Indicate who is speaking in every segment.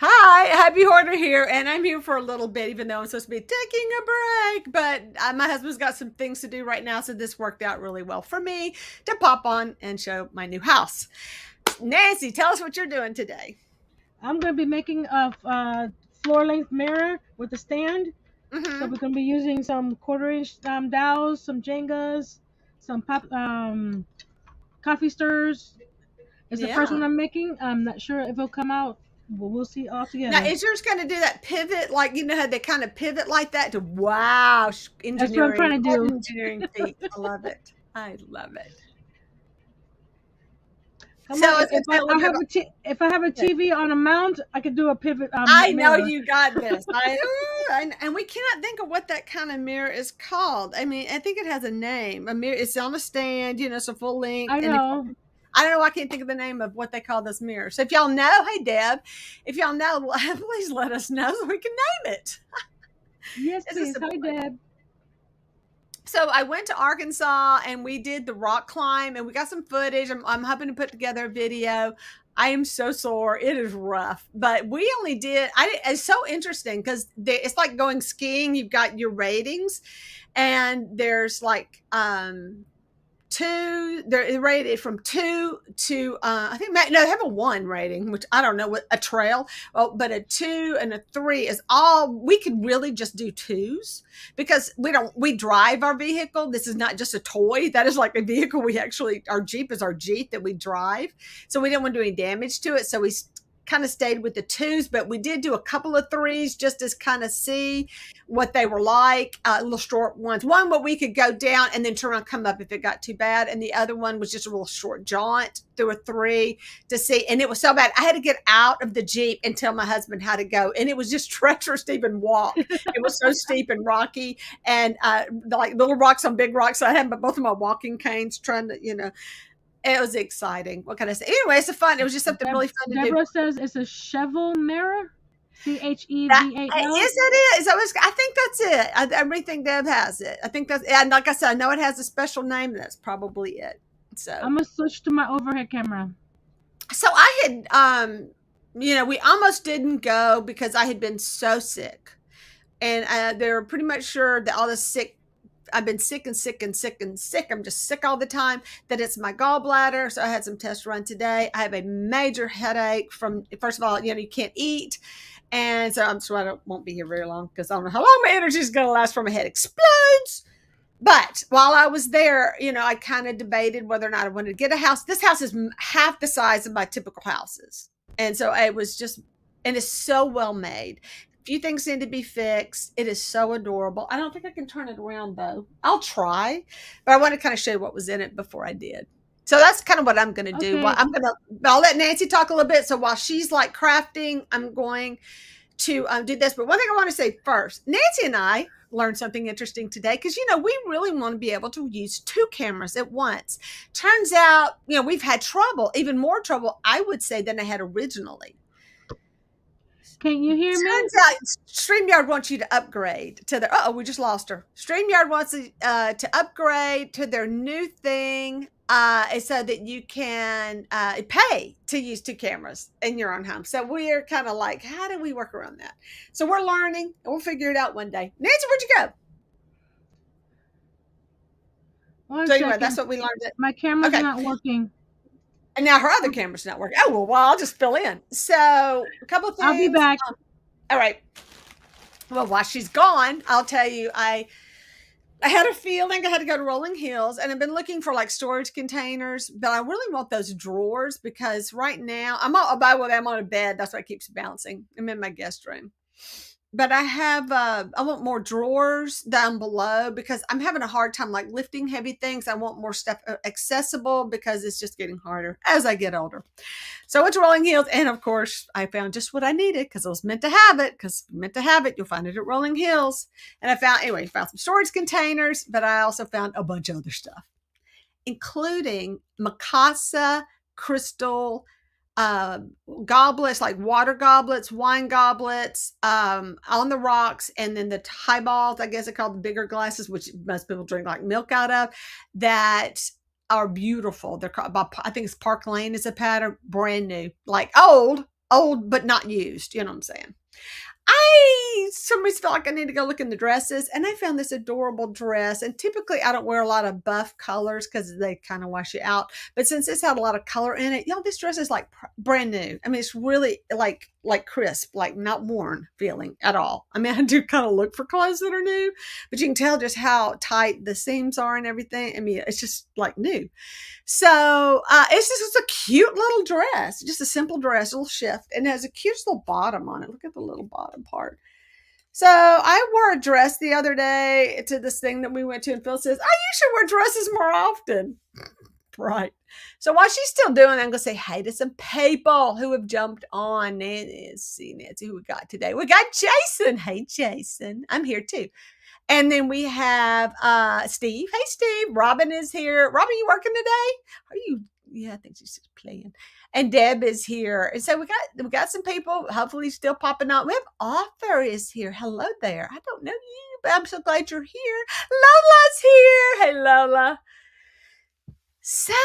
Speaker 1: Hi, Happy Hoarder here, and I'm here for a little bit, even though I'm supposed to be taking a break. But my husband's got some things to do right now, so this worked out really well for me to pop on and show my new house. Nancy, tell us what you're doing today.
Speaker 2: I'm going to be making a floor length mirror with a stand. So
Speaker 1: Mm-hmm.
Speaker 2: we're going to be using some quarter-inch dowels, some Jengas, some coffee stirs. It's the first one
Speaker 1: Yeah.
Speaker 2: I'm making. I'm not sure if it'll come out, but we'll see all
Speaker 1: Now,
Speaker 2: together.
Speaker 1: is yours going to do that pivot, like you know how they kind of pivot like that to wow,
Speaker 2: That's what I'm
Speaker 1: engineering,
Speaker 2: trying to do.
Speaker 1: engineering feat. I love it. I love it.
Speaker 2: Come on,
Speaker 1: So it's
Speaker 2: if
Speaker 1: going to be a little bit of
Speaker 2: if I have a TV on a mount, I could do a pivot
Speaker 1: I know
Speaker 2: mirror.
Speaker 1: you got this. And we cannot think of what that kind of mirror is called. I mean, I think it has a name. A mirror. It's on a stand. You know, it's a full length.
Speaker 2: I
Speaker 1: And if
Speaker 2: know.
Speaker 1: I don't know, I can't think of the name of what they call this mirror. So if y'all know, hey Deb, if y'all know, please let us know so we can name it.
Speaker 2: Yes,
Speaker 1: It's a
Speaker 2: please. Hi,
Speaker 1: simple thing.
Speaker 2: Deb.
Speaker 1: So I went to Arkansas and we did the rock climb and we got some footage. I'm hoping to put together a video. I am so sore. It is rough, but we only did. It's so interesting because it's like going skiing. You've got your ratings, and there's like two. They're rated from two to I think no, they have a one rating, which I don't know what a trail. Oh, but a two and a three is all we could really just do twos because we drive our vehicle. This is not just a toy. That is like a vehicle we actually our Jeep is our Jeep that we drive. So we didn't want to do any damage to it. So we kind of stayed with the twos, but we did do a couple of threes just to kind of see what they were like, little short ones. One where we could go down and then turn around, come up if it got too bad, and the other one was just a real short jaunt through a three to see. And it was so bad, I had to get out of the Jeep and tell my husband how to go, and it was just treacherous to even walk. It was so steep and rocky, and like little rocks on big rocks. So I had both of my walking canes trying to, it was exciting. What can I say? Anyway, it's a fun. It was just something really fun to do.
Speaker 2: Deborah says it's a cheval mirror.
Speaker 1: That
Speaker 2: Cheval.
Speaker 1: yes, it is. I think that's it. I really think Deb has it. I think that's and like I said, I know it has a special name. And that's probably it. So,
Speaker 2: I'm gonna switch to my overhead camera.
Speaker 1: so I had, we almost didn't go because I had been so sick, and they were pretty much sure that all the sick. I've been sick and sick and sick and sick. I'm just sick all the time. That it's my gallbladder. So I had some tests run today. I have a major headache from, first of all, you can't eat. And so I'm sure won't be here very long because I don't know how long my energy is going to last before my head explodes. But while I was there, I kind of debated whether or not I wanted to get a house. This house is half the size of my typical houses. And so it was just, and it's so well made. A few things need to be fixed. It is so adorable. I don't think I can turn it around though. I'll try, but I want to kind of show you what was in it before I did. So that's kind of what I'm going to do. Well,
Speaker 2: Okay.
Speaker 1: I'll let Nancy talk a little bit. So while she's like crafting, I'm going to do this. But one thing I want to say first, Nancy and I learned something interesting today because we really want to be able to use two cameras at once. Turns out, we've had trouble, even more trouble, I would say, than I had originally.
Speaker 2: Can you hear me?
Speaker 1: Turns out StreamYard wants you to upgrade to their, we just lost her. StreamYard wants to upgrade to their new thing so that you can pay to use two cameras in your own home. So we're kind of like, how do we work around that? So we're learning and we'll figure it out one day. Nancy, where'd you go?
Speaker 2: One
Speaker 1: So anyway, that's
Speaker 2: second.
Speaker 1: what we learned.
Speaker 2: My camera's
Speaker 1: Okay.
Speaker 2: not working.
Speaker 1: And now her other camera's not working. Oh, well, I'll just fill in. So a couple of
Speaker 2: I'll be
Speaker 1: things.
Speaker 2: back.
Speaker 1: All right. Well, while she's gone, I'll tell you, I had a feeling I had to go to Rolling Hills, and I've been looking for like storage containers, but I really want those drawers because right now by the way, I'm on a bed. That's why it keeps bouncing. I'm in my guest room. But I want more drawers down below because I'm having a hard time like lifting heavy things. I want more stuff accessible because it's just getting harder as I get older. So it's Rolling Hills, and of course I found just what I needed because I was meant to have it. Because meant to have it, you'll find it at Rolling Hills. And I found some storage containers, but I also found a bunch of other stuff, including Mikasa crystal uh, goblets, like water goblets, wine goblets, on the rocks, and then the highballs, I guess they're called the bigger glasses, which most people drink like milk out of, that are beautiful. They're called, I think it's Park Lane is a pattern, brand new, like old, old but not used. You know what I'm saying? Some reason felt like I need to go look in the dresses, and I found this adorable dress. And typically, I don't wear a lot of buff colors because they kind of wash you out. But since this had a lot of color in it, y'all, this dress is like brand new. I mean, it's really like crisp, like not worn feeling at all. I mean, I do kind of look for clothes that are new, but you can tell just how tight the seams are and everything. I mean, it's just like new. So it's a cute little dress, just a simple dress, a little shift, and it has a cute little bottom on it. Look at the little bottom part. So I wore a dress the other day to this thing that we went to, and Phil says, "I usually wear dresses more often." Right. So while she's still doing it, I'm going to say hey to some people who have jumped on. Nancy, who we got today? We got Jason. Hey, Jason. I'm here too. And then we have Steve. Hey, Steve. Robin is here. Robin, you working today? Are you? Yeah, I think she's just playing. And Deb is here. And so we got some people hopefully still popping on. We have Author is here. Hello there. I don't know you, but I'm so glad you're here. Lola's here. Hey, Lola. So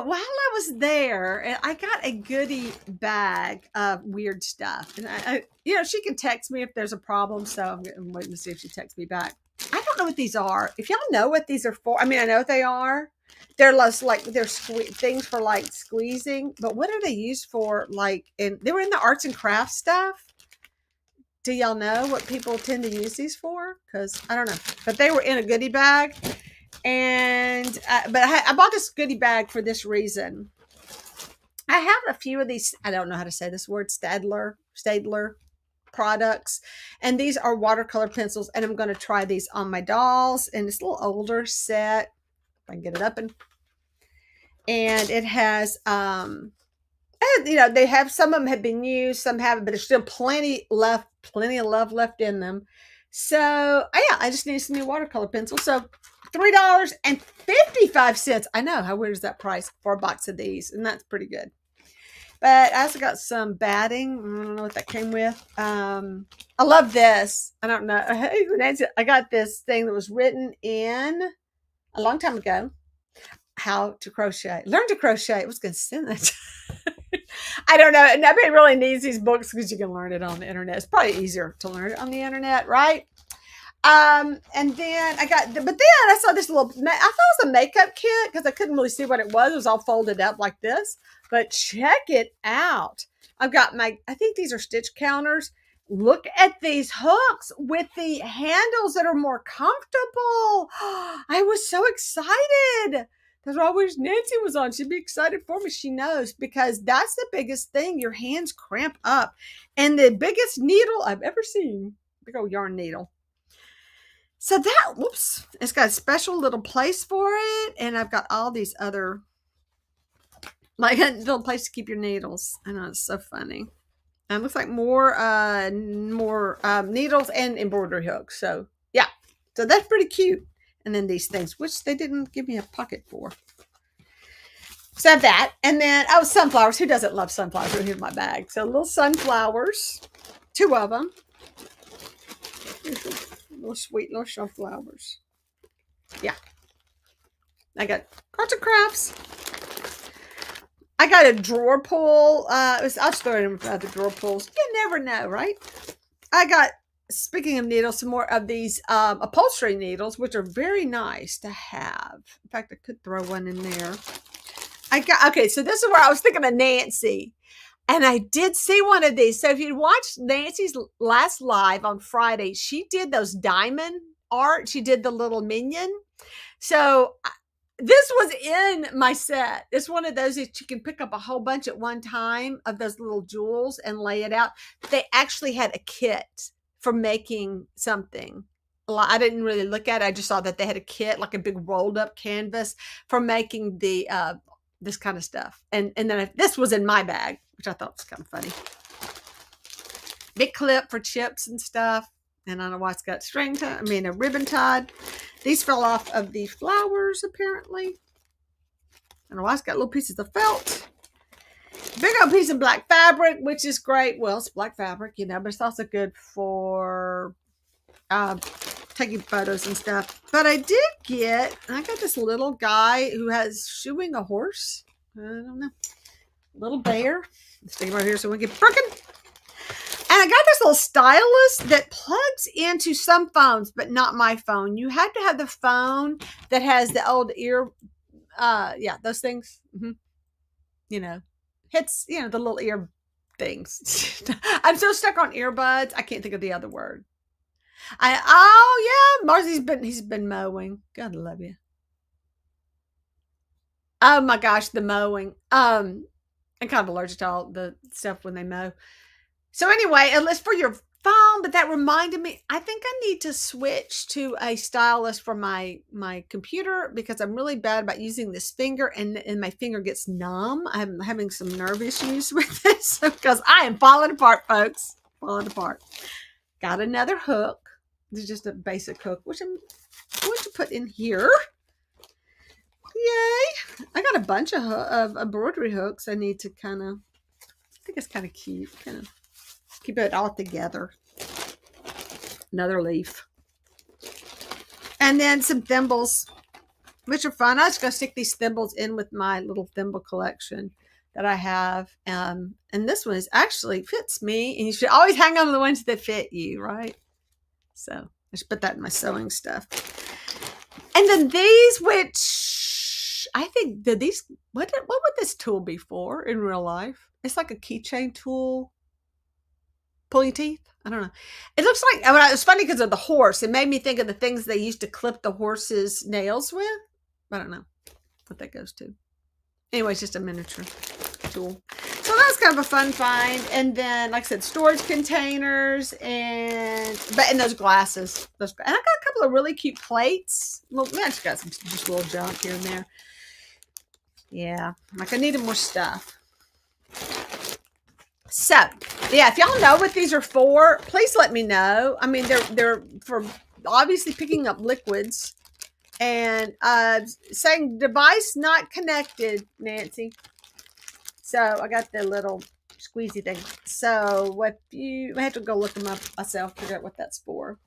Speaker 1: while I was there, I got a goodie bag of weird stuff. And she can text me if there's a problem. So I'm waiting to see if she texts me back. I don't know what these are. If y'all know what these are for, I mean, I know what they are. They're less like they're things for like squeezing, but what are they used for? Like, they were in the arts and crafts stuff. Do y'all know what people tend to use these for? Because I don't know, but they were in a goodie bag, and I bought this goodie bag for this reason. I have a few of these. I don't know how to say this word. Staedtler products, and these are watercolor pencils, and I'm going to try these on my dolls. And it's a little older set. If I can get it up, and it has they have, some of them have been used, some haven't, but there's still plenty of love left in them. So yeah, I just need some new watercolor pencils. So $3.55. I know, how weird is that price for a box of these? And that's pretty good. But I also got some batting. I don't know what that came with. I love this. I don't know. I got this thing that was written in a long time ago. How to crochet. Learn to crochet. I was going to send that. I don't know. Nobody really needs these books because you can learn it on the internet. It's probably easier to learn it on the internet, right? And then I saw this little, I thought it was a makeup kit because I couldn't really see what it was. It was all folded up like this, but check it out. I've got I think these are stitch counters. Look at these hooks with the handles that are more comfortable. I was so excited. That's why I wish Nancy was on. She'd be excited for me. She knows, because that's the biggest thing. Your hands cramp up. And the biggest needle I've ever seen, big old yarn needle. So it's got a special little place for it. And I've got all these other, like a little place to keep your needles. I know, it's so funny. And it looks like more needles and embroidery hooks. So yeah, so that's pretty cute. And then these things, which they didn't give me a pocket for. So I have that. And then, sunflowers. Who doesn't love sunflowers? Here's my bag. So little sunflowers, 2 of them. Little sweet little sunflowers. Yeah. I got arts and crafts. I got a drawer pull. I'll just throw it in the drawer pulls. You never know, right? I got, speaking of needles, some more of these upholstery needles, which are very nice to have. In fact, I could throw one in there. Okay, so this is where I was thinking of Nancy. And I did see one of these. So if you watched Nancy's last live on Friday, she did those diamond art. She did the little minion. So this was in my set. It's one of those that you can pick up a whole bunch at one time of those little jewels and lay it out. They actually had a kit for making something. I didn't really look at it. I just saw that they had a kit, like a big rolled up canvas for making the this kind of stuff. And then this was in my bag, which I thought was kind of funny. Big clip for chips and stuff. And I don't know why it's got a ribbon tied. These fell off of the flowers, apparently. I don't know why it's got little pieces of felt. Big old piece of black fabric, which is great. Well, it's black fabric, but it's also good for taking photos and stuff. But I got this little guy who has shoeing a horse. I don't know. Little bear. Stick it right here so we get broken. And I got this little stylus that plugs into some phones, but not my phone. You have to have the phone that has the old ear, yeah, those things. You know, hits, the little ear things. I'm so stuck on earbuds. I can't think of the other word. Oh yeah, he's been mowing. God love you. Oh my gosh, the mowing. I'm kind of allergic to all the stuff when they mow. So anyway, it's for your phone, but that reminded me, I think I need to switch to a stylus for my computer because I'm really bad about using this finger and my finger gets numb. I'm having some nerve issues with this because I am falling apart, folks. Falling apart. Got another hook. This is just a basic hook, which I'm going to put in here. Yay! I got a bunch of embroidery hooks. I need to I think it's kind of cute. Kind of keep it all together. Another leaf. And then some thimbles, which are fun. I was going to stick these thimbles in with my little thimble collection that I have. And this one actually fits me. And you should always hang on to the ones that fit you, right? So I should put that in my sewing stuff. And then these, which I think what would this tool be for in real life? It's like a keychain tool. Pulling teeth? I don't know. It looks like, it's funny because of the horse. It made me think of the things they used to clip the horse's nails with. I don't know what that goes to. Anyway, it's just a miniature tool. So that's kind of a fun find. And then, like I said, storage containers and those glasses. And I got a couple of really cute plates. Well, I just got some just little junk here and there. Yeah, like I needed more stuff. So, yeah, if y'all know what these are for, please let me know. I mean, they're for obviously picking up liquids and saying device not connected, Nancy. So I got the little squeezy thing. So what I have to go look them up myself, figure out what that's for.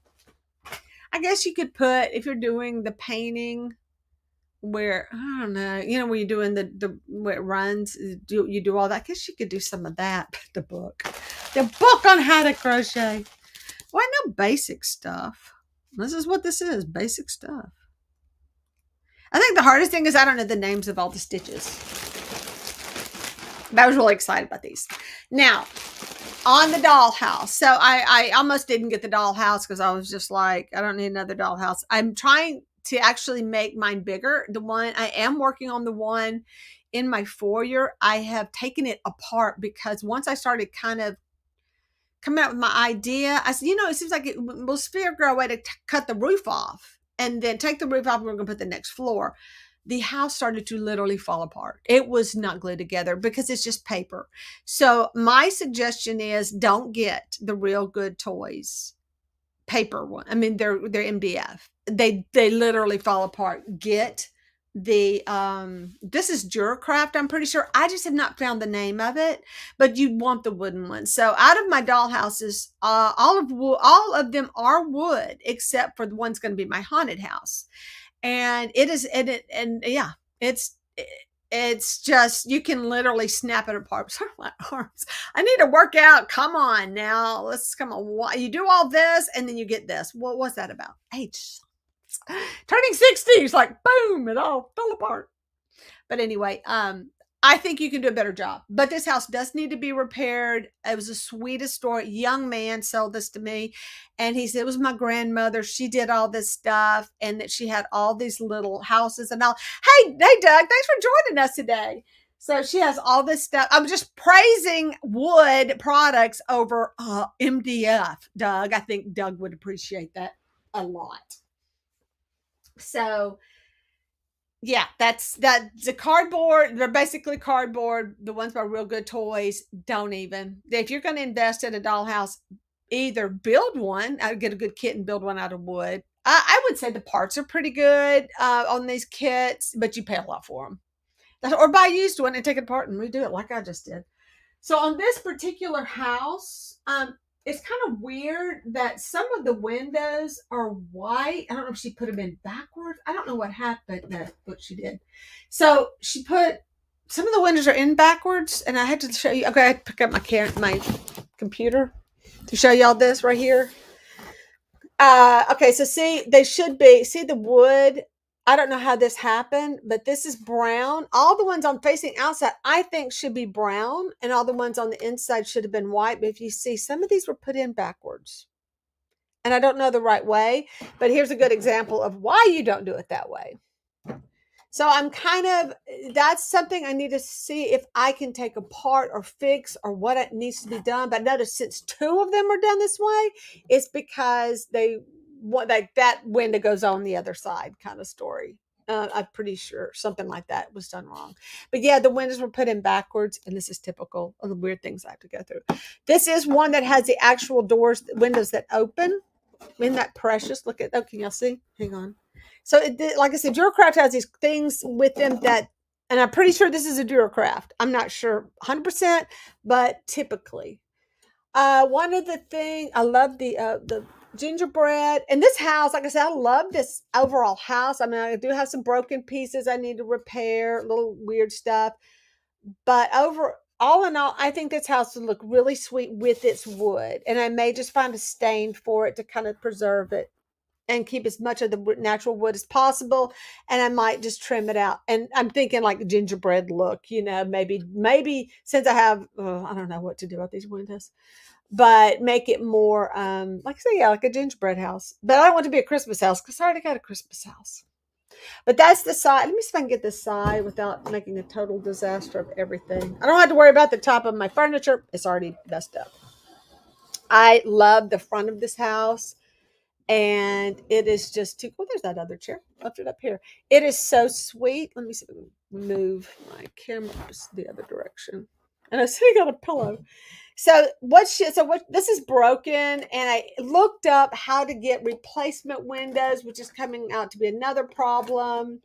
Speaker 1: I guess you could put, if you're doing the painting where, I don't know, where you're doing the where it runs, you do all that. I guess you could do some of that. The book on how to crochet. Well, I know basic stuff. This is what this is, basic stuff. I think the hardest thing is I don't know the names of all the stitches. But I was really excited about these. Now, on the dollhouse. So I almost didn't get the dollhouse because I was just like, I don't need another dollhouse. I'm trying to actually make mine bigger. The one I am working on, the one in my foyer, I have taken it apart because once I started kind of coming up with my idea, I said, it seems like we'll figure out a way to cut the roof off and then take the roof off and we're going to put the next floor. The house started to literally fall apart. It was not glued together because it's just paper. So my suggestion is don't get the Real Good Toys paper one. I mean, they're MDF. They literally fall apart. Get the this is Duracraft, I'm pretty sure. I just have not found the name of it, but you want the wooden one. So out of my dollhouses, all of them are wood except for the one's going to be my haunted house. And it is, and yeah, it's just, you can literally snap it apart. Sorry, my arms. I need to work out. Come on now. Come on. You do all this and then you get this. What was that about? Age. Turning 60. It's like, boom, it all fell apart. But anyway, I think you can do a better job. But this house does need to be repaired. It was the sweetest story. Young man sold this to me. And he said, it was my grandmother. She did all this stuff. And that she had all these little houses and all. Hey, Doug, thanks for joining us today. So she has all this stuff. I'm just praising wood products over MDF, Doug. I think Doug would appreciate that a lot. So yeah, that's the cardboard. They're basically cardboard. The ones by Real Good Toys, don't even. If you're going to invest in a dollhouse, either build one, I'd get a good kit and build one out of wood. I would say the parts are pretty good on these kits, but you pay a lot for them. Or buy a used one and take it apart and redo it like I just did. So on this particular house, it's kind of weird that some of the windows are white. I don't know if she put them in backwards. I don't know what happened. No, what she did. So she put some of the windows are in backwards, and I had to show you. Okay, I had to pick up my computer to show y'all this right here. Okay, so see, they should be, see the wood. I don't know how this happened, but this is brown. All the ones I'm facing outside, I think should be brown, and all the ones on the inside should have been white. But if you see, some of these were put in backwards. And I don't know the right way, but here's a good example of why you don't do it that way. So I'm kind of, that's something I need to see if I can take apart or fix or what it needs to be done. But notice since two of them are done this way, it's because they want, like, that window goes on the other side kind of story. I'm pretty sure something like that was done wrong. But yeah, the windows were put in backwards, and this is typical of the weird things I have to go through. This is one that has the actual doors, windows that open. Isn't that precious? Look at, oh, can y'all see? Hang on. So, like I said, Duracraft has these things with them that, and I'm pretty sure this is a Duracraft. I'm not sure 100%, but typically. One of the things, I love the gingerbread. And this house, like I said, I love this overall house. I mean, I do have some broken pieces I need to repair, little weird stuff. But over all in all, I think this house would look really sweet with its wood. And I may just find a stain for it to kind of preserve it and keep as much of the natural wood as possible. And I might just trim it out. And I'm thinking like gingerbread look, maybe since I have, I don't know what to do about these windows, but make it more, like I say, yeah, like a gingerbread house. But I don't want it to be a Christmas house because I already got a Christmas house. But that's the side. Let me see if I can get the side without making a total disaster of everything. I don't have to worry about the top of my furniture. It's already messed up. I love the front of this house. And it is just too, oh, there's that other chair. Left it up here. It is so sweet. Let me see if I can move my camera the other direction. And I'm sitting on a pillow. So this is broken, and I looked up how to get replacement windows, which is coming out to be another problem.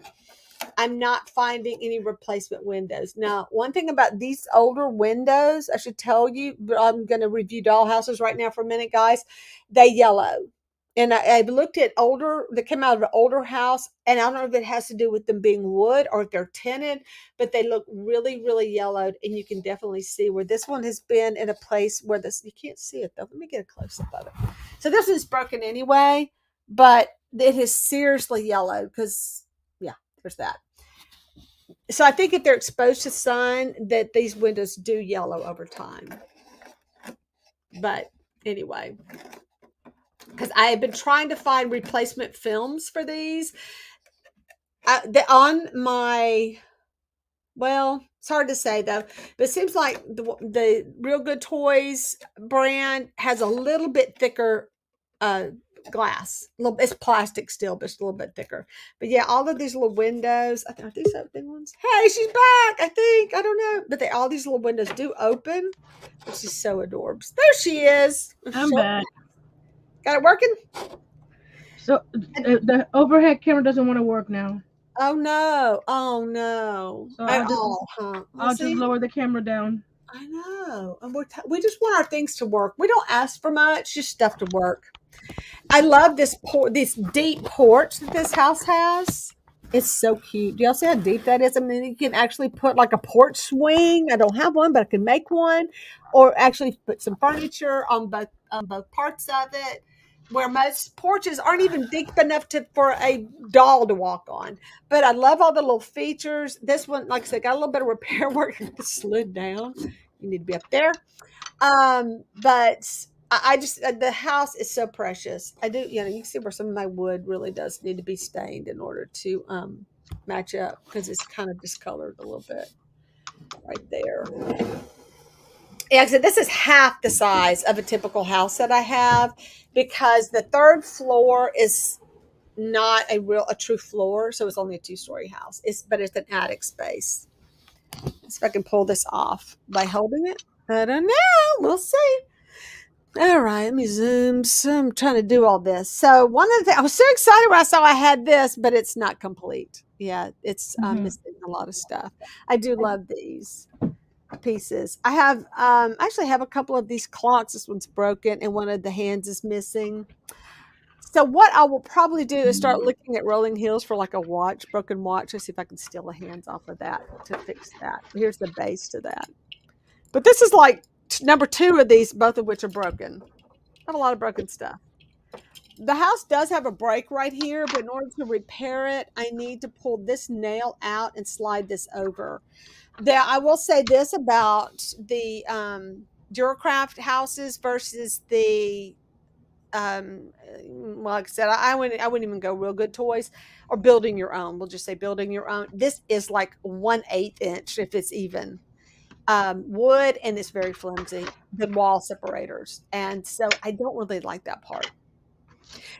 Speaker 1: I'm not finding any replacement windows. Now, one thing about these older windows, I should tell you, but I'm going to review Dollhouses right now for a minute, guys. They yellow. And I've looked at older, that came out of an older house, and I don't know if it has to do with them being wood or if they're tinted, but they look really, really yellowed, and you can definitely see where this one has been in a place where this, you can't see it though. Let me get a close up of it. So this one's broken anyway, but it is seriously yellowed because, yeah, there's that. So I think if they're exposed to sun, that these windows do yellow over time. But anyway, because I have been trying to find replacement films for these. On my, well, it's hard to say though, but it seems like the Real Good Toys brand has a little bit thicker glass. It's plastic still, but it's a little bit thicker. But yeah, all of these little windows, I think, are these open ones? Hey, she's back, I think. I don't know. But all these little windows do open, which is so adorable. There she is.
Speaker 2: I'm back.
Speaker 1: Got it working?
Speaker 2: So the overhead camera doesn't want to work now.
Speaker 1: Oh no. Oh no.
Speaker 2: So
Speaker 1: At all, huh? Well,
Speaker 2: I'll just
Speaker 1: see,
Speaker 2: lower the camera down.
Speaker 1: I know. And we just want our things to work. We don't ask for much, just stuff to work. I love this deep porch that this house has. It's so cute. Do y'all see how deep that is? I mean, you can actually put like a porch swing. I don't have one, but I can make one, or actually put some furniture on both parts of it. Where most porches aren't even deep enough for a doll to walk on. But I love all the little features. This one, like I said, got a little bit of repair work. It slid down. You need to be up there. But I just, the house is so precious. I do, you can see where some of my wood really does need to be stained in order to match up, because it's kind of discolored a little bit right there. Yeah, so this is half the size of a typical house that I have, because the third floor is not a true floor, so it's only a 2-story house. But it's an attic space. Let's see if I can pull this off by holding it. I don't know. We'll see. All right, let me zoom. So I'm trying to do all this. So one of the things, I was so excited when I saw I had this, but it's not complete. Yeah, it's missing a lot of stuff. I do love these pieces. I actually have a couple of these clocks. This one's broken and one of the hands is missing. So what I will probably do is start looking at rolling heels for like a watch, broken watch, and see if I can steal the hands off of that to fix that. Here's the base to that. But this is like number 2 of these, both of which are broken. I have a lot of broken stuff. The house does have a break right here, but in order to repair it, I need to pull this nail out and slide this over. I will say this about the Duracraft houses versus the well, like I said, I wouldn't even go real good toys or building your own. We'll just say building your own. This is like 1/8 inch, if it's even, wood, and it's very flimsy. The wall separators, and so I don't really like that part.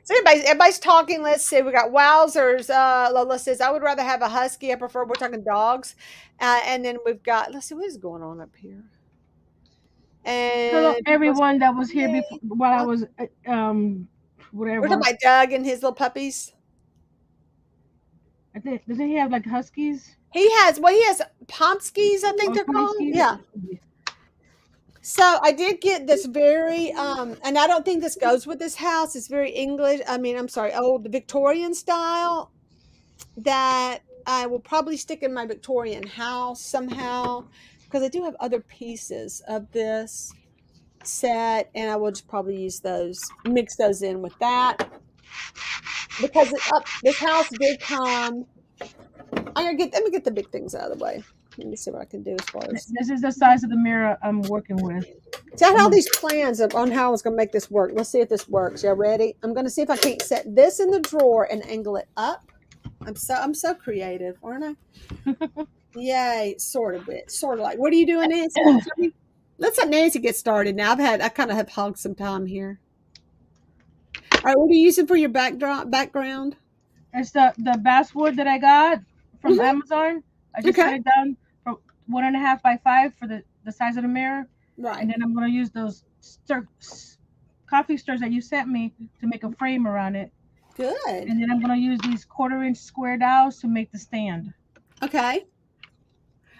Speaker 1: So everybody's talking. Let's see. We got wowzers. Lola says I would rather have a husky. I prefer. We're talking dogs, and then we've got. Let's see what is going on up here.
Speaker 2: Hello,
Speaker 1: And
Speaker 2: everyone that was here before while I was
Speaker 1: we're
Speaker 2: whatever.
Speaker 1: talking about Doug and his little puppies.
Speaker 2: I think doesn't he have like huskies?
Speaker 1: He has Pomskis, I think they're called.
Speaker 2: Huskies?
Speaker 1: Yeah. So I did get this very, and I don't think this goes with this house. It's very English. I mean, I'm sorry, old Victorian style that I will probably stick in my Victorian house somehow because I do have other pieces of this set, and I will just probably use those, mix those in with that because this house did come. Let me get the big things out of the way. Let me see what I can do as far as.
Speaker 2: This is the size of the mirror I'm working with.
Speaker 1: So I had all these plans on how I was going to make this work. Let's see if this works. Y'all ready? I'm going to see if I can't set this in the drawer and angle it up. I'm so creative, aren't I? Yay, sort of like. What are you doing, Nancy? Let's let Nancy get started now. I kind of have hogged some time here. All right, what are you using for your background?
Speaker 2: It's the basswood that I got from Amazon. I just cut it down from 1.5 by 5 for the size of the mirror.
Speaker 1: Right.
Speaker 2: And then I'm going to use those coffee stirrers that you sent me to make a frame around it.
Speaker 1: Good.
Speaker 2: And then I'm going to use these 1/4 inch square dowels to make the stand.
Speaker 1: Okay.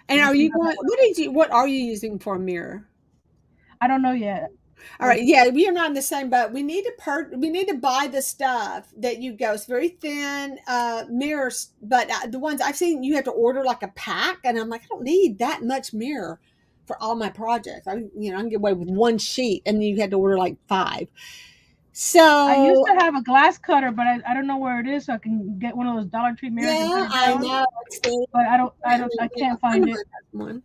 Speaker 1: And what are you using for a mirror?
Speaker 2: I don't know yet.
Speaker 1: All right, yeah, we are not in the same boat. We need to buy the stuff that you go. It's very thin mirrors, but the ones I've seen, you have to order like a pack, and I'm like, I don't need that much mirror for all my projects. I can get away with one sheet, and you had to order like 5. So
Speaker 2: I used to have a glass cutter, but I don't know where it is, so I can get one of those Dollar Tree mirrors.
Speaker 1: Yeah, I know.
Speaker 2: But I can't find it.
Speaker 1: One.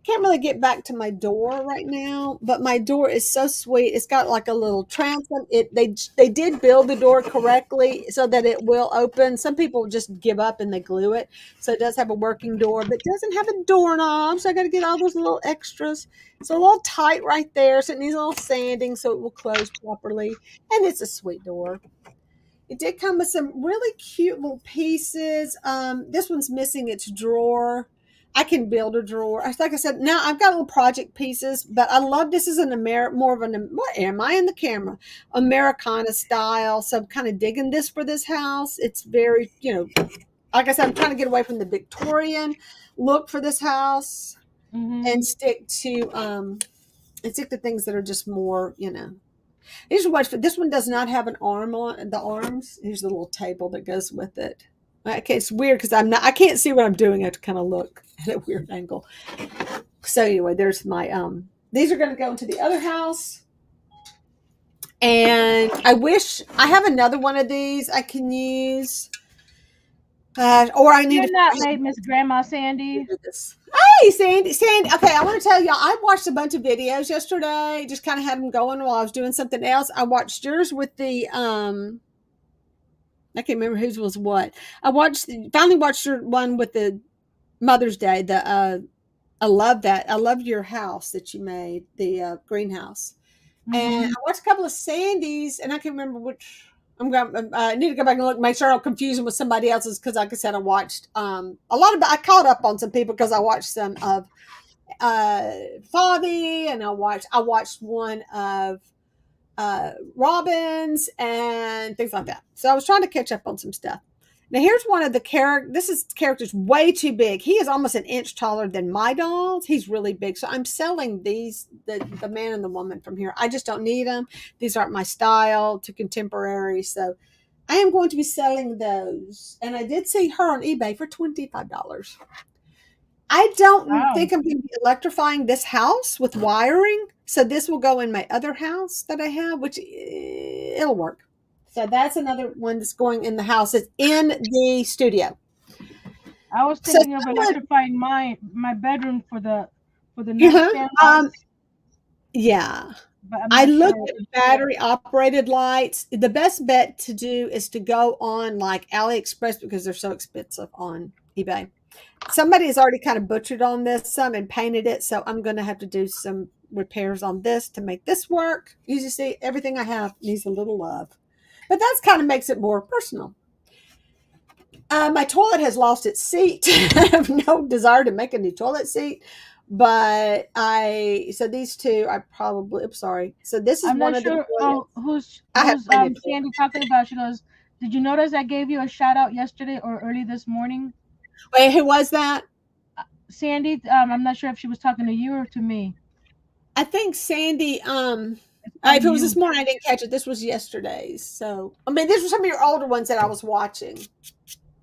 Speaker 1: Can't really get back to my door right now, but my door is so sweet. It's got like a little transom. They did build the door correctly so that it will open. Some people just give up and they glue it, so it does have a working door, but it doesn't have a doorknob. So I got to get all those little extras. It's a little tight right there, so it needs a little sanding so it will close properly. And it's a sweet door. It did come with some really cute little pieces. This one's missing its drawer. I can build a drawer. Like I said, now I've got little project pieces, but I love this is more of an, what am I in the camera? Americana style. So I'm kind of digging this for this house. It's very, like I said, I'm trying to get away from the Victorian look for this house and stick to things that are just more, Here's what this one does not have an arm on the arms. Here's the little table that goes with it. Okay, it's weird because I can't see what I'm doing. I have to kind of look at a weird angle. So anyway, there's my these are going to go into the other house. And I wish I have another one of these I can use. Or I need
Speaker 2: You're not late, Miss Grandma Sandy.
Speaker 1: Hey, Sandy. Okay, I want to tell y'all, I watched a bunch of videos yesterday. Just kind of had them going while I was doing something else. I watched yours with the I can't remember whose was what. Finally watched your one with the Mother's Day. I love that. I love your house that you made, the greenhouse. And I watched a couple of Sandy's, and I can't remember which. I need to go back and look, make sure I don't confuse them with somebody else's, because like I said, I watched I caught up on some people because I watched some of Fabi, and I watched one of Robin's and things like that. So I was trying to catch up on some stuff. Now here's one of the character's way too big. He is almost an inch taller than my dolls. He's really big. So I'm selling the man and the woman from here. I just don't need them. These aren't my style to contemporary. So I am going to be selling those. And I did see her on eBay for $25. I don't
Speaker 2: Wow.
Speaker 1: think I'm going to be electrifying this house with wiring. So this will go in my other house that I have, which it'll work. So that's another one that's going in the house. It's in the studio.
Speaker 2: I was
Speaker 1: So
Speaker 2: thinking of
Speaker 1: someone,
Speaker 2: electrifying my bedroom for the
Speaker 1: uh-huh,
Speaker 2: nightstand
Speaker 1: um,
Speaker 2: lights,
Speaker 1: yeah.
Speaker 2: but I'm
Speaker 1: I
Speaker 2: not
Speaker 1: looked
Speaker 2: sure.
Speaker 1: at battery operated lights. The best bet to do is to go on like AliExpress because they're so expensive on eBay. Somebody has already kind of butchered on this some and painted it, so I'm going to have to do some repairs on this to make this work. You just see, everything I have needs a little love, but that's kind of makes it more personal. My toilet has lost its seat. I have no desire to make a new toilet seat, but so these two I probably. I'm sorry. So this is
Speaker 2: I'm
Speaker 1: one
Speaker 2: not
Speaker 1: of the
Speaker 2: sure.
Speaker 1: toilets.
Speaker 2: Oh, who's
Speaker 1: I have
Speaker 2: who's
Speaker 1: plenty of toilet.
Speaker 2: Sandy talking about? She goes, "Did you notice I gave you a shout out yesterday or early this morning?"
Speaker 1: Wait, who was that?
Speaker 2: Sandy, I'm not sure if she was talking to you or to me.
Speaker 1: I think Sandy.
Speaker 2: It's
Speaker 1: If
Speaker 2: probably
Speaker 1: it was this
Speaker 2: you.
Speaker 1: morning, I didn't catch it. This was yesterday's. So I mean, these were some of your older ones that I was watching.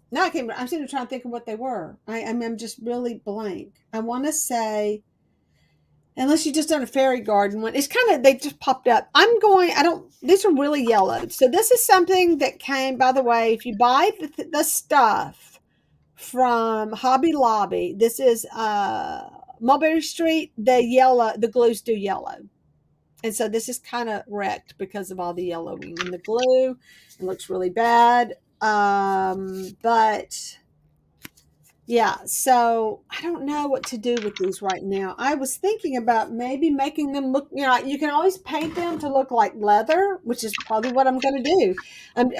Speaker 1: Now I can't. I'm sitting there trying to think of what they were. I'm just really blank. I want to say, unless you just done a fairy garden one, it's kind of they just popped up. I'm going. I don't. These are really yellowed. So this is something that came. By the way, if you buy the stuff from Hobby Lobby, this is Mulberry Street. The glues do yellow. And so this is kind of wrecked because of all the yellowing and the glue. It looks really bad. But yeah, so I don't know what to do with these right now. I was thinking about maybe making them look, you can always paint them to look like leather, which is probably what I'm going to do.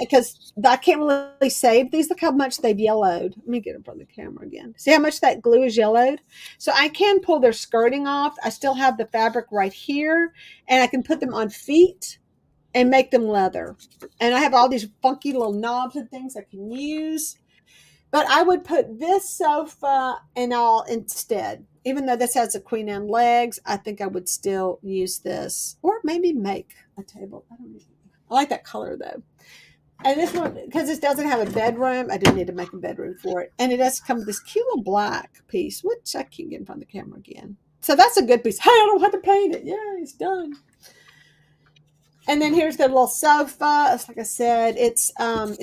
Speaker 1: Because I can't really save these. Look how much they've yellowed. Let me get it from the camera again. See how much that glue is yellowed? So I can pull their skirting off. I still have the fabric right here, and I can put them on feet and make them leather. And I have all these funky little knobs and things I can use. But I would put this sofa and all instead. Even though this has a queen Anne legs, I think I would still use this. Or maybe make a table. I don't know. I like that color though. And this one, because this doesn't have a bedroom, I do need to make a bedroom for it. And it does come with this cute little black piece, which I can't get in front of the camera again. So that's a good piece. Hey, I don't have to paint it. Yeah, it's done. And then here's the little sofa. It's like I said, it's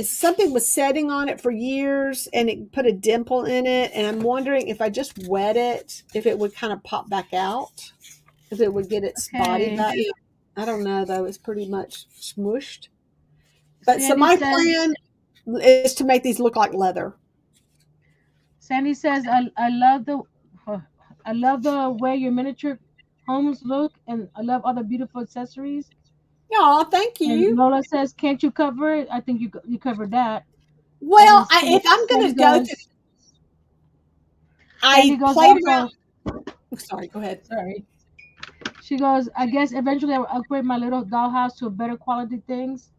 Speaker 1: something was setting on it for years, and it put a dimple in it. And I'm wondering if I just wet it, if it would kind of pop back out, if it would get its body
Speaker 2: Okay.
Speaker 1: back. I don't know though. It's pretty much smooshed. But so
Speaker 2: Sandy
Speaker 1: my
Speaker 2: says.
Speaker 1: plan is to make these look like leather.
Speaker 2: Sandy says, I love the way your miniature homes look, and I love all the beautiful accessories.
Speaker 1: Yeah, thank
Speaker 2: And
Speaker 1: you.
Speaker 2: Lola says, can't you cover it? I think you covered that. And then
Speaker 1: Well, if I'm
Speaker 2: Sandy
Speaker 1: gonna go through,
Speaker 2: goes, Sandy
Speaker 1: I
Speaker 2: goes
Speaker 1: played around.
Speaker 2: also.
Speaker 1: Oh, sorry, go ahead.
Speaker 2: Sorry. She goes, I guess eventually I will upgrade my little dollhouse to better quality things.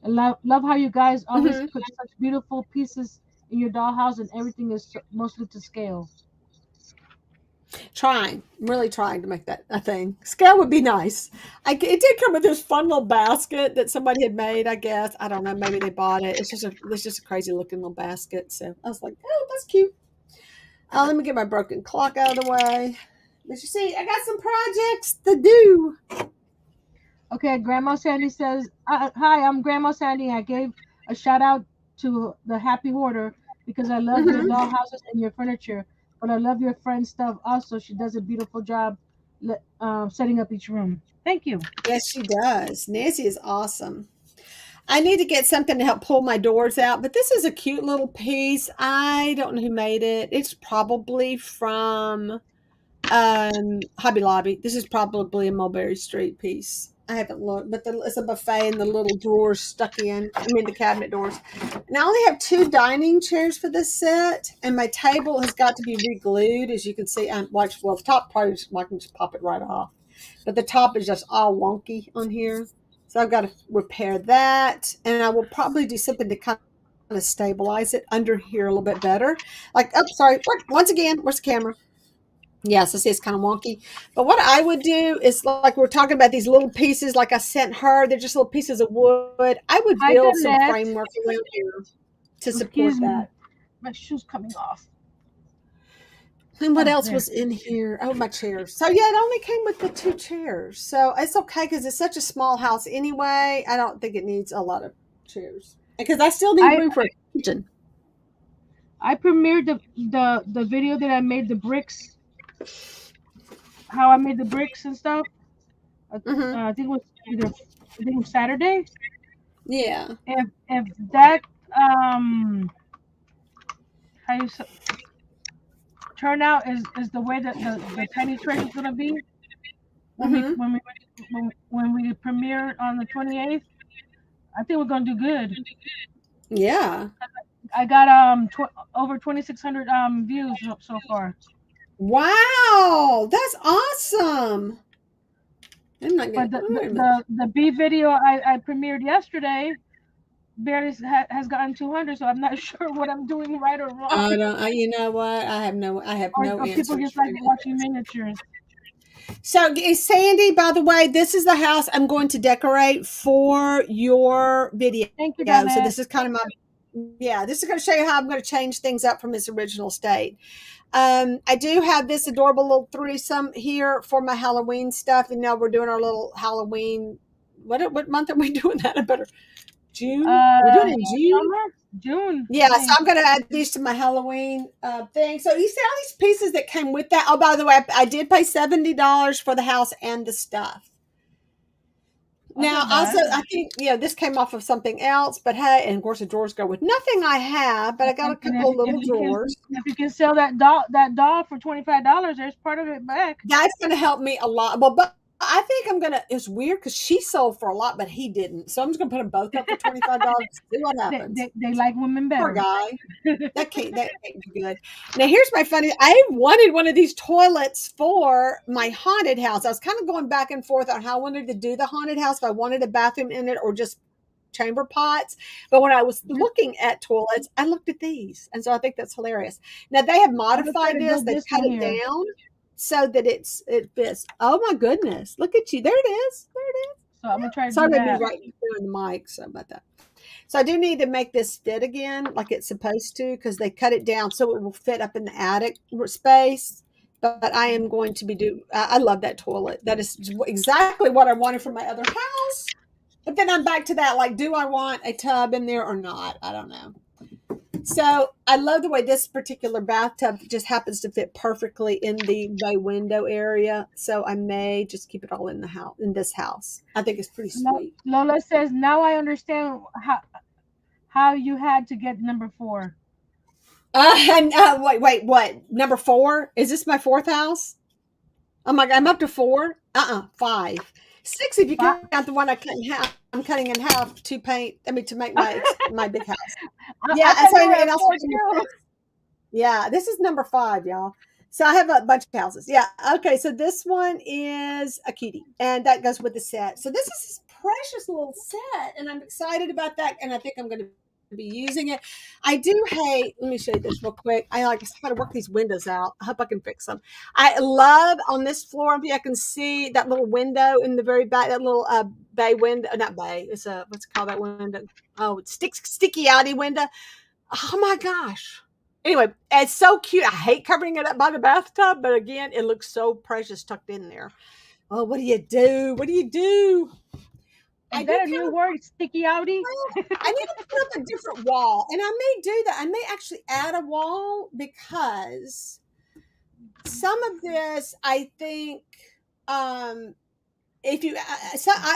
Speaker 2: And love how you guys always
Speaker 1: Hmm.
Speaker 2: put such beautiful pieces in your dollhouse, and everything is mostly to scale.
Speaker 1: Trying, really trying to make that a thing. Scale would be nice. It did come with this fun little basket that somebody had made. I guess I don't know. Maybe they bought it. It's just a crazy looking little basket. So I was like, oh, that's cute. Let me get my broken clock out of the way. But you see, I got some projects to do.
Speaker 2: Okay, Grandma Sandy says, "Hi, I'm Grandma Sandy. I gave a shout out to the Happy Hoarder because I love your
Speaker 1: Hmm.
Speaker 2: dollhouses and your furniture, but I love your friend's stuff also. She does a beautiful job setting up each room. Thank you."
Speaker 1: Yes, she does. Nancy is awesome. I need to get something to help pull my doors out, but this is a cute little piece. I don't know who made it. It's probably from Hobby Lobby. This is probably a Mulberry Street piece. I haven't looked, but it's a buffet and the little drawers stuck in. I mean, the cabinet doors. And I only have two dining chairs for this set, and my table has got to be re-glued, as you can see. Well, the top part is I can just pop it right off, but the top is just all wonky on here. So I've got to repair that, and I will probably do something to kind of stabilize it under here a little bit better. Like, oh, sorry. Once again, where's the camera? Yeah, so see, it's kind of wonky. But what I would do is like we're talking about these little pieces, like I sent her. They're just little pieces of wood. I would
Speaker 2: Hi,
Speaker 1: build some
Speaker 2: Danette.
Speaker 1: framework around here to support
Speaker 2: Excuse me.
Speaker 1: that.
Speaker 2: My shoe's coming off.
Speaker 1: And what
Speaker 2: Oh,
Speaker 1: else
Speaker 2: there.
Speaker 1: was in here? Oh, my chairs. So yeah, it only came with the two chairs. So it's okay because it's such a small house anyway. I don't think it needs a lot of chairs because I still need
Speaker 2: I
Speaker 1: room for a kitchen.
Speaker 2: I premiered the video that I made the bricks, how I made the bricks and stuff.
Speaker 1: Hmm.
Speaker 2: I think it was I think it was Saturday.
Speaker 1: Yeah.
Speaker 2: If that how you turnout is the way that the tiny treasure is gonna be when we
Speaker 1: Hmm.
Speaker 2: when we when we premiere on the 28th, I think we're gonna do good.
Speaker 1: Yeah.
Speaker 2: I got over 2,600 views so far.
Speaker 1: Wow, that's awesome. I'm not gonna.
Speaker 2: But the the
Speaker 1: Wait a minute.
Speaker 2: the, the B video I premiered yesterday barely has gotten 200, so I'm not sure what I'm doing right or wrong,
Speaker 1: I don't. You know what? I have no
Speaker 2: or people
Speaker 1: answers
Speaker 2: just
Speaker 1: for
Speaker 2: like
Speaker 1: any of
Speaker 2: watching
Speaker 1: this.
Speaker 2: miniatures.
Speaker 1: So, Sandy, by the way, this is the house I'm going to decorate for your video.
Speaker 2: Thank you,
Speaker 1: So
Speaker 2: Donette.
Speaker 1: this is kind of my, yeah, this is going to show you how I'm going to change things up from its original state. I do have this adorable little threesome here for my Halloween stuff. And now we're doing our little Halloween. What month are we doing that? I better June. We're doing it in June.
Speaker 2: Summer, June,
Speaker 1: Yeah,
Speaker 2: I
Speaker 1: so
Speaker 2: think.
Speaker 1: I'm going to add these to my Halloween thing. So you see all these pieces that came with that. Oh, by the way, I did pay $70 for the house and the stuff.
Speaker 2: That's
Speaker 1: Now,
Speaker 2: not
Speaker 1: also,
Speaker 2: bad.
Speaker 1: I think this came off of something else, but hey, and of course the drawers go with nothing I have, but I got a
Speaker 2: And
Speaker 1: couple of
Speaker 2: if
Speaker 1: little
Speaker 2: you can
Speaker 1: drawers.
Speaker 2: sell that doll for $25, there's part of it back.
Speaker 1: That's going to help me a lot. Well, but I think I'm gonna. It's weird because she sold for a lot, but he didn't. So I'm just gonna put them both up for $25. See what
Speaker 2: They,
Speaker 1: happens.
Speaker 2: they, they like women
Speaker 1: Poor
Speaker 2: better.
Speaker 1: guy. That can't be good. Now here's my funny. I wanted one of these toilets for my haunted house. I was kind of going back and forth on how I wanted to do the haunted house. If I wanted a bathroom in it or just chamber pots. But when I was looking at toilets, I looked at these, and so I think that's hilarious. Now they have
Speaker 2: I'm gonna try
Speaker 1: modified
Speaker 2: to
Speaker 1: this.
Speaker 2: build
Speaker 1: They
Speaker 2: this
Speaker 1: cut
Speaker 2: one
Speaker 1: it
Speaker 2: here.
Speaker 1: down so that it fits. Oh my goodness! Look at you. There it is. There it is.
Speaker 2: So I'm gonna try to do
Speaker 1: Sorry, maybe
Speaker 2: that.
Speaker 1: right there in the mic. Sorry about that. So I do need to make this fit again like it's supposed to because they cut it down so it will fit up in the attic space. But I am going to be I love that toilet. That is exactly what I wanted from my other house. But then I'm back to that. Like, do I want a tub in there or not? I don't know. So I love the way this particular bathtub just happens to fit perfectly in the bay window area. So I may just keep it all in the house in this house. I think it's pretty sweet.
Speaker 2: Lola says, now I understand how you had to get number 4.
Speaker 1: Wait, what? Number four? Is this my fourth house? Oh my God, I'm up to four? Five. Six if you
Speaker 2: Five,
Speaker 1: count the one I cut in half. I'm cutting in half to paint, to make my big house.
Speaker 2: I
Speaker 1: Yeah, and
Speaker 2: thought
Speaker 1: so
Speaker 2: you were
Speaker 1: and
Speaker 2: at
Speaker 1: also
Speaker 2: 4
Speaker 1: number
Speaker 2: too.
Speaker 1: six. Yeah, this is number five, y'all. So I have a bunch of houses. Yeah. Okay. So this one is a cutie, and that goes with the set. So this is this precious little set, and I'm excited about that. And I think I'm going to be using it. I do hate. Let me show you this real quick. I like how to work these windows out. I hope I can fix them. I love on this floor. I can see that little window in the very back. That little bay window, not bay. It's a what's it called that window? Oh, it's sticky outy window. Oh my gosh. Anyway, it's so cute. I hate covering it up by the bathtub, but again, it looks so precious tucked in there. Oh, what do you do? What do you do? I
Speaker 2: Is
Speaker 1: do
Speaker 2: that a
Speaker 1: kind
Speaker 2: new
Speaker 1: of,
Speaker 2: word? Sticky outy?
Speaker 1: well, I need to put up a different wall, and I may do that. I may actually add a wall because some of this, I think, um, if you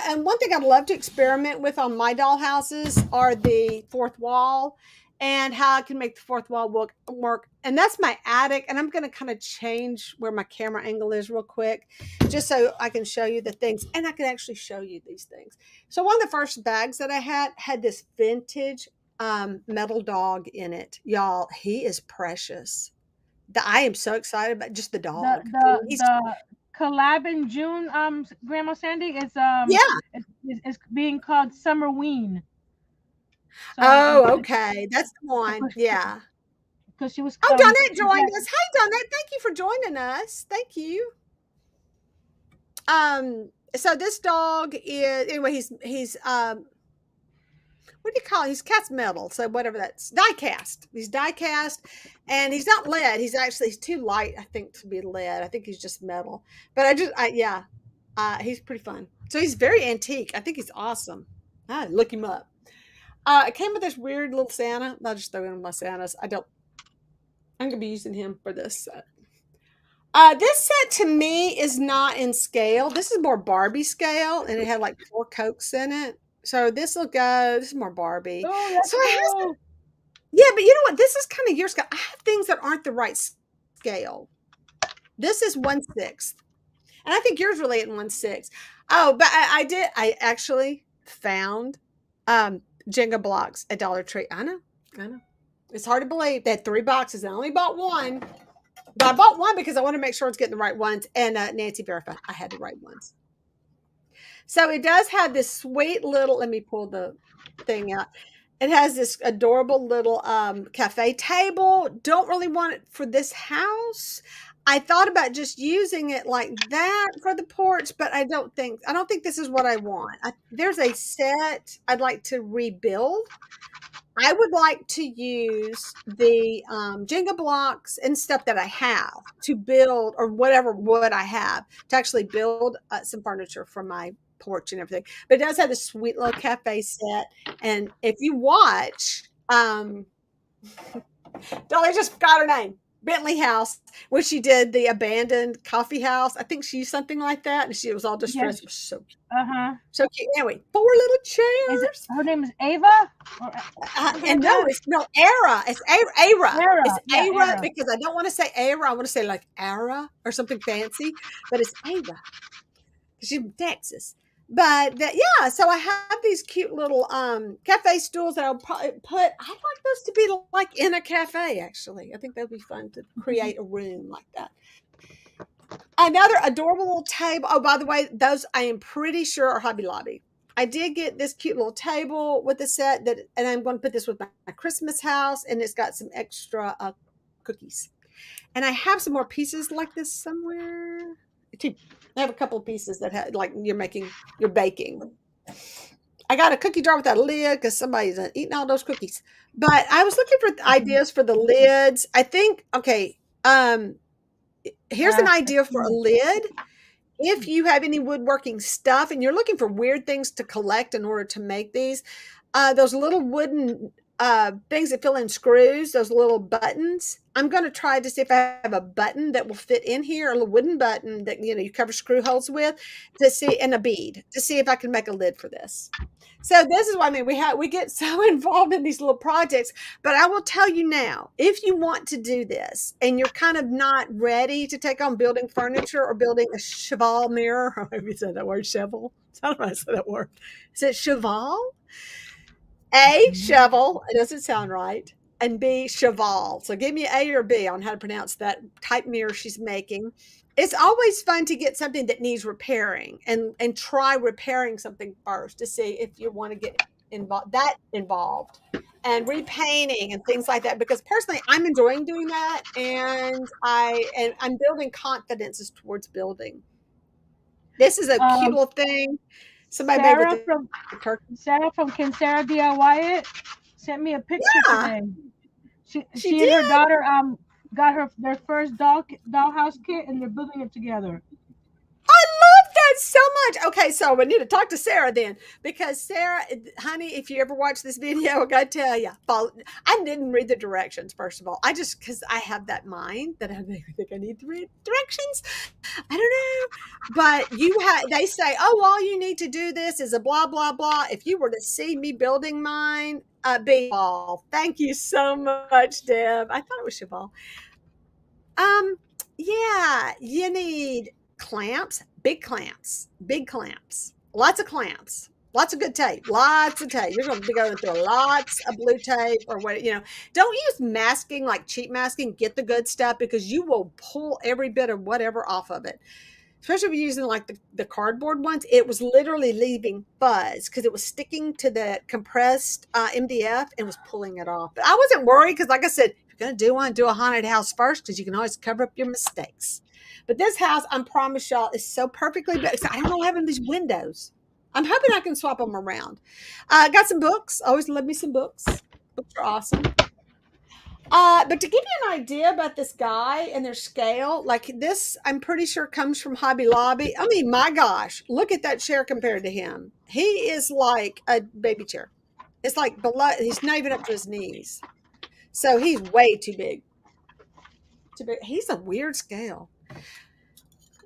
Speaker 1: and one thing I'd love to experiment with on my doll houses are the fourth wall and how I can make the fourth wall work. And that's my attic, and I'm going to kind of change where my camera angle is real quick just so I can show you the things, and I can actually show you these things. So one of the first bags that I had this vintage metal dog in it, y'all. He is precious. I am so excited about just the
Speaker 2: The
Speaker 1: dog. I
Speaker 2: the
Speaker 1: mean, he's,
Speaker 2: the collab in June, Grandma Sandy, is
Speaker 1: yeah.
Speaker 2: it's being called Summerween. So
Speaker 1: Oh, okay. That's the one. Yeah.
Speaker 2: because she was
Speaker 1: Oh, Donette
Speaker 2: she
Speaker 1: joined
Speaker 2: got
Speaker 1: us. Hey, Donette, thank you for joining us. Thank you. So this dog is anyway. He's what do you call it? He's cast metal, so whatever that's die cast. He's die cast, and he's not lead. He's too light, I think, to be lead. I think he's just metal. But yeah, he's pretty fun. So he's very antique. I think he's awesome. Look him up. It came with this weird little Santa. I'll just throw in my Santas. I'm gonna be using him for this set. This set to me is not in scale. This is more Barbie scale, and it had like 4 Cokes in it. So this will go. This is more Barbie.
Speaker 2: oh, that's
Speaker 1: So I have some.
Speaker 2: cool.
Speaker 1: Yeah, but you know what? This is kind of your scale. I have things that aren't the right scale. This is 1/6, and I think yours really in 1/6. Oh, but I actually found Jenga blocks at Dollar Tree. I know. It's hard to believe. They had 3 boxes. I only bought one. But I bought one because I want to make sure it's getting the right ones. And Nancy verified I had the right ones. So it does have this sweet little, let me pull the thing out. It has this adorable little cafe table. Don't really want it for this house. I thought about just using it like that for the porch, but I don't think this is what I want. There's a set I'd like to rebuild. I would like to use the Jenga blocks and stuff that I have to build, or whatever wood I have to actually build some furniture for my porch and everything. But it does have a sweet little cafe set. And if you watch, Dolly just forgot her name. Bentley House, where she did the abandoned coffee house. I think she used something like that, and she was all distressed.
Speaker 2: Yes.
Speaker 1: It was so cute.
Speaker 2: Uh-huh.
Speaker 1: So cute. Anyway, 4 little
Speaker 2: Is it
Speaker 1: chairs.
Speaker 2: her name is Ava? Or something
Speaker 1: And
Speaker 2: like
Speaker 1: no,
Speaker 2: that?
Speaker 1: it's no Era. It's Era. It's
Speaker 2: Era. Yeah,
Speaker 1: Era
Speaker 2: Era.
Speaker 1: because I don't want to say Era. I want to say like Ara or something fancy, but it's Era. She's from Texas. But yeah, so I have these cute little cafe stools that I'll probably put. I'd like those to be like in a cafe. Actually, I think that'd be fun to create a room like that. Another adorable little table. Oh, by the way, those I am pretty sure are Hobby Lobby. I did get this cute little table with a set and I'm going to put this with my Christmas house, and it's got some extra cookies. And I have some more pieces like this somewhere. I have a couple of pieces that have, like you're baking. I got a cookie jar without a lid because somebody's eating all those cookies. But I was looking for ideas for the lids. I think, okay, here's an
Speaker 2: That's
Speaker 1: idea for a
Speaker 2: cute.
Speaker 1: lid. If you have any woodworking stuff and you're looking for weird things to collect in order to make these, those little wooden things that fill in screws, those little buttons, I'm going to try to see if I have a button that will fit in here, a little wooden button that you cover screw holes with, to see, and a bead to see if I can make a lid for this. So this is what I mean. We get so involved in these little projects, but I will tell you now, if you want to do this and you're kind of not ready to take on building furniture or building a cheval mirror, or maybe you said that word, cheval. I don't know how to say that word. Is it cheval? A, shovel. It doesn't sound right. And B, cheval. So give me A or B on how to pronounce that type mirror she's making. It's always fun to get something that needs repairing and try repairing something first to see if you want to get involved and repainting and things like that. Because personally, I'm enjoying doing that, and I'm building confidences towards building. This is a cute
Speaker 2: Um,
Speaker 1: little thing somebody made with
Speaker 2: Sarah
Speaker 1: the
Speaker 2: from
Speaker 1: turkey.
Speaker 2: Can Sarah DIY it? Sent me a picture
Speaker 1: Yeah,
Speaker 2: today.
Speaker 1: she
Speaker 2: She and her
Speaker 1: did.
Speaker 2: daughter got their first dollhouse kit, and they're building it together.
Speaker 1: I love that so much. Okay, so we need to talk to Sarah then, because Sarah, honey, if you ever watch this video, I gotta tell you, I didn't read the directions. First of all, because I have that mind that I think I need to read directions. I don't know, but they say, oh, all you need to do this is a blah blah blah. If you were to see me building mine, be all. Thank you so much, Deb. I thought it was Cheval. Um, yeah, you need big clamps, lots of clamps, lots of good tape, lots of tape. You're going to be going through lots of blue tape or what, don't use masking like cheap masking. Get the good stuff because you will pull every bit of whatever off of it. especially if you're using like the cardboard ones, it was literally leaving fuzz because it was sticking to the compressed MDF and was pulling it off. But I wasn't worried because, like I said, if you're going to do one, do a haunted house first because you can always cover up your mistakes. But this house, I promise y'all, is so perfectly built. I don't know having these windows. I'm hoping I can swap them around. Got some books. Always love me some books. Books are awesome. But to give you an idea about this guy and their scale, like this, I'm pretty sure comes from Hobby Lobby. I mean, my gosh, look at that chair compared to him. He is like a baby chair. It's like below, he's not even up to his knees. So he's way too big. Too big. He's a weird scale.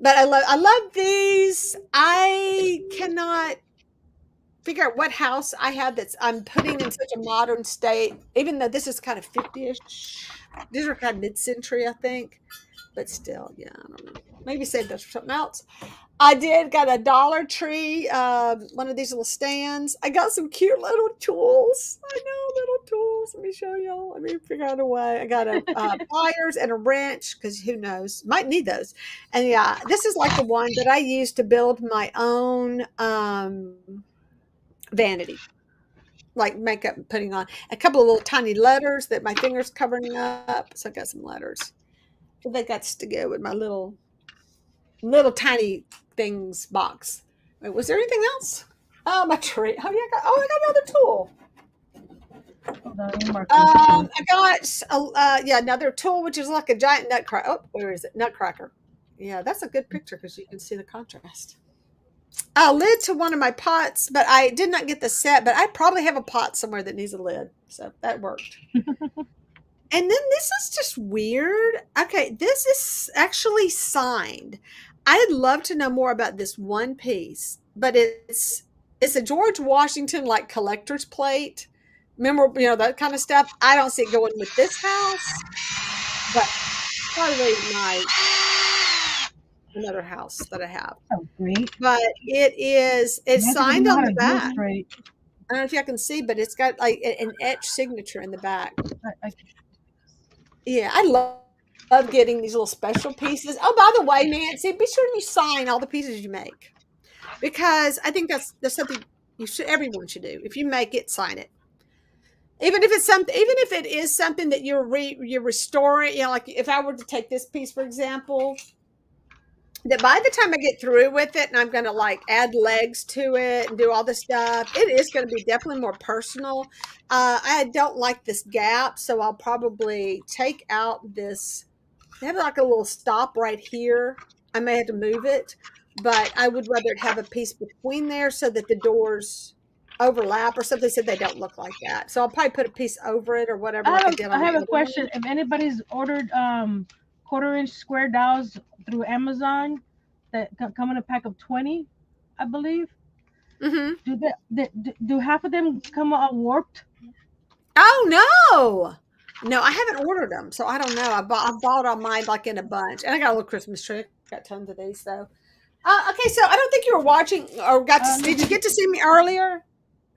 Speaker 1: But I love these. I cannot figure out what house I have that's I'm putting in such a modern state, even though this is kind of 50ish. These are kind of mid-century, I think. But still, yeah, I don't know. Maybe save those for something else. I did got a Dollar Tree, one of these little stands. I got some cute little tools. I know, little tools. Let me show y'all. Let me figure out a way. I got a pliers and a wrench because who knows, might need those. And yeah, this is like the one that I used to build my own vanity, like makeup and putting on a couple of little tiny letters that my fingers covering up. So I got some letters. They got to go with my little tiny things box. Wait, was there anything else? Oh, my tree. Oh yeah, I got another tool. I got yeah, another tool which is like a giant nutcracker. Oh, where is it? Nutcracker. Yeah, that's a good picture because you can see the contrast. A lid to one of my pots, but I did not get the set. But I probably have a pot somewhere that needs a lid, so that worked. And then this is just weird. Okay, this is actually signed. I'd love to know more about this one piece, but it's a George Washington like collector's plate. Remember, that kind of stuff. I don't see it going with this house, but probably my another house that I have.
Speaker 2: Oh, great.
Speaker 1: But it's
Speaker 2: Yes, I didn't
Speaker 1: signed
Speaker 2: know
Speaker 1: on
Speaker 2: how
Speaker 1: the
Speaker 2: to do it
Speaker 1: back.
Speaker 2: straight.
Speaker 1: I don't know if y'all can see, but it's got like an etched signature in the back.
Speaker 2: I,
Speaker 1: Yeah, I love getting these little special pieces. Oh, by the way, Nancy, be sure you sign all the pieces you make because I think that's something everyone should do. If you make it, sign it. Even if it's something, even if it is something that you're restoring, like if I were to take this piece for example, that by the time I get through with it and I'm going to like add legs to it and do all this stuff, it is going to be definitely more personal. I don't like this gap, so I'll probably take out this. They have like a little stop right here. I may have to move it, but I would rather have a piece between there so that the doors overlap or something so they don't look like that. So I'll probably put a piece over it or whatever like I did
Speaker 2: I
Speaker 1: on the
Speaker 2: have a
Speaker 1: other one.
Speaker 2: question. If anybody's ordered 1/4 inch square dowels through Amazon that come in a pack of 20, I believe,
Speaker 1: Mm-hmm.
Speaker 2: do half of them come out warped?
Speaker 1: Oh no, I haven't ordered them, so I don't know. I bought on mine like in a bunch, and I got a little Christmas tree. Got tons of these though. Okay, so I don't think you were watching or got to. Did you get to see me earlier,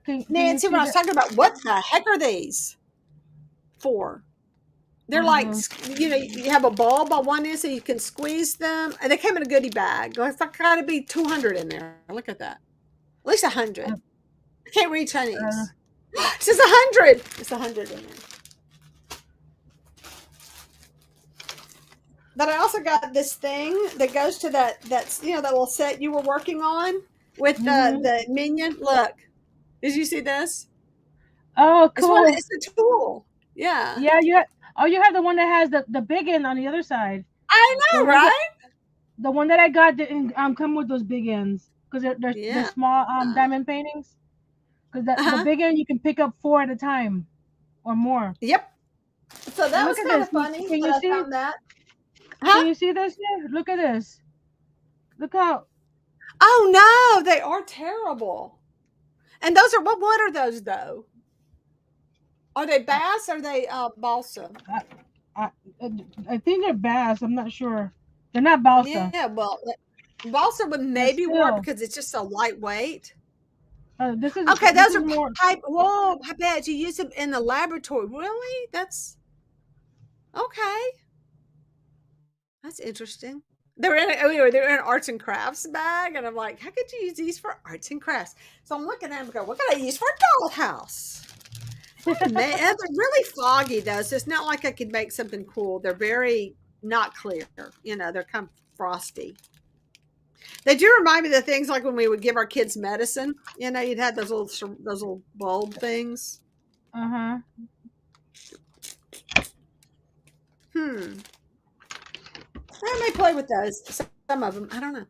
Speaker 2: Can you
Speaker 1: Nancy?
Speaker 2: see
Speaker 1: When I was
Speaker 2: that?
Speaker 1: talking about what the heck are these for? They're
Speaker 2: What are
Speaker 1: like,
Speaker 2: those?
Speaker 1: you have a bulb on one end so you can squeeze them, and they came in a goodie bag. It's like got to be 200 in there. Look at that, at least 100.
Speaker 2: Uh,
Speaker 1: I can't read
Speaker 2: uh,
Speaker 1: Chinese. It says 100. It's 100 in there. But I also got this thing that goes to that's that little set you were working on with
Speaker 2: mhm.
Speaker 1: the minion. Look, did you see this?
Speaker 2: Oh,
Speaker 1: It's one.
Speaker 2: cool.
Speaker 1: It's a tool. Yeah,
Speaker 2: Yeah, you have the one that has the big end on the other side.
Speaker 1: I
Speaker 2: The
Speaker 1: know,
Speaker 2: one that
Speaker 1: right?
Speaker 2: the one that I got didn't come with those big ends because they're
Speaker 1: Yeah.
Speaker 2: small diamond paintings. Because the
Speaker 1: Uh huh.
Speaker 2: big end you can pick up four at a time or more.
Speaker 1: Yep. So that
Speaker 2: Look
Speaker 1: was
Speaker 2: at
Speaker 1: kind
Speaker 2: this.
Speaker 1: of funny
Speaker 2: Can
Speaker 1: that
Speaker 2: you
Speaker 1: I
Speaker 2: see?
Speaker 1: found that.
Speaker 2: Can
Speaker 1: Huh?
Speaker 2: you see this here? Look at this. Look how.
Speaker 1: Oh no, they are terrible. And those are what are those though? Are they
Speaker 2: I
Speaker 1: bass? Or are they balsa?
Speaker 2: I, I, I think they're bass. I'm not sure. They're not balsa,
Speaker 1: Yeah. Well, balsa would
Speaker 2: but
Speaker 1: maybe work
Speaker 2: still,
Speaker 1: because it's just so lightweight. Okay,
Speaker 2: this
Speaker 1: those
Speaker 2: is
Speaker 1: are
Speaker 2: more.
Speaker 1: pipe. Whoa, I bet you use them in the laboratory. Really? That's okay. That's interesting. they're in arts and crafts bag, and I'm like, how could you use these for arts and crafts? So I'm looking at them and go, what can I use for a dollhouse? They're really foggy though, so it's not like I could make something cool. They're very not clear, they're kind of frosty. They do remind me of the things like when we would give our kids medicine. You'd have those little bulb things.
Speaker 2: Uh-huh.
Speaker 1: I may play with those. Some of them. I don't know.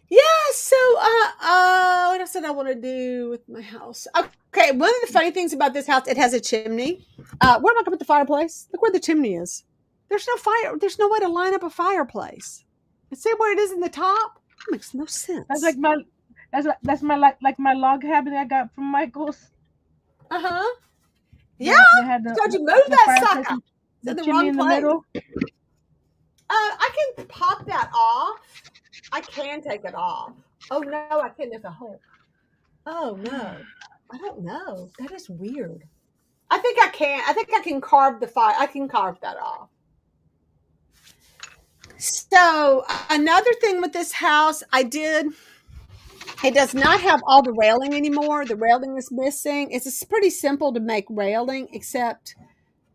Speaker 1: Yeah, so what else did I want to do with my house? Okay, one of the funny things about this house, it has a chimney. Where am I going to put the fireplace? Look where the chimney is. There's no fire. There's no way to line up a fireplace. And see where it is in the top? That makes no sense.
Speaker 2: That's like my like my log cabin I got from Michael's.
Speaker 1: Uh-huh. Yeah. So you move that sucker.
Speaker 2: The chimney in the middle.
Speaker 1: I can pop that off. I can take it off. Oh no, I can't. There's a hole. Oh no, I don't know. That is weird. I think I can. I think I can carve the fire. I can carve that off. So another thing with this house, it does not have all the railing anymore. The railing is missing. It's pretty simple to make railing, except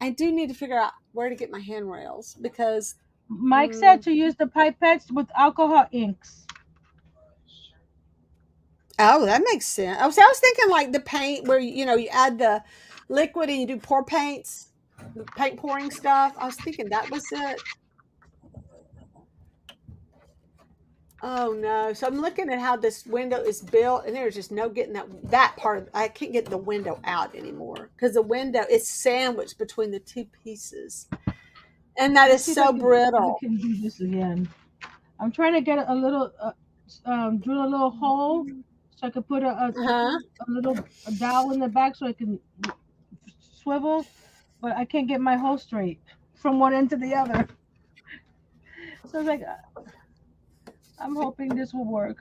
Speaker 1: I do need to figure out where to get my handrails because
Speaker 2: Mike said to use the pipettes with alcohol inks.
Speaker 1: Oh, that makes sense. I was thinking like the paint where you add the liquid and you do pour paints, the paint pouring stuff. I was thinking that was it. Oh no! So I'm looking at how this window is built, and there's just no getting that part of. I can't get the window out anymore because the window is sandwiched between the two pieces, and that is so brittle.
Speaker 2: I can do this again. I'm trying to get a little, drill a little hole so I can put a little dowel in the back so I can swivel, but I can't get my hole straight from one end to the other. So I was like, I'm hoping this will work.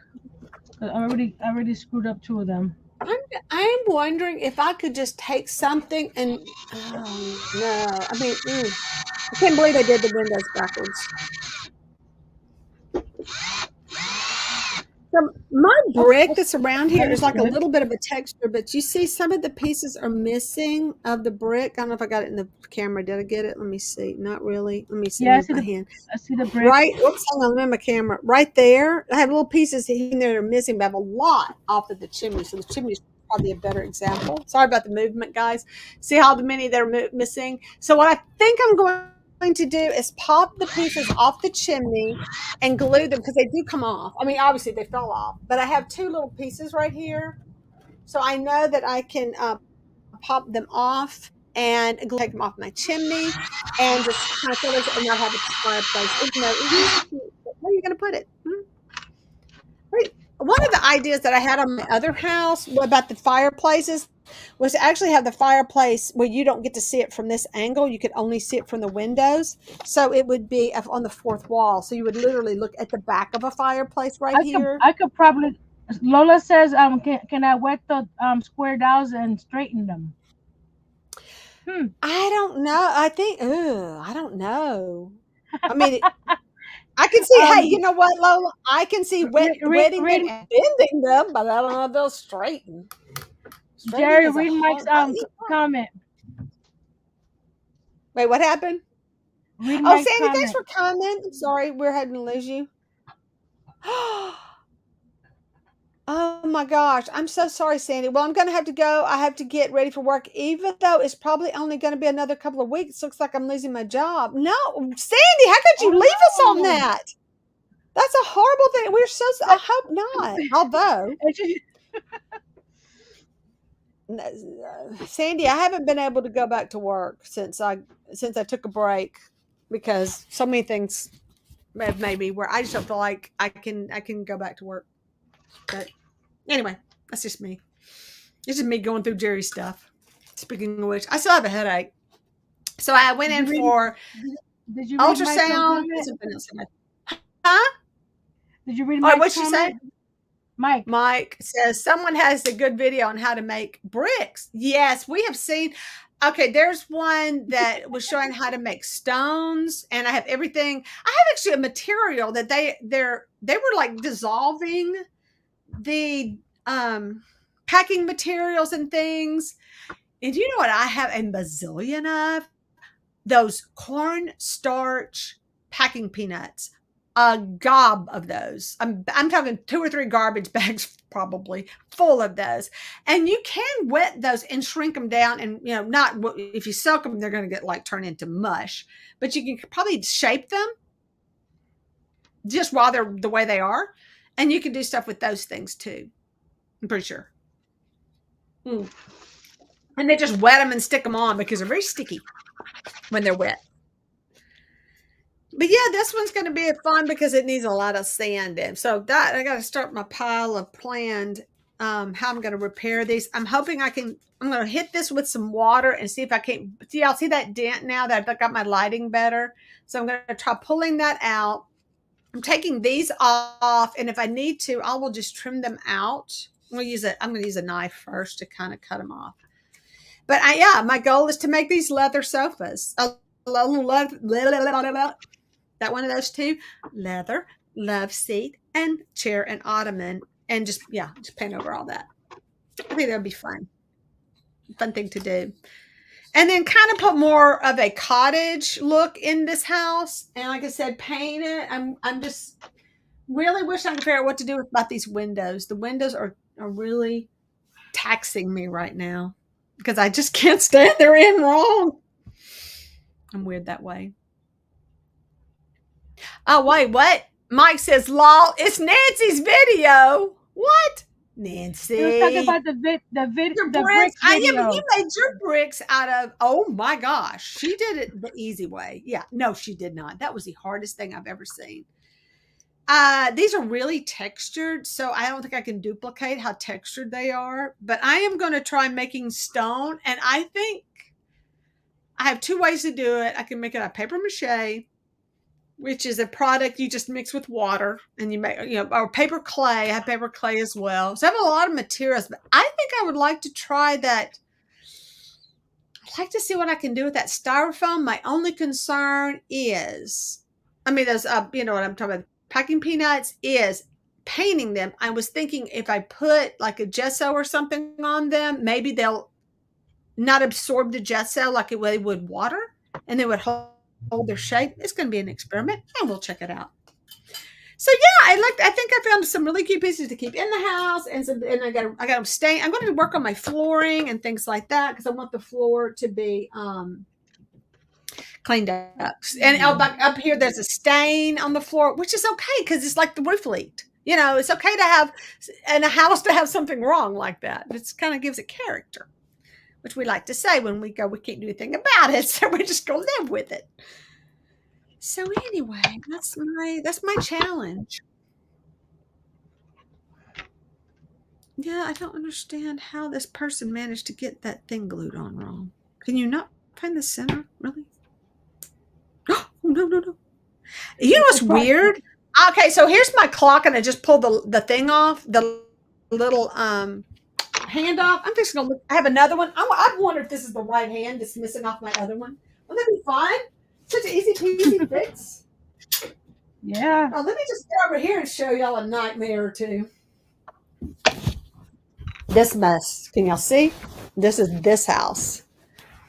Speaker 2: I already screwed up two of them.
Speaker 1: I'm wondering if I could just take something and oh no, I mean, I can't believe I did the windows backwards. So my brick that's around here is like a little bit of a texture, but you see some of the pieces are missing of the brick. I don't know if I got it in the camera. Did I get it? Let me see. Not really. Let me see.
Speaker 2: Yeah,
Speaker 1: I see
Speaker 2: the brick.
Speaker 1: Right. Oops, hang on. I'm in my camera. Right there. I have little pieces in there that are missing, but I have a lot off of the chimney. So the chimney is probably a better example. Sorry about the movement, guys. See how many that are missing? So what I think I'm going to do is pop the pieces off the chimney and glue them because they do come off. I mean, obviously they fell off, but I have two little pieces right here. So I know that I can pop them off and take them off my chimney and just kind of fill it and not have it fireplace. Where are you going to put it? One of the ideas that I had on my other house about the fireplaces was to actually have the fireplace where you don't get to see it from this angle. You could only see it from the windows. So it would be on the fourth wall. So you would literally look at the back of a fireplace here.
Speaker 2: I could probably, Lola says, can I wet the square dowels and straighten them?
Speaker 1: I don't know. I think, I don't know. I mean, I can see, hey, you know what, Lola? I can see wetting them and bending them, but I don't know if they'll straighten.
Speaker 2: Geri, read Mike's comment.
Speaker 1: Wait, what happened?
Speaker 2: Read Mike's
Speaker 1: Sandy,
Speaker 2: comment.
Speaker 1: thanks for commenting. I'm sorry, we're heading to lose you. Oh my gosh, I'm so sorry, Sandy. Well, I'm going to have to go. I have to get ready for work, even though it's probably only going to be another couple of weeks. Looks like I'm losing my job. No, Sandy, how could you leave us on that? That's a horrible thing. I hope not. Although, Sandy, I haven't been able to go back to work since I took a break because so many things have made me where I just don't feel like I can go back to work. But anyway, that's just me. It's just me going through Geri's stuff. Speaking of which, I still have a headache. So I went in for ultrasound. Huh?
Speaker 2: Did you read Mike's
Speaker 1: what'd she say?
Speaker 2: Mike
Speaker 1: says someone has a good video on how to make bricks. Yes, we have seen. Okay, there's one that was showing how to make stones, and I have everything. I have actually a material that they were like dissolving the packing materials and things. And you know what I have a bazillion of? Those cornstarch packing peanuts. A gob of those. I'm talking 2 or 3 garbage bags probably full of those. And you can wet those and shrink them down, and not if you soak them, they're going to get like turn into mush. But you can probably shape them just while they're the way they are, and you can do stuff with those things too. I'm pretty sure. Mm. And they just wet them and stick them on because they're very sticky when they're wet. But yeah, this one's going to be fun because it needs a lot of sand in. So that I got to start my pile of planned how I'm going to repair these. I'm hoping I'm going to hit this with some water and see if I can't see. I'll see that dent now that I've got my lighting better. So I'm going to try pulling that out. I'm taking these off, and if I need to, I will just trim them out. I'm going to use a knife first to kind of cut them off. But yeah, my goal is to make these leather sofas. That one of those two, leather, love seat, and chair and ottoman, and just paint over all that. I think that'd be fun thing to do. And then kind of put more of a cottage look in this house. And like I said, paint it. I'm just really wish I could figure out what to do about these windows. The windows are really taxing me right now because I just can't stand they're in wrong. I'm weird that way. Oh, wait, what? Mike says, lol, it's Nancy's video. What? Nancy.
Speaker 2: He was talking about the bricks video.
Speaker 1: You made your bricks out of, oh my gosh. She did it the easy way. Yeah, no, she did not. That was the hardest thing I've ever seen. These are really textured, so I don't think I can duplicate how textured they are, but I am going to try making stone, and I think I have 2 ways to do it. I can make it out of paper mache, which is a product you just mix with water, and you make, or paper clay. I have paper clay as well. So I have a lot of materials, but I think I would like to try that. I'd like to see what I can do with that styrofoam. My only concern is, those, you know what I'm talking about, packing peanuts, is painting them. I was thinking if I put like a gesso or something on them, maybe they'll not absorb the gesso like they would water, and they would hold their shape. It's going to be an experiment, and we'll check it out. So yeah, I think I found some really cute pieces to keep in the house, and I got them stain. I'm going to work on my flooring and things like that because I want the floor to be cleaned up. And up here, there's a stain on the floor, which is okay because it's like the roof leaked. It's okay to have in a house to have something wrong like that. It kind of gives it character, which we like to say when we go, we can't do anything about it, so we just go live with it. So anyway, that's my challenge. Yeah, I don't understand how this person managed to get that thing glued on wrong. Can you not find the center? Really? Oh, no. You know what's weird? Okay, so here's my clock, and I just pulled the thing off, the little hand off. I'm just gonna look. I have another one. I wonder if this is the right hand that's missing off my other one. Will that be fine? Such an easy peasy fix.
Speaker 2: Yeah.
Speaker 1: Oh, let me just get over here and show y'all a nightmare or two. This mess. Can y'all see? This is this house.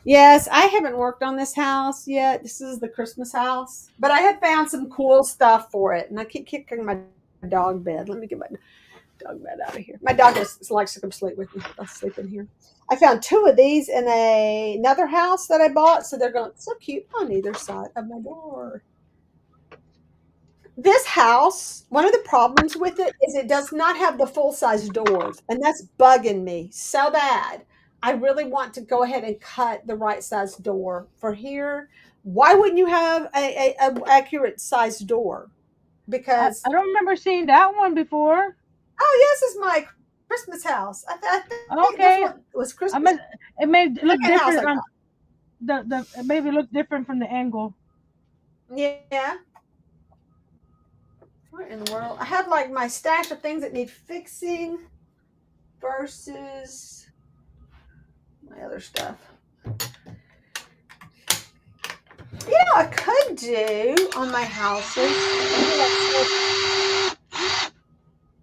Speaker 1: Yes, I haven't worked on this house yet. This is the Christmas house. But I have found some cool stuff for it. And I keep kicking my dog bed. Let me get my dog bed out of here. My dog likes to come sleep with me. I'll sleep in here. I found 2 of these in another house that I bought. So they're going so cute on either side of my door. This house, one of the problems with it is it does not have the full-size doors. And that's bugging me so bad. I really want to go ahead and cut the right size door for here. Why wouldn't you have a accurate size door? Because
Speaker 2: I don't remember seeing that one before.
Speaker 1: Oh, yes, it's my Christmas house. I think
Speaker 2: Okay.
Speaker 1: this one was Christmas.
Speaker 2: It may look
Speaker 1: Second house
Speaker 2: different
Speaker 1: I
Speaker 2: on it maybe look different from the angle.
Speaker 1: Yeah. What in the world? I have like my stash of things that need fixing versus my other stuff. I could do on my houses.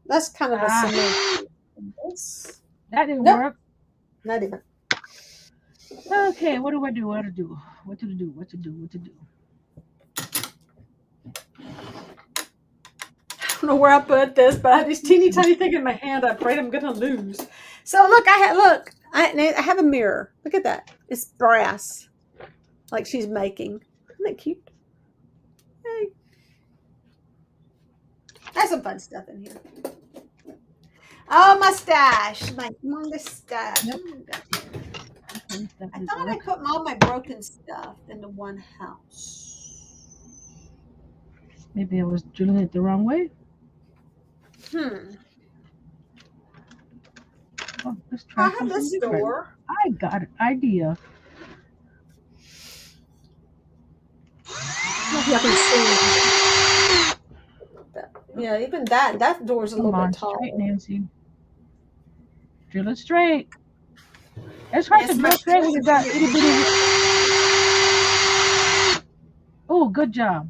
Speaker 1: That's kind of a similar.
Speaker 2: That didn't work.
Speaker 1: Not even.
Speaker 2: Okay, what do I do? What to do? What to do? What to do? What to do?
Speaker 1: I don't know where I put this, but I have this teeny tiny thing in my hand. I'm afraid I'm gonna lose. So look, I have a mirror. Look at that. It's brass, like she's making. Isn't that cute? Hey. There's some fun stuff in here. Oh, my stash, my humongous stash.
Speaker 2: Yep.
Speaker 1: I thought I put all my broken stuff into one house.
Speaker 2: Maybe I was drilling it the wrong way. Oh, let's try
Speaker 1: I have this door.
Speaker 2: I got an idea.
Speaker 1: You can see. Yeah, even that door's a little bit tall.
Speaker 2: Straight, Nancy. Drill it straight. It's hard to drill straight when you got itty bitty. Oh, good job.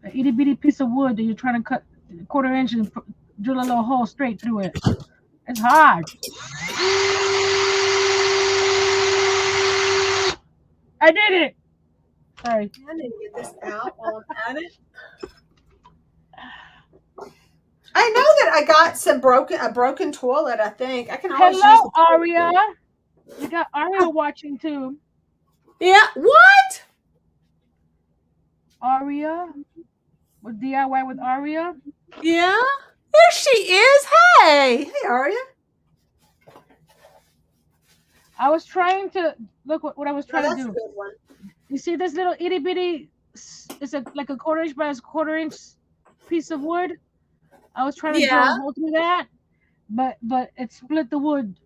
Speaker 2: An itty bitty piece of wood that you're trying to cut a 1/4 inch and drill a little hole straight through it. It's hard. I did it. Sorry.
Speaker 1: I need to get this out while I'm at it. I know that I got a broken toilet. I think I can always use
Speaker 2: Hello, Aria. You got Aria watching too.
Speaker 1: Yeah. What?
Speaker 2: Aria with DIY with Aria.
Speaker 1: Yeah. There she is. Hey, Aria.
Speaker 2: I was trying to look what I was trying to do.
Speaker 1: A good one.
Speaker 2: You see this little itty bitty? It's like a 1/4 inch by a 1/4 inch piece of wood. I was trying to drill a hole through that, but it split the wood.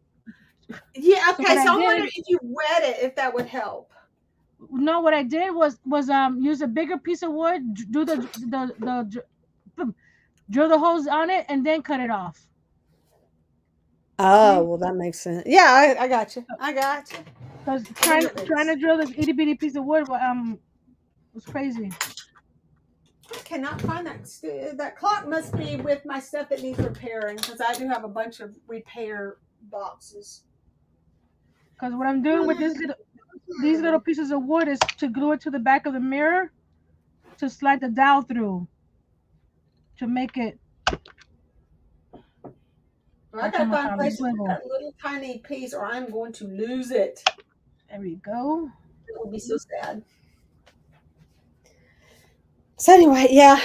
Speaker 1: Yeah. Okay. So I wonder if you wet it, if that would help.
Speaker 2: No, what I did was use a bigger piece of wood, do the drill the holes on it, and then cut it off.
Speaker 1: Oh, well, that makes sense. Yeah, I got you. I got you.
Speaker 2: Because trying to drill this itty bitty piece of wood was crazy.
Speaker 1: I cannot find that. That clock must be with my stuff that needs repairing, because I do have a bunch of repair boxes.
Speaker 2: Because what I'm doing with these little pieces of wood is to glue it to the back of the mirror to slide the dowel through to make it.
Speaker 1: I gotta find a place to put that little tiny piece, or I'm going to lose it.
Speaker 2: There we go.
Speaker 1: It will be so sad. So anyway, yeah,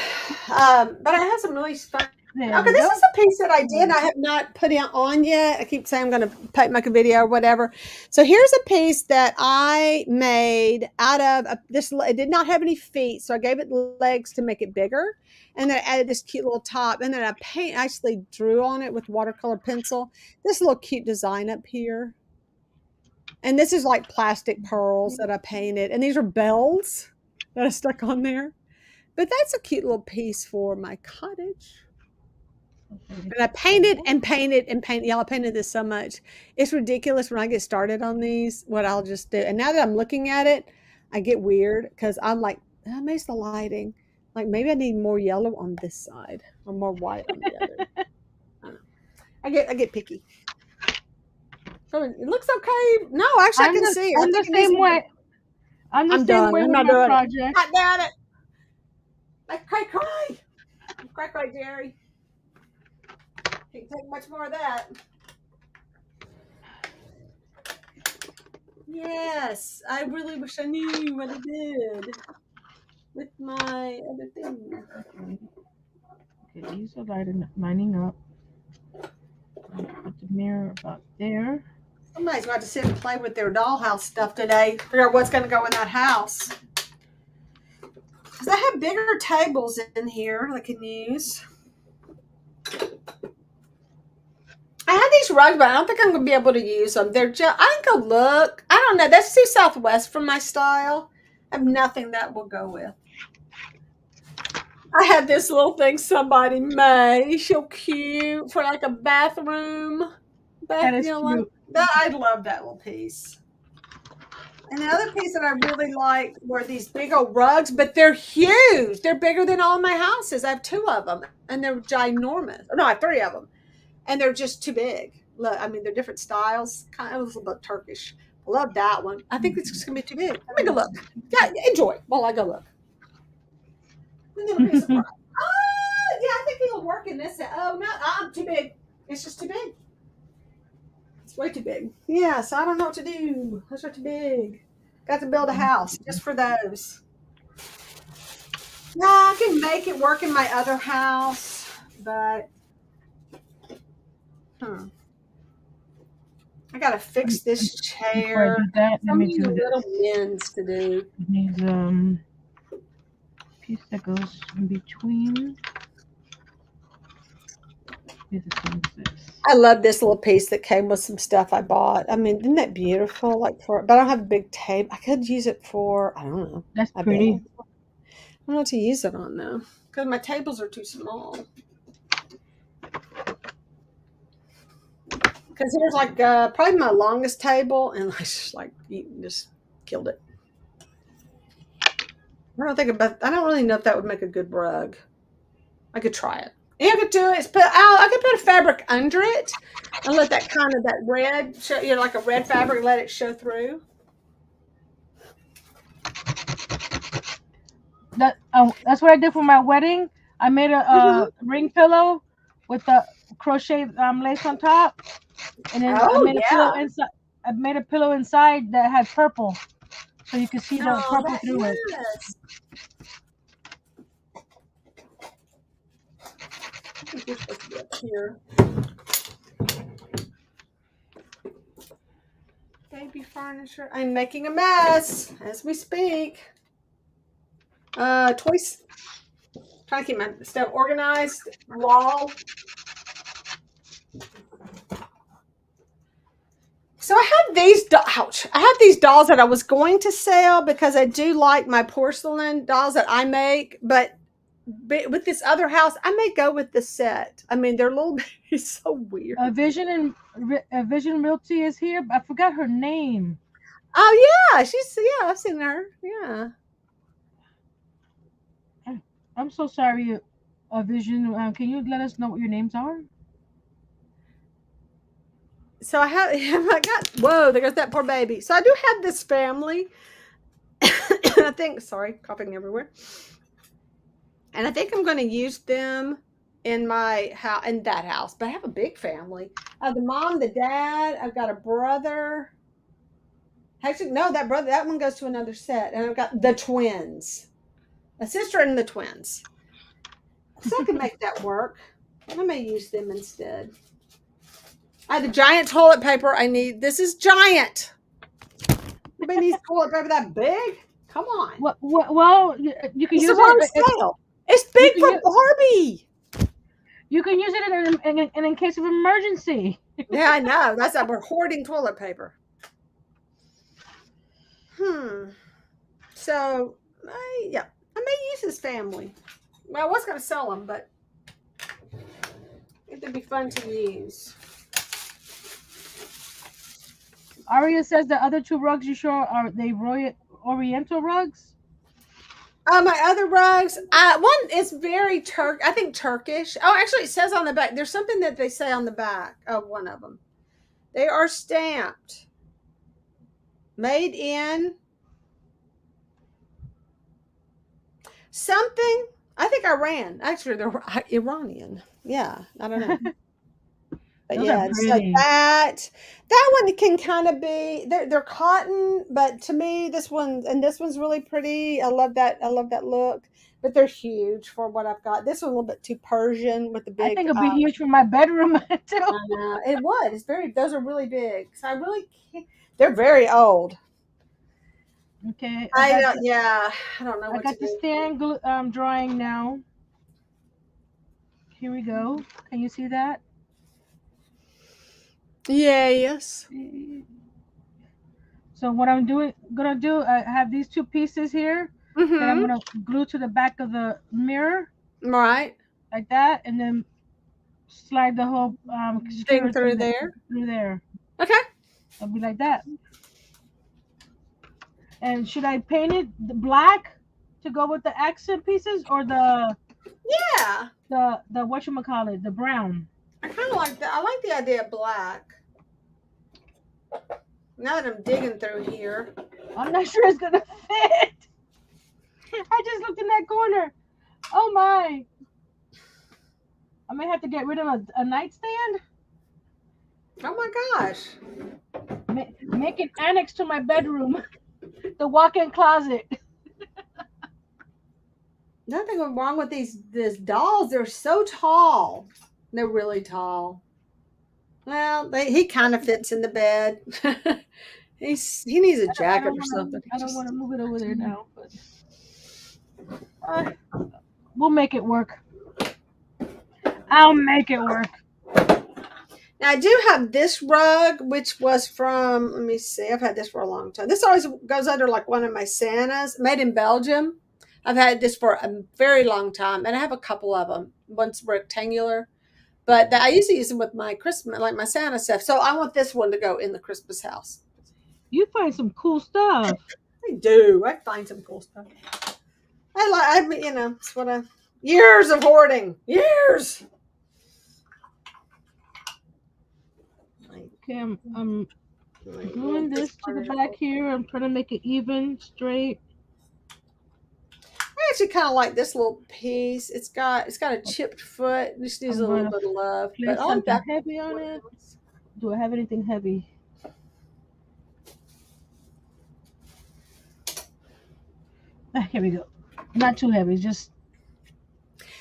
Speaker 1: but I have some really fun. Okay, this is a piece that I did. I have not put it on yet. I keep saying I'm going to make a video or whatever. So here's a piece that I made out of this. It did not have any feet, so I gave it legs to make it bigger, and then I added this cute little top, and then I actually drew on it with watercolor pencil. This little cute design up here, and this is like plastic pearls that I painted, and these are bells that I stuck on there. But that's a cute little piece for my cottage. And I painted and painted and painted. Y'all, I painted this so much. It's ridiculous when I get started on these, what I'll just do. And now that I'm looking at it, I get weird because I'm like, that makes the lighting. Like maybe I need more yellow on this side or more white on the other. I don't know. I get picky. So it looks okay. No, actually, I can see.
Speaker 2: I'm the same way. I'm the same way with my project.
Speaker 1: Not doing it. Like cry, Geri. Can't take much more of that. Yes, I really wish I knew what I did with my other thing.
Speaker 2: Okay, these are lining up. Put the mirror about there.
Speaker 1: Somebody's going to sit and play with their dollhouse stuff today. Figure out what's going to go in that house. Because I have bigger tables in here I can use. I have these rugs, but I don't think I'm going to be able to use them. They're just, I can go look. I don't know. That's too Southwest for my style. I have nothing that will go with. I had this little thing somebody made. So cute. For like a bathroom.
Speaker 2: That is cute.
Speaker 1: I love that little piece. And the other piece that I really like were these big old rugs, but they're huge. They're bigger than all my houses. I have 2 of them, and they're ginormous. No, I have 3 of them, and they're just too big. Look, I mean, they're different styles. Kind of a little bit Turkish. I love that one. I think it's just gonna be too big. Let me go look. Yeah, enjoy while I go look. And then it'll be a surprise. Oh, yeah, I think it'll work in this. Oh no, I'm too big. It's just too big. It's way too big. Yeah, so I don't know what to do. Those are too big. Got to build a house just for those. Yeah, I can make it work in my other house, but I gotta fix this
Speaker 2: Before I
Speaker 1: chair.
Speaker 2: do that,
Speaker 1: So
Speaker 2: let me
Speaker 1: many
Speaker 2: do
Speaker 1: little
Speaker 2: this.
Speaker 1: ends to do.
Speaker 2: These piece that goes in between.
Speaker 1: I love this little piece that came with some stuff I bought. I mean, isn't that beautiful? Like but I don't have a big table. I could use it for, I don't know.
Speaker 2: That's
Speaker 1: I bet. I
Speaker 2: pretty.
Speaker 1: don't know what to use it on though, because my tables are too small. Because here's like probably my longest table, and I just killed it. I don't really know if that would make a good rug. I could try it. And I could do it. I could put a fabric under it and let that kind of that red show, like a red fabric, let it show through.
Speaker 2: That's what I did for my wedding. I made a ring pillow with a crochet lace on top, and then I
Speaker 1: Oh
Speaker 2: made a pillow
Speaker 1: yeah.
Speaker 2: inside. I made a pillow inside that had purple, so you could see the
Speaker 1: Oh,
Speaker 2: purple through it.
Speaker 1: yes. I think you're supposed to be up here. Baby furniture. I'm making a mess as we speak. Toys. Trying to keep my stuff organized. Wall. So I have these. Ouch! I have these dolls that I was going to sell because I do like my porcelain dolls that I make, but with this other house, I may go with the set. I mean, they're a little bit. It's so weird.
Speaker 2: Vision Realty is here. I forgot her name.
Speaker 1: Oh yeah, I've seen her. Yeah.
Speaker 2: I'm so sorry, Vision. Can you let us know what your names are?
Speaker 1: So I got. Whoa, there goes that poor baby. So I do have this family. I think. Sorry, coughing everywhere. And I think I'm going to use them in my house, in that house. But I have a big family. The mom, the dad. I've got a brother. Actually, no, that one goes to another set. And I've got the twins, a sister and the twins. So I can make that work. I may use them instead. I have the giant toilet paper. This is giant. Anybody needs toilet paper that big? Come on.
Speaker 2: Well, you can
Speaker 1: It's
Speaker 2: use
Speaker 1: the wrong
Speaker 2: it.
Speaker 1: scale. It's big for Barbie.
Speaker 2: You can use it in case of emergency.
Speaker 1: Yeah, I know. That's why we're hoarding toilet paper. So, I may use this family. Well, I was going to sell them, but it'd be fun to use.
Speaker 2: Aria says the other 2 rugs you show are they Oriental rugs?
Speaker 1: My other rugs, one is very I think Turkish. Oh, actually, it says on the back. There's something that they say on the back of one of them. They are stamped. Made in something. I think Iran. Actually, they're Iranian. Yeah, I don't know. But yeah, it's like that. That one can kind of be. They're cotton, but to me, this one's really pretty. I love that. I love that look. But they're huge for what I've got. This one a little bit too Persian with the big.
Speaker 2: I think it'll be huge for my bedroom too.
Speaker 1: I know it would. It's very. Those are really big. So I really can't. They're very old.
Speaker 2: Okay.
Speaker 1: I don't. Yeah, I don't know.
Speaker 2: I got the stand drawing now. Here we go. Can you see that?
Speaker 1: Yeah. Yes.
Speaker 2: So what I'm gonna do, I have these 2 pieces here that I'm gonna glue to the back of the mirror.
Speaker 1: Right.
Speaker 2: Like that, and then slide the whole
Speaker 1: thing through there.
Speaker 2: Through there.
Speaker 1: Okay.
Speaker 2: It'll be like that. And should I paint it black to go with the accent pieces, or
Speaker 1: Yeah,
Speaker 2: the whatchamacallit, the brown?
Speaker 1: I kind of like that. I like the idea of black. Now that I'm digging through here.
Speaker 2: I'm not sure it's gonna fit. I just looked in that corner. Oh my! I may have to get rid of a nightstand.
Speaker 1: Oh my gosh.
Speaker 2: Make it annex to my bedroom, the walk-in closet.
Speaker 1: Nothing wrong with these dolls. They're so tall. They're really tall. Well, he kind of fits in the bed. He needs a jacket or something.
Speaker 2: I don't want to move it over there now, but we'll make it work. I'll make it work.
Speaker 1: Now I do have this rug, which was from, let me see, I've had this for a long time. This always goes under like one of my Santas, made in Belgium. I've had this for a very long time, and I have a couple of them. One's rectangular, but I usually use them with my Christmas, like my Santa stuff. So I want this one to go in the Christmas house.
Speaker 2: You find some cool stuff.
Speaker 1: I do. I find some cool stuff. It's what years of hoarding. Years.
Speaker 2: Okay, I'm doing this to the back here. I'm trying to make it even, straight.
Speaker 1: I actually kind of like this little piece. It's got a chipped foot. Just needs a little bit of love.
Speaker 2: Place something heavy on it. Do I have anything heavy? Here we go. Not too heavy, just.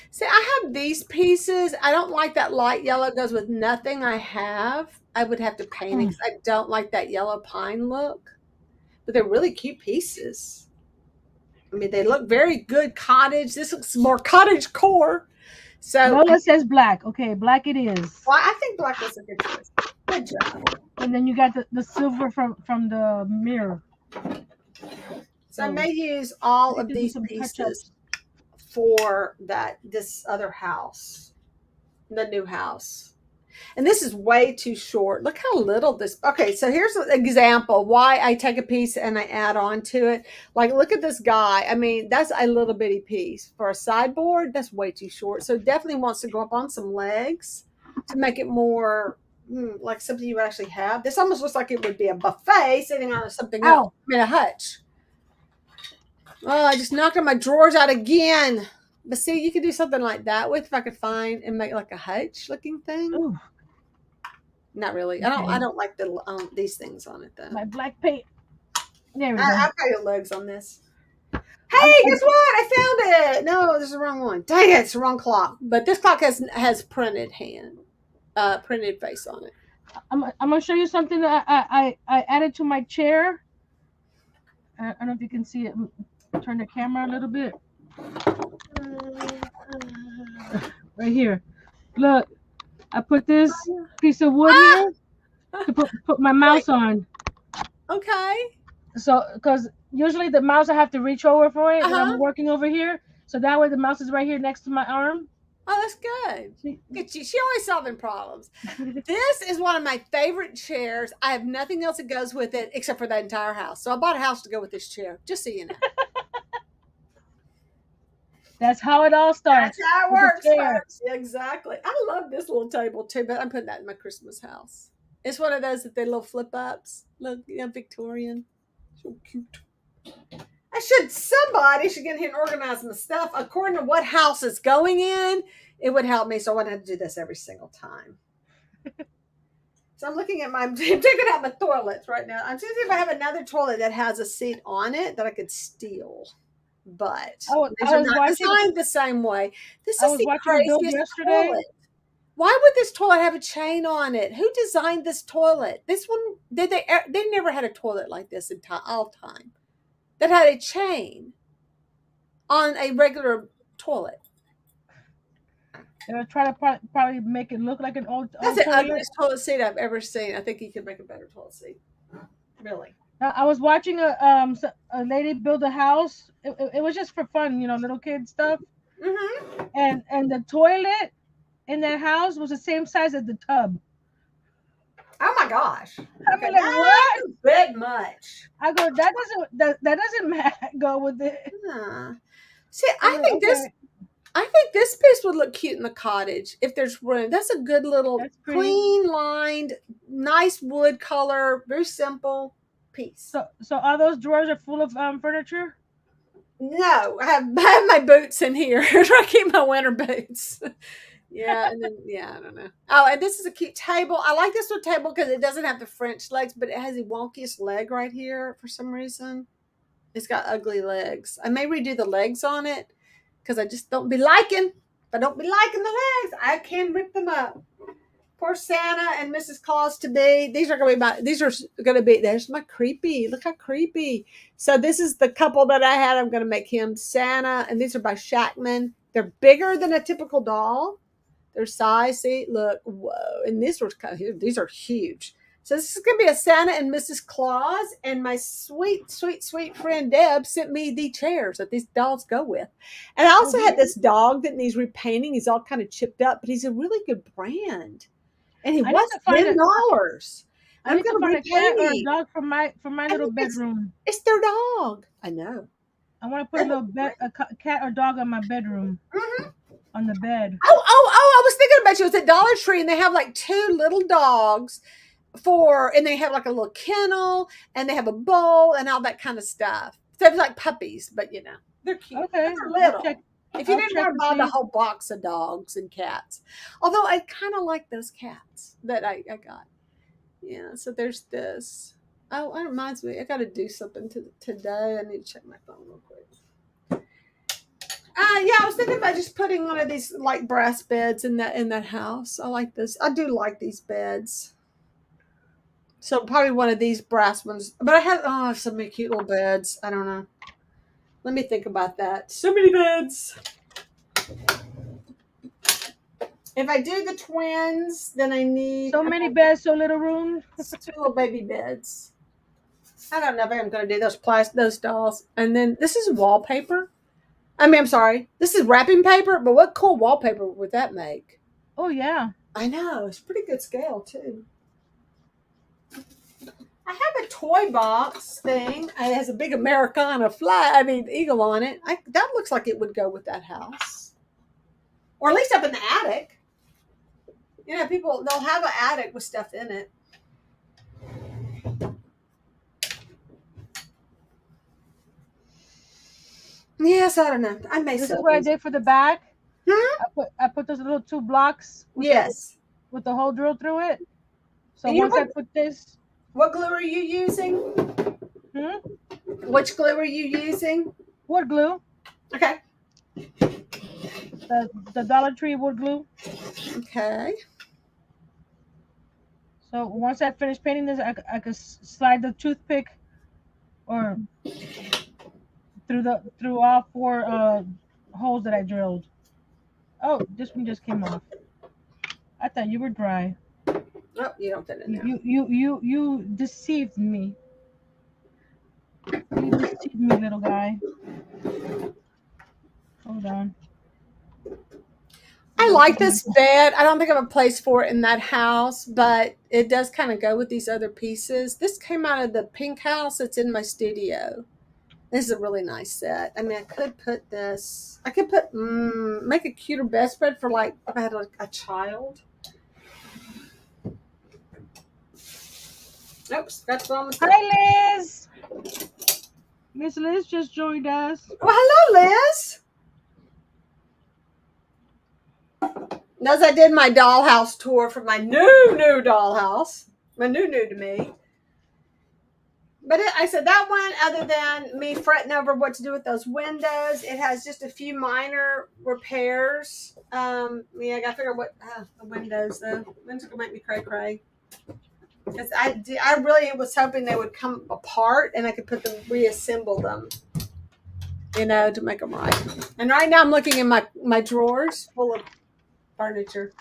Speaker 1: See, I have these pieces. I don't like that light yellow. It goes with nothing I have. I would have to paint it because I don't like that yellow pine look. But they're really cute pieces. I mean, they look very good cottage. This looks more cottage core. So
Speaker 2: Lola says black. Okay, black it is.
Speaker 1: Well, I think black was a good choice. Good job.
Speaker 2: And then you got the silver from the mirror.
Speaker 1: So I may use all of these pieces for this other house, the new house. And this is way too short. Look how little this. Okay, so here's an example why I take a piece and I add on to it. Like, look at this guy. I mean, that's a little bitty piece. For a sideboard, that's way too short. So it definitely wants to go up on some legs to make it more like something you would actually have. This almost looks like it would be a buffet sitting on something else. I mean, a hutch. Oh, I just knocked my drawers out again. But see, you could do something like that with, if I could find and make like a hutch looking thing.
Speaker 2: Ooh.
Speaker 1: Not really. Okay. I don't like these things on it though.
Speaker 2: My black paint. There we go.
Speaker 1: I've got your legs on this. Hey, guess what? I found it. No, this is the wrong one. Dang it, it's the wrong clock. But this clock has printed face on it.
Speaker 2: I'm gonna show you something that I added to my chair. I don't know if you can see it. Turn the camera a little bit. Right here. Look, I put this piece of wood here to put my mouse on.
Speaker 1: Okay. So,
Speaker 2: because usually the mouse I have to reach over for it when I'm working over here. So that way the mouse is right here next to my arm.
Speaker 1: Oh, that's good. Look at you. She always solving problems. This is one of my favorite chairs. I have nothing else that goes with it except for that entire house. So I bought a house to go with this chair, just so you know.
Speaker 2: That's how it all starts.
Speaker 1: That's how it works, folks. Exactly. I love this little table too, but I'm putting that in my Christmas house. It's one of those that they little flip ups. Look, Victorian. So cute. Somebody should get in here and organize my stuff according to what house it's going in. It would help me, so I wouldn't have to do this every single time. So I'm looking at I'm taking out my toilets right now. I'm seeing if I have another toilet that has a seat on it that I could steal. But these are not designed the same way. This is the craziest toilet. Why would this toilet have a chain on it? Who designed this toilet? This one, they never had a toilet like this in all time that had a chain on a regular toilet.
Speaker 2: They're trying to probably make it look like an old
Speaker 1: That's the ugliest toilet seat I've ever seen. I think you could make a better toilet seat. Really.
Speaker 2: I was watching a lady build a house. It was just for fun, little kid stuff.
Speaker 1: Mm-hmm.
Speaker 2: And the toilet in that house was the same size as the tub.
Speaker 1: Oh my gosh.
Speaker 2: I'm
Speaker 1: Okay,
Speaker 2: like, what?
Speaker 1: that's a bit much.
Speaker 2: I go, that doesn't go with it.
Speaker 1: Huh. See,
Speaker 2: I'm like, okay,
Speaker 1: I think this piece would look cute in the cottage if there's room. That's a good little
Speaker 2: that's pretty.
Speaker 1: clean lined, nice wood color, very simple piece.
Speaker 2: So all those drawers are full of furniture.
Speaker 1: No, I have my boots in here. I keep my winter boots. Yeah, and then I don't know. Oh, and this is a cute table. I like this little table because it doesn't have the French legs, but it has the wonkiest leg right here for some reason. It's got ugly legs. I may redo the legs on it because I just don't be liking. If I don't be liking the legs, I can rip them up. Poor Santa and Mrs. Claus to be. These are gonna be there's my creepy. Look how creepy. So this is the couple that I had. I'm gonna make him Santa, and these are by Shackman. They're bigger than a typical doll. Their size, see, look, whoa. And these are huge. So this is gonna be a Santa and Mrs. Claus, and my sweet, sweet, sweet friend Deb sent me the chairs that these dolls go with. And I also had this dog that needs repainting. He's all kind of chipped up, but he's a really good brand. And he was $10.
Speaker 2: I need to find a cat or a dog for my little bedroom.
Speaker 1: It's their dog. I know.
Speaker 2: I want to put a cat or dog on my bedroom.
Speaker 1: Mm-hmm.
Speaker 2: On the bed.
Speaker 1: Oh! I was thinking about you. It's at Dollar Tree, and they have like 2 little dogs and they have like a little kennel, and they have a bowl and all that kind of stuff. So it's like puppies, but they're cute.
Speaker 2: Okay,
Speaker 1: they're little. If you didn't want to buy the whole box of dogs and cats, although I kind of like those cats that I got. Yeah, so there's this. Oh, that reminds me. I got to do something today. I need to check my phone real quick. Yeah, I was thinking about just putting one of these like brass beds in that house. I like this. I do like these beds. So probably one of these brass ones. But I have so many cute little beds. I don't know. Let me think about that. So many beds. If I do the twins, then I need
Speaker 2: so many beds, so little room.
Speaker 1: 2 little baby beds. I don't know if I'm going to do those dolls. And then this is wallpaper. I'm sorry. This is wrapping paper, but what cool wallpaper would that make?
Speaker 2: Oh, yeah.
Speaker 1: I know. It's pretty good scale, too. I have a toy box thing. It has a big Americana eagle on it. That looks like it would go with that house. Or at least up in the attic. People, they'll have an attic with stuff in it. Yes, I don't know.
Speaker 2: This is what I did for the back.
Speaker 1: Hmm?
Speaker 2: I put those little 2 blocks. With the hole drill through it. So once I put this.
Speaker 1: What glue are you using? Which glue are you using?
Speaker 2: Wood glue.
Speaker 1: Okay.
Speaker 2: The Dollar Tree wood glue.
Speaker 1: Okay.
Speaker 2: So once I finish painting this, I could slide the toothpick or through all 4 holes that I drilled. Oh, this one just came off. I thought you were dry.
Speaker 1: Oh, you don't fit in there.
Speaker 2: You deceived me. You deceived me, little guy. Hold on.
Speaker 1: I like this bed. I don't think I have a place for it in that house, but it does kind of go with these other pieces. This came out of the pink house. It's in my studio. This is a really nice set. I could put this. I could make a cuter bedspread for like if I had a child. Oops, that's wrong.
Speaker 2: Hi, Liz. Miss Liz just joined us.
Speaker 1: Well, hello, Liz. As I did my dollhouse tour for my new dollhouse, my new to me. But I said that one, other than me fretting over what to do with those windows, it has just a few minor repairs. I got to figure out what the windows, though. Windows going to make me cray. Because I really was hoping they would come apart and I could reassemble them, to make them right. And right now I'm looking in my drawers full of furniture.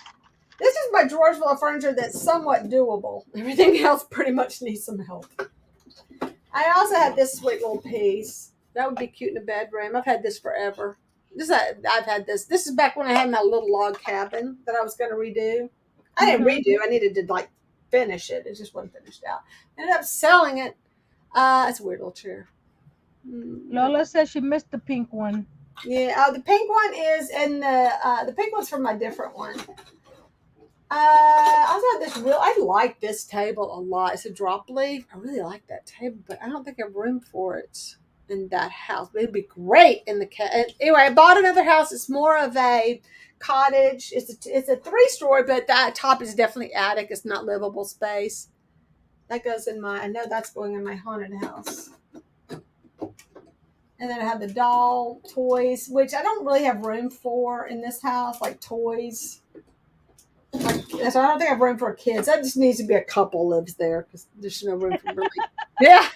Speaker 1: This is my drawers full of furniture that's somewhat doable. Everything else pretty much needs some help. I also had this sweet little piece. That would be cute in a bedroom. I've had this forever. I've had this. This is back when I had my little log cabin that I was going to redo. I didn't redo. I needed to finish it. It just wasn't finished out. Ended up selling it. It's a weird little chair.
Speaker 2: Lola says she missed the pink one.
Speaker 1: Yeah, the pink one is in the pink one's from my different one. I also had this I like this table a lot. It's a drop leaf. I really like that table, but I don't think I have room for it in that house. But it'd be great in the anyway. I bought another house. It's more of a cottage. It's a 3-story, but that top is definitely attic. It's not livable space. That goes in I know that's going in my haunted house. And then I have the doll toys, which I don't really have room for in this house, like toys. So I don't think I have room for kids. That just needs to be a couple lives there because there's no room for really. Yeah.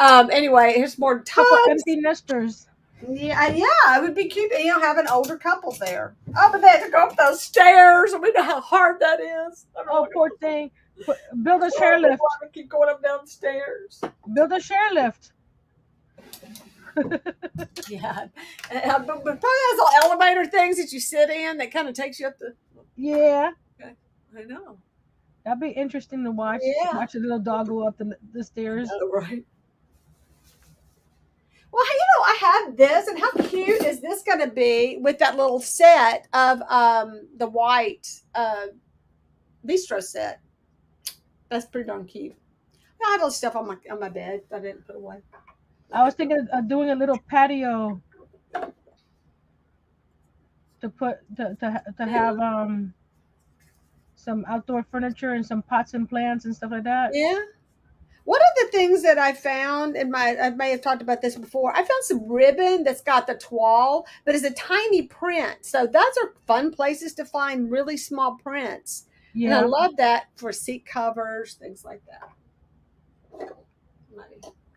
Speaker 1: Anyway, here's more tubs.
Speaker 2: Empty nesters.
Speaker 1: Yeah, it would be cute to have an older couple there. Oh, but they have to go up those stairs, and we know how hard that is.
Speaker 2: Oh, poor thing. Build a chair lift.
Speaker 1: I keep going up downstairs.
Speaker 2: Build a chair lift.
Speaker 1: Yeah, but probably those little elevator things that you sit in that kind of takes you up the.
Speaker 2: Yeah.
Speaker 1: Okay. I know.
Speaker 2: That'd be interesting to watch.
Speaker 1: Yeah.
Speaker 2: Watch a little dog go up the stairs.
Speaker 1: Oh, right. Well, I have this, and how cute is this going to be with that little set of the white bistro set? That's pretty darn cute. I have all this stuff on my bed that I didn't put away.
Speaker 2: I was thinking of doing a little patio to have some outdoor furniture and some pots and plants and stuff like that.
Speaker 1: Yeah. One of the things that I found I may have talked about this before, I found some ribbon that's got the toile, but it's a tiny print. So those are fun places to find really small prints. Yeah. And I love that for seat covers, things like that.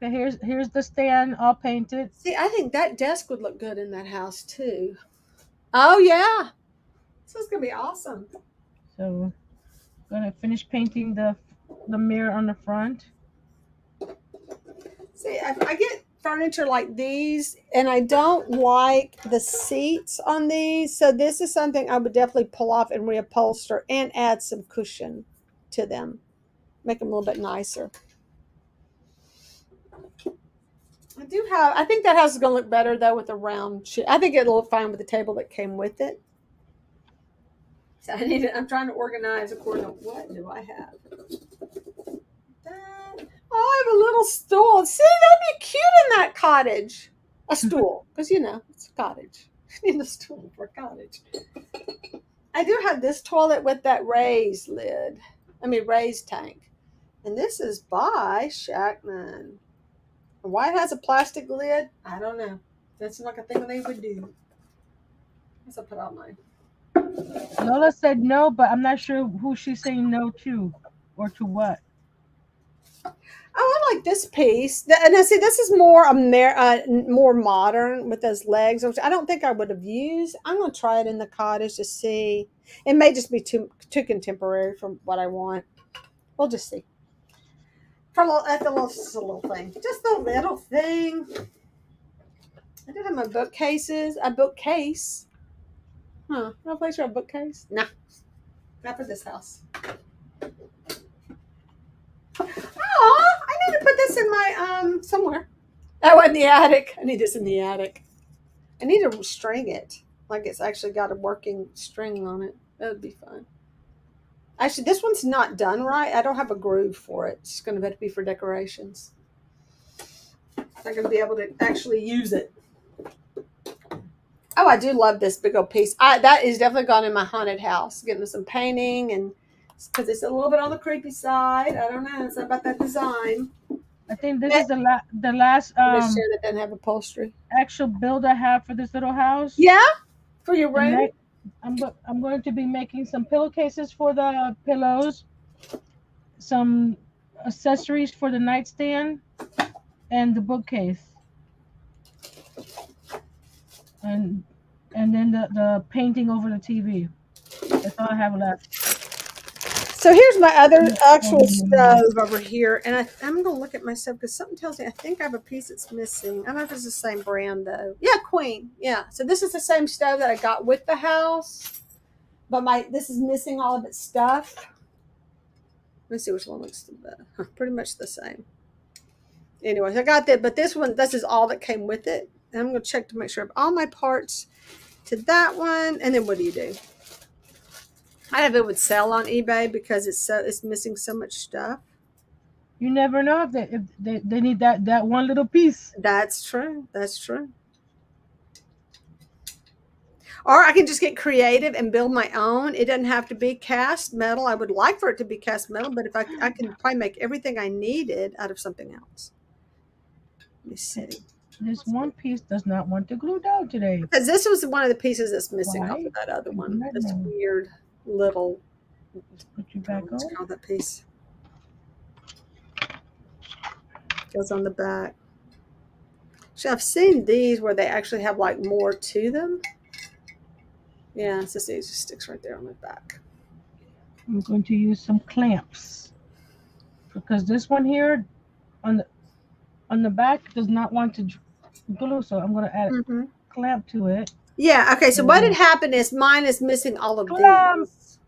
Speaker 2: Okay, here's the stand all painted.
Speaker 1: See, I think that desk would look good in that house too. Oh yeah. This is gonna be awesome.
Speaker 2: So I'm gonna finish painting the mirror on the front.
Speaker 1: See, I get furniture like these, and I don't like the seats on these. So this is something I would definitely pull off and reupholster and add some cushion to them. Make them a little bit nicer. I think that house is going to look better, though, with a round chair. I think it'll look fine with the table that came with it. So I'm trying to organize according to what do I have. I have a little stool. See, that'd be cute in that cottage. A stool, because it's a cottage. You need a stool for a cottage. I do have this toilet with that raised tank. And this is by Shackman. Why it has a plastic lid? I don't know. That's like a thing they would do. I guess I'll put out mine.
Speaker 2: Lola said no, but I'm not sure who she's saying no to or to what.
Speaker 1: Oh, I like this piece. And I see this is more more modern with those legs, which I don't think I would have used. I'm going to try it in the cottage to see. It may just be too contemporary for what I want. We'll just see. Just a little thing. Just a little thing. I do have my bookcases. A bookcase. Huh. No place for a bookcase? Nah. Not for this house. Oh, I need to put this in my somewhere. Oh, in the attic. I need this in the attic. I need to string it. Like it's actually got a working string on it. That would be fun. Actually, this one's not done right. I don't have a groove for it. It's going to have to be for decorations. I'm going to be able to actually use it. Oh, I do love this big old piece. That is definitely gone in my haunted house. Getting some painting, and because it's a little bit on the creepy side. I don't know. It's about that design.
Speaker 2: I think this is the last
Speaker 1: chair that doesn't have upholstery.
Speaker 2: Actual build I have for this little house.
Speaker 1: Yeah, for your room.
Speaker 2: I'm going to be making some pillowcases for the pillows, some accessories for the nightstand, and the bookcase. And then the painting over the TV. That's all I have left.
Speaker 1: So here's my other actual stove over here. And I'm going to look at my stove because something tells me I think I have a piece that's missing. I don't know if it's the same brand, though. Yeah, Queen. Yeah. So this is the same stove that I got with the house. But this is missing all of its stuff. Let's see which one looks the best. Pretty much the same. Anyways, I got that, but this is all that came with it. And I'm going to check to make sure I have all my parts to that one. And then what do? I don't know if it would sell on eBay because it's missing so much stuff.
Speaker 2: You never know if they need that one little piece.
Speaker 1: That's true. That's true. Or I can just get creative and build my own. It doesn't have to be cast metal. I would like for it to be cast metal, but if I can probably make everything I needed out of something else. Let me see.
Speaker 2: This one piece does not want to glue down today.
Speaker 1: Because this was one of the pieces that's missing
Speaker 2: Why?
Speaker 1: off of that other one.
Speaker 2: I
Speaker 1: This
Speaker 2: don't know.
Speaker 1: weird little.
Speaker 2: Let's put you back
Speaker 1: What's
Speaker 2: on.
Speaker 1: it called, that piece? Goes on the back. So I've seen these where they actually have like more to them. Yeah, it's just, it just sticks right there on the back.
Speaker 2: I'm going to use some clamps because this one here on the back does not want to glue, so I'm going to add a clamp to it.
Speaker 1: Yeah, okay, so what had happened is mine is missing all of these.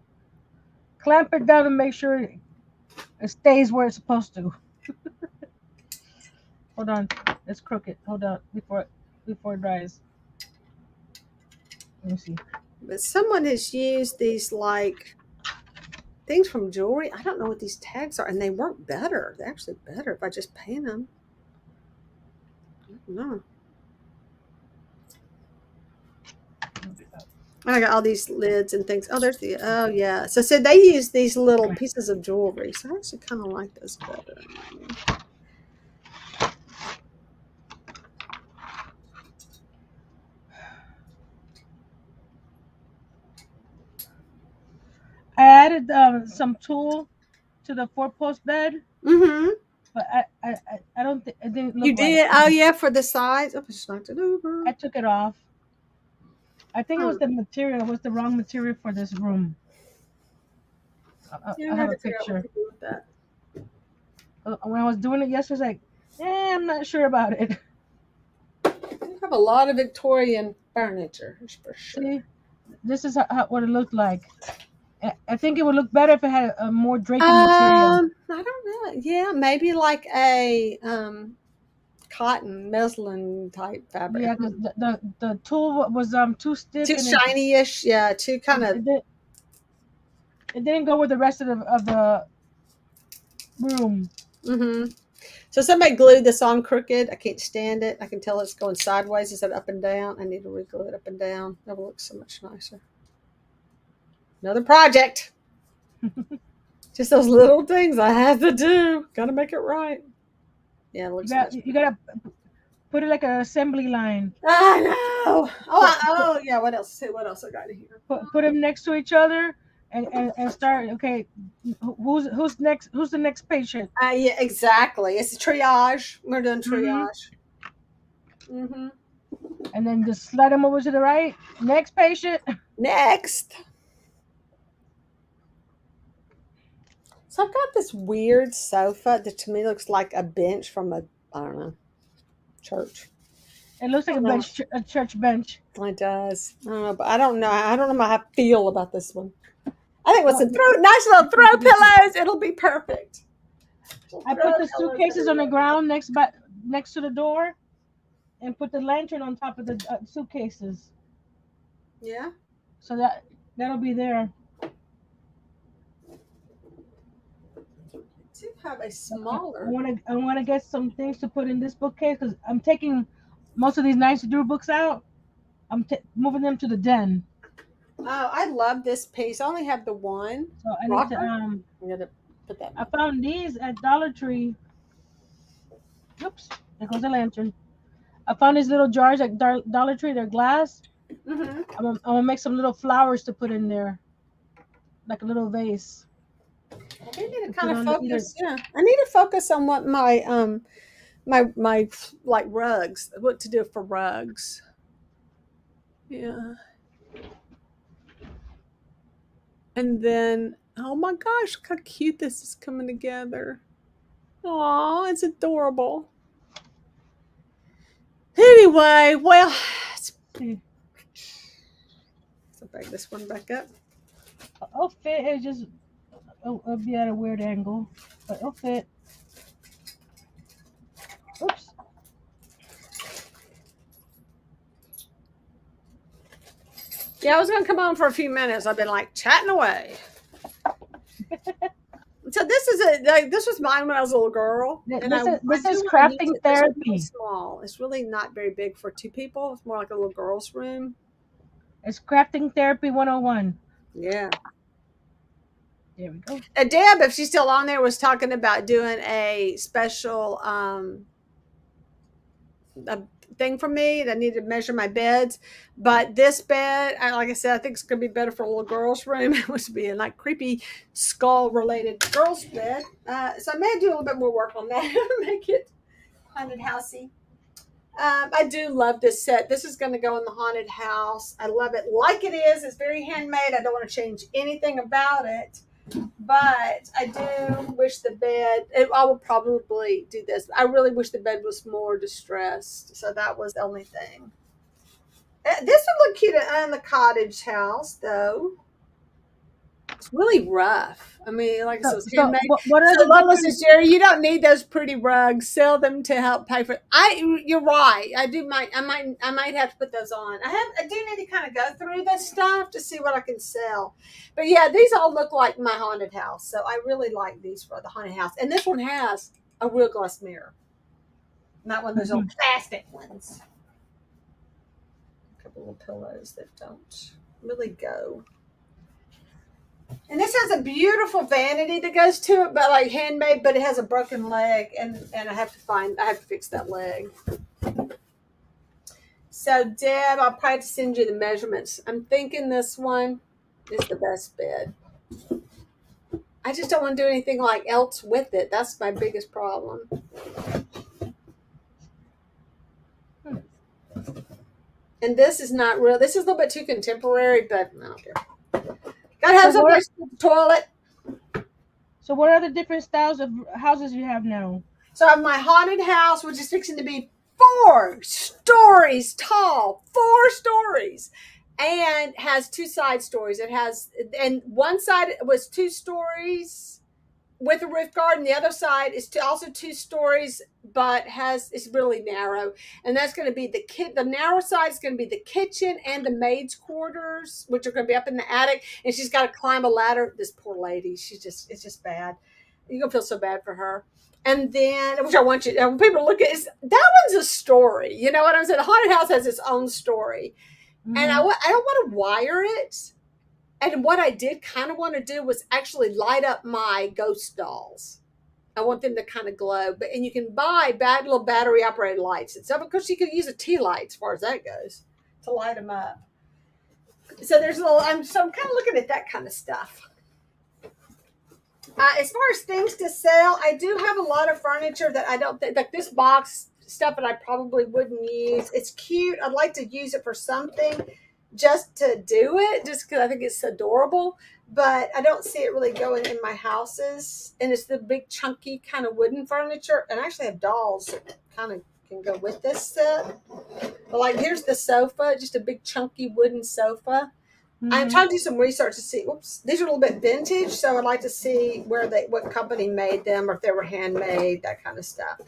Speaker 2: Clamp it down and make sure it stays where it's supposed to. Hold on, it's crooked. Hold on before it dries. Let me see.
Speaker 1: But someone has used these like things from jewelry. I don't know what these tags are, and they work better. They're actually better if I just paint them. I don't know. I got all these lids and things. Oh, there's the, oh yeah. So they use these little pieces of jewelry. So I actually kind of like those better.
Speaker 2: I added some tulle to the 4-post bed.
Speaker 1: Mm-hmm.
Speaker 2: But I don't think it didn't look.
Speaker 1: You did?
Speaker 2: Right.
Speaker 1: Oh yeah, for the sides. Oh, I just knocked it over.
Speaker 2: I took it off. I think it was the material. It was the wrong material for this room. I have a picture. When I was doing it yesterday, I was like, I'm not sure about it.
Speaker 1: You have a lot of Victorian furniture, for sure.
Speaker 2: See, this is what it looked like. I think it would look better if it had a more draping material.
Speaker 1: I don't know. Yeah, maybe like a cotton muslin type fabric.
Speaker 2: Yeah, because the tulle was too stiff,
Speaker 1: too shiny-ish. Yeah, too kind of.
Speaker 2: It didn't go with the rest of the room.
Speaker 1: Mm-hmm. So somebody glued this on crooked. I can't stand it. I can tell it's going sideways instead of up and down. I need to re-glue it up and down. That will look so much nicer. Another project. Just those little things I have to do. Got to make it right. Yeah, it looks.
Speaker 2: You gotta put it like an assembly line.
Speaker 1: I know. Oh yeah. What else? What else I got here?
Speaker 2: Put them next to each other and start. Okay, who's next? Who's the next patient?
Speaker 1: Yeah, exactly. It's a triage. We're doing triage. Mm-hmm.
Speaker 2: And then just slide them over to the right. Next patient.
Speaker 1: Next. So I've got this weird sofa that to me looks like a bench from I don't know, church.
Speaker 2: It looks like a church bench.
Speaker 1: It does. I don't know, but I don't know. I don't know how I feel about this one. I think with some nice little throw pillows, it'll be perfect.
Speaker 2: I put the suitcases on the ground next to the door, and put the lantern on top of the suitcases.
Speaker 1: Yeah.
Speaker 2: So that'll be there.
Speaker 1: To have a smaller.
Speaker 2: I want to get some things to put in this bookcase because I'm taking most of these nice to do books out. I'm moving them to the den.
Speaker 1: Oh, I love this piece. I only have the one.
Speaker 2: So I need to
Speaker 1: I'm gonna put that.
Speaker 2: I found these at Dollar Tree. Oops, there goes the lantern. I found these little jars at Dollar Tree. They're glass.
Speaker 1: Mm-hmm.
Speaker 2: I'm gonna make some little flowers to put in there, like a little vase.
Speaker 1: I need to kind of focus. Yeah, I need to focus on what my my like rugs. What to do for rugs. Yeah. And then, oh my gosh, look how cute this is coming together. Aw, it's adorable. Anyway, well, let's bring this one back up.
Speaker 2: Outfit is just it'll be at a weird angle, but it'll fit. Oops.
Speaker 1: Yeah, I was going to come on for a few minutes. I've been like chatting away. So this was mine when I was a little girl, and I
Speaker 2: This
Speaker 1: do
Speaker 2: is
Speaker 1: want to use
Speaker 2: crafting
Speaker 1: it. It's really
Speaker 2: therapy.
Speaker 1: small. It's really not very big for two people. It's more like a little girl's room.
Speaker 2: It's crafting therapy 101.
Speaker 1: Yeah.
Speaker 2: There we go.
Speaker 1: Deb, if she's still on there, was talking about doing a special a thing for me. I need to measure my beds, but this bed, like I said, I think it's gonna be better for a little girl's room. It must be a like creepy skull related girl's bed. So I may do a little bit more work on that, make it haunted housey. I do love this set. This is going to go in the haunted house. I love it like it is. It's very handmade. I don't want to change anything about it. But I do wish the bed, I will probably do this. I really wish the bed was more distressed. So that was the only thing. This would look cute in the cottage house, though. It's really rough. I mean, like I said, it's handmade.
Speaker 2: What are
Speaker 1: So
Speaker 2: the
Speaker 1: Lola
Speaker 2: different?
Speaker 1: says, Geri, you don't need those pretty rugs. Sell them to help pay for it. You're right. I might have to put those on. I do need to kind of go through this stuff to see what I can sell. But yeah, these all look like my haunted house. So I really like these for the haunted house. And this one has a real glass mirror. Not one of those old plastic ones. A couple little pillows that don't really go. And this has a beautiful vanity that goes to it, but like handmade, but it has a broken leg, and I have to fix that leg. So Deb, I'll probably send you the measurements. I'm thinking this one is the best bed. I just don't want to do anything like else with it. That's my biggest problem. And this is not real. This is a little bit too contemporary, but I don't care. Gotta have someplace to put the toilet.
Speaker 2: So what are the different styles of houses you have now?
Speaker 1: So I have my haunted house, which is fixing to be 4 stories tall, 4 stories, and has 2 side stories. And one side was 2 stories with a roof garden. The other side is also 2 stories, but it's really narrow. And that's going to be the narrow side is going to be the kitchen and the maid's quarters, which are going to be up in the attic. And she's got to climb a ladder. This poor lady, it's just bad. You're going to feel so bad for her. And then, which I want you, when people look at it, that one's a story. You know what I'm saying? The haunted house has its own story. Mm-hmm. And I don't want to wire it. And what I did kind of want to do was actually light up my ghost dolls. I want them to kind of glow. And you can buy little battery operated lights and stuff, because you could use a tea light as far as that goes to light them up. So I'm kind of looking at that kind of stuff. As far as things to sell, I do have a lot of furniture that I don't think, like this box stuff that I probably wouldn't use. It's cute. I'd like to use it for something, just to do it, just because I think it's adorable, but I don't see it really going in my houses. And it's the big chunky kind of wooden furniture, and I actually have dolls that kind of can go with this set. But like, here's the sofa, just a big chunky wooden sofa. Mm-hmm. I'm trying to do some research to see. These are a little bit vintage, so I'd like to see what company made them, or if they were handmade, that kind of stuff.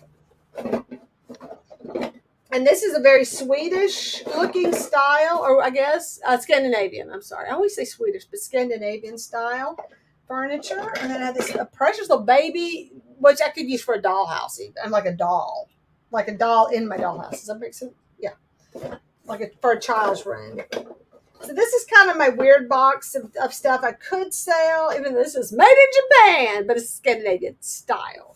Speaker 1: And this is a very Swedish looking style, or I guess Scandinavian. I'm sorry. I always say Swedish, but Scandinavian style furniture. And then I have this precious little baby, which I could use for a dollhouse even. I'm like a doll in my dollhouse. Does that make sense? Yeah. For a child's room. So this is kind of my weird box of stuff I could sell, even though this is made in Japan, but it's Scandinavian style.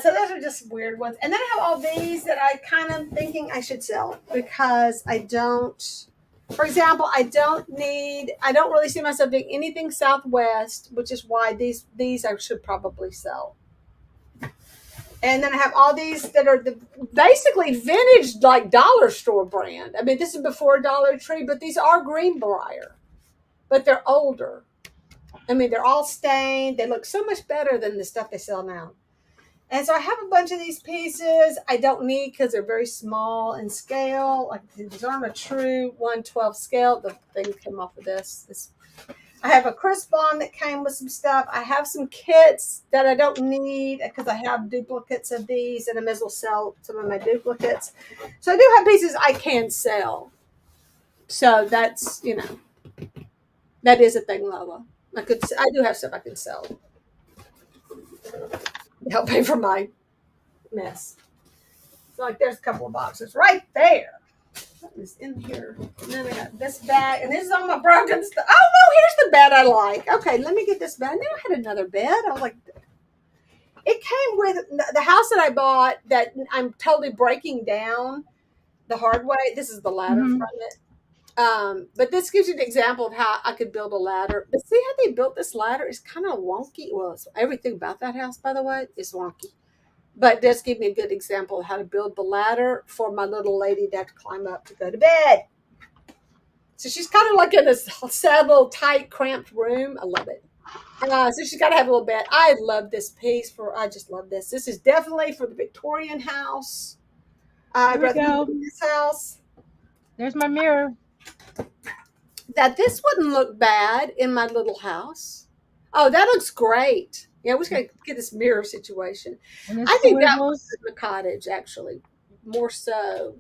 Speaker 1: So those are just weird ones. And then I have all these that I kind of thinking I should sell, because for example, I don't really see myself doing anything Southwest, which is why these I should probably sell. And then I have all these that are basically vintage, like dollar store brand. I mean, this is before Dollar Tree, but these are Greenbrier, but they're older. I mean, they're all stained. They look so much better than the stuff they sell now. And so I have a bunch of these pieces I don't need because they're very small in scale. Like, these aren't a true 1/12 scale. The thing came off of this. I have a crisp bond that came with some stuff. I have some kits that I don't need because I have duplicates of these, and I may as well sell some of my duplicates. So I do have pieces I can sell. So that's, that is a thing, Lola. I do have stuff I can sell. Help pay for my mess. So like there's a couple of boxes right there. What is in here? And then I got this bag, and this is all my broken stuff. Oh no, here's the bed I like. Okay, let me get this bed. I knew I had another bed. I was like, it came with the house that I bought that I'm totally breaking down the hard way. This is the ladder from it. But this gives you an example of how I could build a ladder. But see how they built this ladder? It's kind of wonky. Well, everything about that house, by the way, is wonky. But it does give me a good example of how to build the ladder for my little lady to have to climb up to go to bed. So she's kind of like in this sad little tight, cramped room. I love it. So she's got to have a little bed. I love this piece. I just love this. This is definitely for the Victorian house.
Speaker 2: Here we go.
Speaker 1: This house.
Speaker 2: There's my mirror.
Speaker 1: That this wouldn't look bad in my little house. Oh, that looks great. Yeah, we're just going to get this mirror situation. I think that was in the cottage, actually, more so.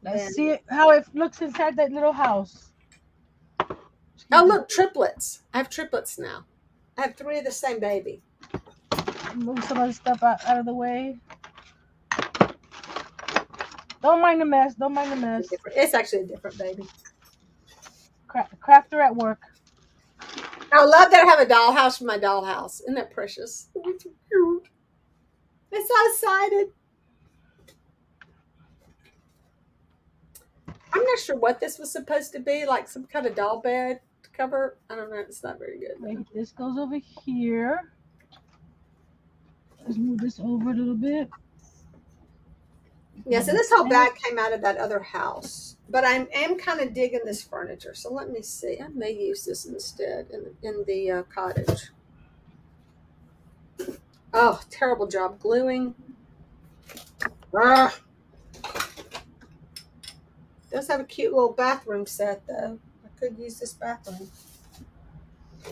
Speaker 2: Let's see how it looks inside that little house.
Speaker 1: Oh, look, triplets. I have triplets now. I have 3 of the same baby.
Speaker 2: Move some of the stuff out of the way. Don't mind the mess. Don't mind the mess.
Speaker 1: It's actually a different baby.
Speaker 2: Crafter at work.
Speaker 1: I love that I have a dollhouse for my dollhouse. Isn't that precious? It's so cute. I'm so excited. I'm not sure what this was supposed to be, like some kind of doll bed cover. I don't know. It's not very good.
Speaker 2: Wait, this goes over here. Let's move this over a little bit.
Speaker 1: Yeah, so this whole bag came out of that other house. But I am kind of digging this furniture. So let me see. I may use this instead in the cottage. Oh, terrible job gluing. Does have a cute little bathroom set, though. I could use this bathroom.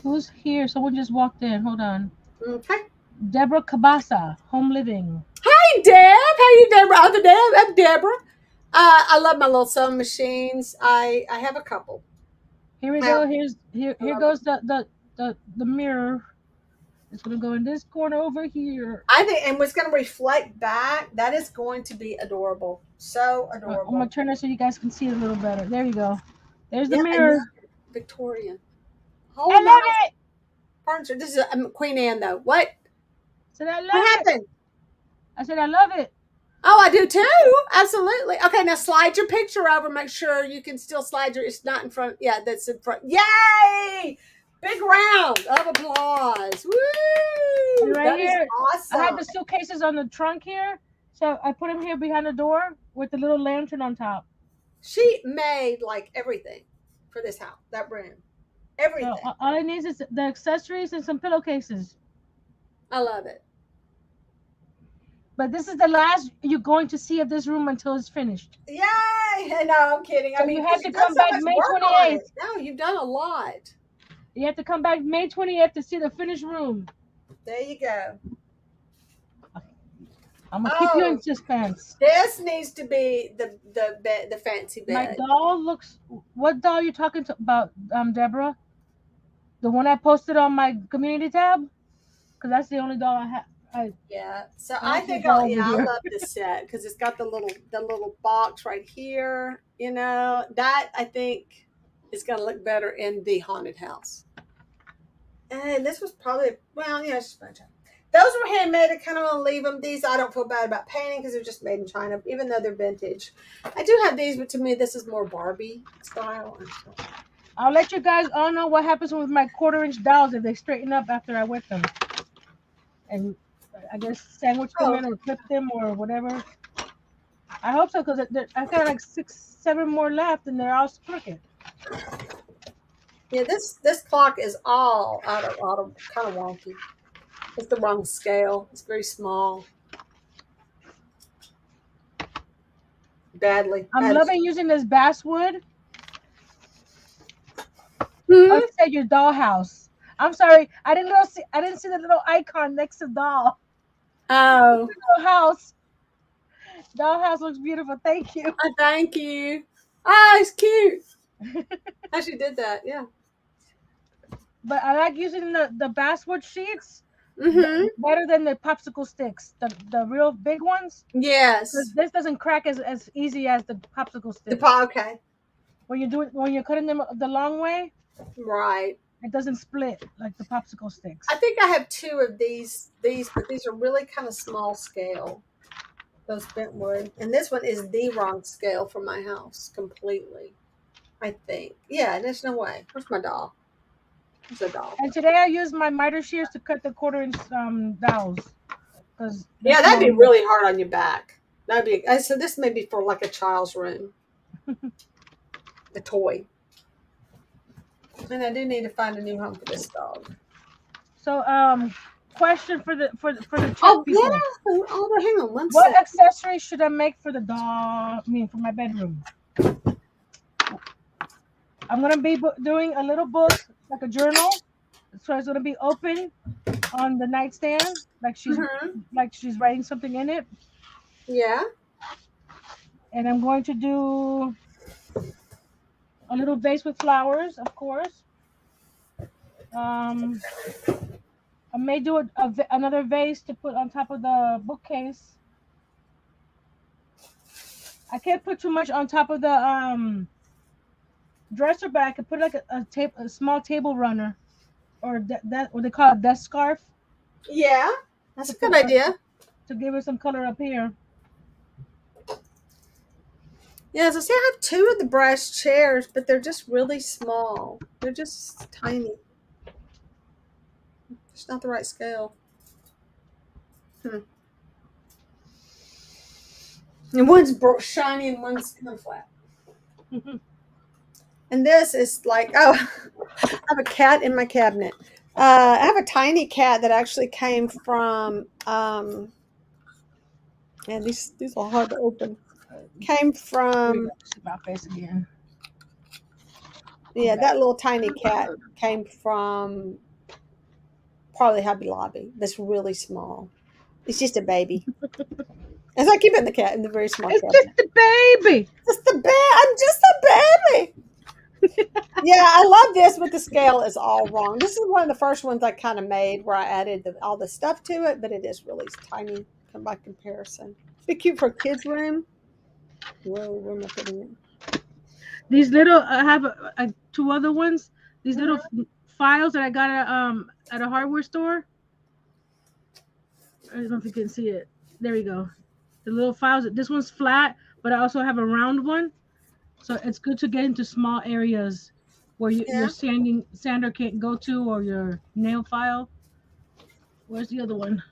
Speaker 2: Who's here? Someone just walked in. Hold on.
Speaker 1: Okay.
Speaker 2: Deborah Cabasa, Home Living.
Speaker 1: Hey, Deb. How you, Deborah? Other Deb. I'm Deborah. I love my little sewing machines. I have a couple.
Speaker 2: Here we go. Here goes the mirror. It's gonna go in this corner over here.
Speaker 1: I think, and what's gonna reflect back, that is going to be adorable. So adorable.
Speaker 2: I'm gonna turn it so you guys can see it a little better. There you go. There's the mirror.
Speaker 1: Victorian.
Speaker 2: I love it.
Speaker 1: Furniture. This is Queen Anne, though. What?
Speaker 2: What
Speaker 1: happened?
Speaker 2: I said I love it.
Speaker 1: Oh, I do too. Absolutely. Okay, now slide your picture over. Make sure you can still slide it's not in front. Yeah, that's in front. Yay! Big round of applause. Woo!
Speaker 2: Right here.
Speaker 1: Awesome.
Speaker 2: I have the suitcases on the trunk here. So I put them here behind the door with the little lantern on top.
Speaker 1: She made like everything for this house, that room. Everything.
Speaker 2: So all I need is the accessories and some pillowcases.
Speaker 1: I love it.
Speaker 2: But this is the last you're going to see of this room until it's finished.
Speaker 1: Yay! No, I'm kidding.
Speaker 2: So you have to come back May 28th.
Speaker 1: No, you've done a lot.
Speaker 2: You have to come back May 28th to see the finished room.
Speaker 1: There you go.
Speaker 2: I'm gonna keep you in suspense.
Speaker 1: This needs to be the fancy bed.
Speaker 2: My doll looks. What doll are you talking about, Deborah? The one I posted on my community tab, because that's the only doll I have.
Speaker 1: Yeah. So I think I love this set because it's got the little box right here. You know, that I think is gonna look better in the haunted house. And this was probably it's just a bunch of. Those were handmade. I kind of want to leave them. These I don't feel bad about painting because they're just made in China, even though they're vintage. I do have these, but to me, this is more Barbie style.
Speaker 2: I'll let you guys all know what happens with my 1/4-inch dolls if they straighten up after I wet them. And I guess sandwich them in or clip them or whatever. I hope so because I've got like 6, 7 more left and they're all crooked.
Speaker 1: Yeah, this clock is all out of kind of wonky. It's the wrong scale. It's very small. Badly.
Speaker 2: I'm loving using this basswood. Oh,
Speaker 1: Hmm?
Speaker 2: you said your dollhouse. I'm sorry. I didn't see the little icon next to doll.
Speaker 1: Oh,
Speaker 2: Dollhouse. Dollhouse looks beautiful. Thank you.
Speaker 1: thank you. Ah, it's cute. How she did that, yeah.
Speaker 2: But I like using the basswood sheets
Speaker 1: Mm-hmm.
Speaker 2: better than the popsicle sticks, the real big ones.
Speaker 1: Yes.
Speaker 2: 'Cause this doesn't crack as easy as the popsicle
Speaker 1: The
Speaker 2: sticks.
Speaker 1: okay.
Speaker 2: When you're cutting them the long way,
Speaker 1: Right.
Speaker 2: it doesn't split like the popsicle
Speaker 1: I
Speaker 2: sticks.
Speaker 1: think I have two of these, but these are really kind of small scale. Those bent wood. And this one is the wrong scale for my house completely. I think. Yeah, there's no way. Where's my doll? Where's the doll?
Speaker 2: And today I used my miter shears to cut the 1/4 inch dowels because they're
Speaker 1: Yeah, that'd
Speaker 2: small
Speaker 1: be
Speaker 2: enough.
Speaker 1: really hard on your back. That'd be so this may be for like a child's room. A toy. And I do need to find a new home for this dog.
Speaker 2: So question for the chat
Speaker 1: Oh
Speaker 2: people.
Speaker 1: yeah. Oh, hang on one
Speaker 2: What
Speaker 1: sec.
Speaker 2: accessories should I make for the doll? I mean, for my bedroom. I'm gonna be doing a little book, like a journal. So it's gonna be open on the nightstand,
Speaker 1: Mm-hmm.
Speaker 2: like she's writing something in it.
Speaker 1: Yeah.
Speaker 2: And I'm going to do a little vase with flowers, of course. Um, I may do another vase to put on top of the bookcase. I can't put too much on top of the dresser, but I could put like a small table runner, or that what they call a desk scarf,
Speaker 1: Yeah. That's
Speaker 2: to
Speaker 1: a good
Speaker 2: put
Speaker 1: idea.
Speaker 2: to give her some color up here.
Speaker 1: Yeah, so see, I have two of the brass chairs, but they're just really small. They're just tiny. It's not the right scale. Hmm. And one's shiny and one's kind of flat. And this is like, oh, I have a cat in my cabinet. I have a tiny cat that actually came from, and these are hard to open. Came
Speaker 2: Here we go.
Speaker 1: from,
Speaker 2: See my face again.
Speaker 1: yeah, that little tiny cat came from probably Hobby Lobby. That's really small. It's just a baby. As I keep it in the very small
Speaker 2: It's just
Speaker 1: cabinet.
Speaker 2: the baby.
Speaker 1: Just a baby. I'm just a baby. Yeah, I love this, but the scale is all wrong. This is one of the first ones I kind of made where I added all the stuff to it, but it is really tiny by comparison. Be cute for a kid's room. Whoa, where am I putting it?
Speaker 2: These little I have two other ones. These little
Speaker 1: Mhm.
Speaker 2: files that I got at a hardware store. I don't know if you can see it. There we go. The little files. This one's flat, but I also have a round one. So it's good to get into small areas where your
Speaker 1: Yeah,
Speaker 2: sander can't go to, or your nail file. Where's the other one?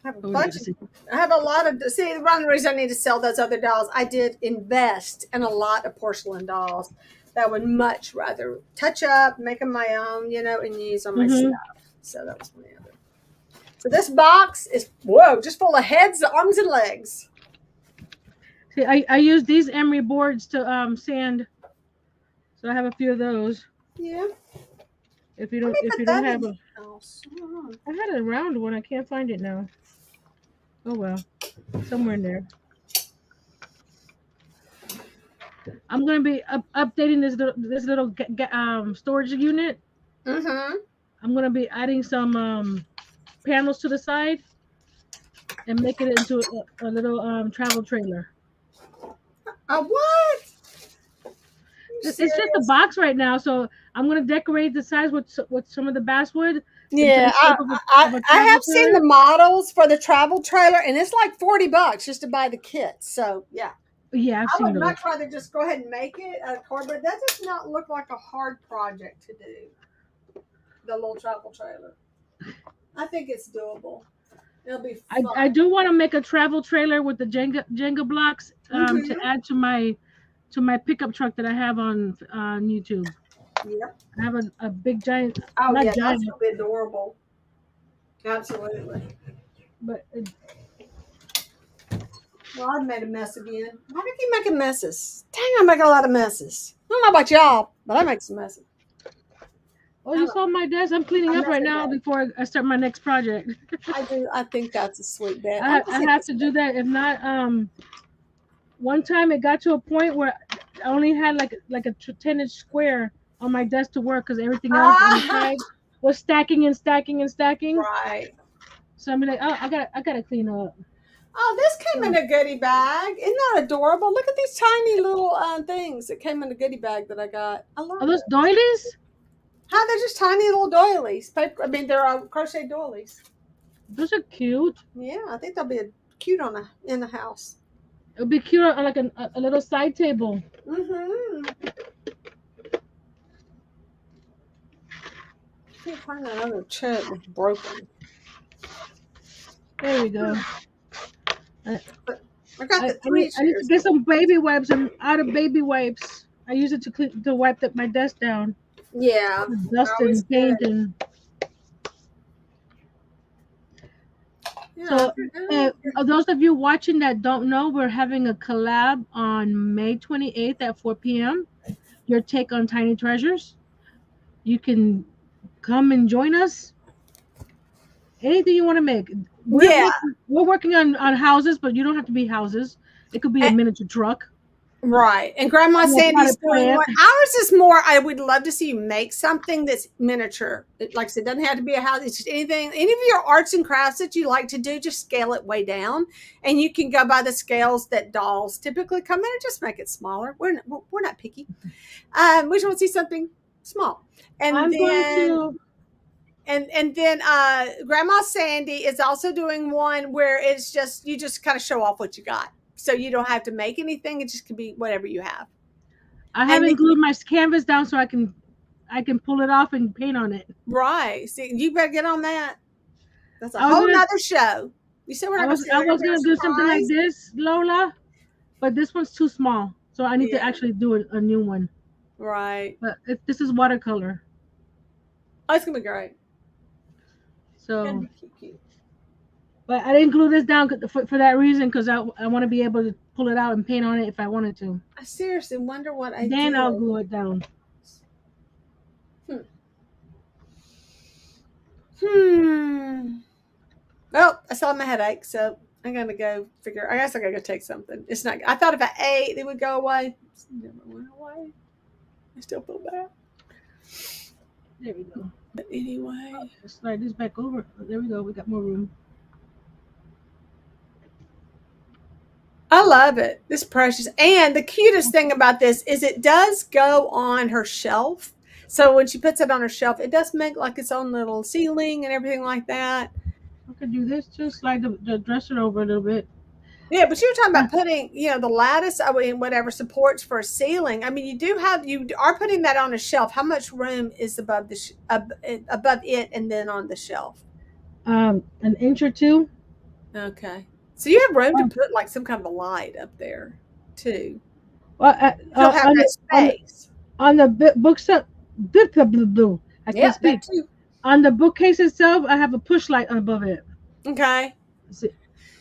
Speaker 1: I have a
Speaker 2: Oh, we
Speaker 1: bunch.
Speaker 2: gotta see.
Speaker 1: I have a lot of. See, the one reason I need to sell those other dolls, I did invest in a lot of porcelain dolls that I would much rather touch up, make them my own, and use on my
Speaker 2: Mm-hmm.
Speaker 1: stuff. So that was my other. So this box is just full of heads, arms, and legs.
Speaker 2: See, I use these emery boards to sand. So I have a few of those.
Speaker 1: Yeah,
Speaker 2: If you
Speaker 1: let
Speaker 2: don't
Speaker 1: me
Speaker 2: if
Speaker 1: put
Speaker 2: you don't
Speaker 1: that
Speaker 2: have
Speaker 1: in
Speaker 2: a,
Speaker 1: the house. Oh,
Speaker 2: I had a round one. I can't find it now. Oh well, somewhere in there. I'm gonna be updating this little storage unit.
Speaker 1: mm-hmm.
Speaker 2: I'm gonna be adding some panels to the side and make it into a little travel trailer.
Speaker 1: What? You
Speaker 2: It's just a
Speaker 1: serious?
Speaker 2: box right now, so I'm gonna decorate the sides with some of the basswood into
Speaker 1: Yeah,
Speaker 2: the shape of a
Speaker 1: I
Speaker 2: travel
Speaker 1: have seen
Speaker 2: trailer.
Speaker 1: the models for the travel trailer, and it's like $40 just to buy the kit. So yeah,
Speaker 2: Yeah, I've
Speaker 1: I
Speaker 2: seen
Speaker 1: would
Speaker 2: those.
Speaker 1: much rather just go ahead and make it out of cardboard. That does not look like a hard project to do. The little travel trailer. I think it's doable. It'll be fun.
Speaker 2: I do want to make a travel trailer with the Jenga blocks to
Speaker 1: Mm-hmm.
Speaker 2: add to my pickup truck that I have on YouTube.
Speaker 1: Yep.
Speaker 2: I have a big giant,
Speaker 1: Oh
Speaker 2: not
Speaker 1: yeah, that's
Speaker 2: giant,
Speaker 1: gonna be adorable. Absolutely.
Speaker 2: but
Speaker 1: Well, I've made a mess again. Why do I keep making messes? Dang, I make a lot of messes. I don't know about y'all, but I make some messes.
Speaker 2: Oh, you saw my desk? I'm cleaning up right now before I start my next project.
Speaker 1: I do. I think that's a sweet bet.
Speaker 2: I have to do that. If not, one time it got to a point where I only had like a 10-inch square on my desk to work because everything else on the side was stacking and stacking and stacking.
Speaker 1: Right.
Speaker 2: So I'm like, oh, I gotta clean up.
Speaker 1: Oh, this came in a goodie bag. Isn't that adorable? Look at these tiny little things that came in a goodie bag that I got. I love.
Speaker 2: Are those doilies?
Speaker 1: How they're just tiny little doilies. Paper. I mean, they're crochet doilies.
Speaker 2: Those are cute.
Speaker 1: Yeah, I think they'll be cute in the house.
Speaker 2: It would be cute on like a little side table.
Speaker 1: Mm-hmm. I can't find that other chair that's broken.
Speaker 2: There we go.
Speaker 1: I got the
Speaker 2: I need to get some baby wipes. I'm out of baby wipes. I use it to wipe my desk down.
Speaker 1: Yeah.
Speaker 2: Dust and paint and.
Speaker 1: Yeah,
Speaker 2: so, those of you watching that don't know, we're having a collab on May 28th at 4 p.m. Your take on Tiny Treasures. You can come and join us. Anything you want to make. We're working on houses, but you don't have to be houses. It could be a miniature truck.
Speaker 1: Right. And Grandma Sandy's doing one. Ours is more, I would love to see you make something that's miniature. Like I said, it doesn't have to be a house. It's just anything, any of your arts and crafts that you like to do, just scale it way down. And you can go by the scales that dolls typically come in and just make it smaller. We're not picky. We just want to see something small. And then Grandma Sandy is also doing one where it's just, you just kind of show off what you got. So you don't have to make anything. It just can be whatever you have.
Speaker 2: I haven't glued my canvas down so I can pull it off and paint on it.
Speaker 1: Right. See, you better get on that. That's a whole nother show. You said we're not
Speaker 2: I was going to do something like this, Lola, but this one's too small. So I need to actually do a new one.
Speaker 1: Right.
Speaker 2: But this is watercolor.
Speaker 1: Oh, it's going to be great.
Speaker 2: So, but I didn't glue this down for that reason, because I want to be able to pull it out and paint on it if I wanted to.
Speaker 1: I seriously wonder what I
Speaker 2: Then I'll glue it down.
Speaker 1: Well, I saw my headache, so I'm gonna go figure. I guess I gotta go take something. It's not. I thought if I ate, it would go away. It never went away. I still feel bad.
Speaker 2: There we go.
Speaker 1: But anyway,
Speaker 2: let's slide this back over. There we go. We got more room.
Speaker 1: I love it. This precious. And the cutest thing about this is it does go on her shelf. So when she puts it on her shelf, it does make like its own little ceiling and everything like that.
Speaker 2: I could do this, just slide the dresser over a little bit.
Speaker 1: Yeah, but you were talking about putting, the lattice, whatever supports for a ceiling. I mean, you are putting that on a shelf. How much room is above above it and then on the shelf?
Speaker 2: An inch or two.
Speaker 1: Okay. So you have room to put like some kind of a light up there too.
Speaker 2: Well,
Speaker 1: you'll have that space.
Speaker 2: On the bookstop, I can't speak. On the bookcase itself, I have a push light above it.
Speaker 1: Okay.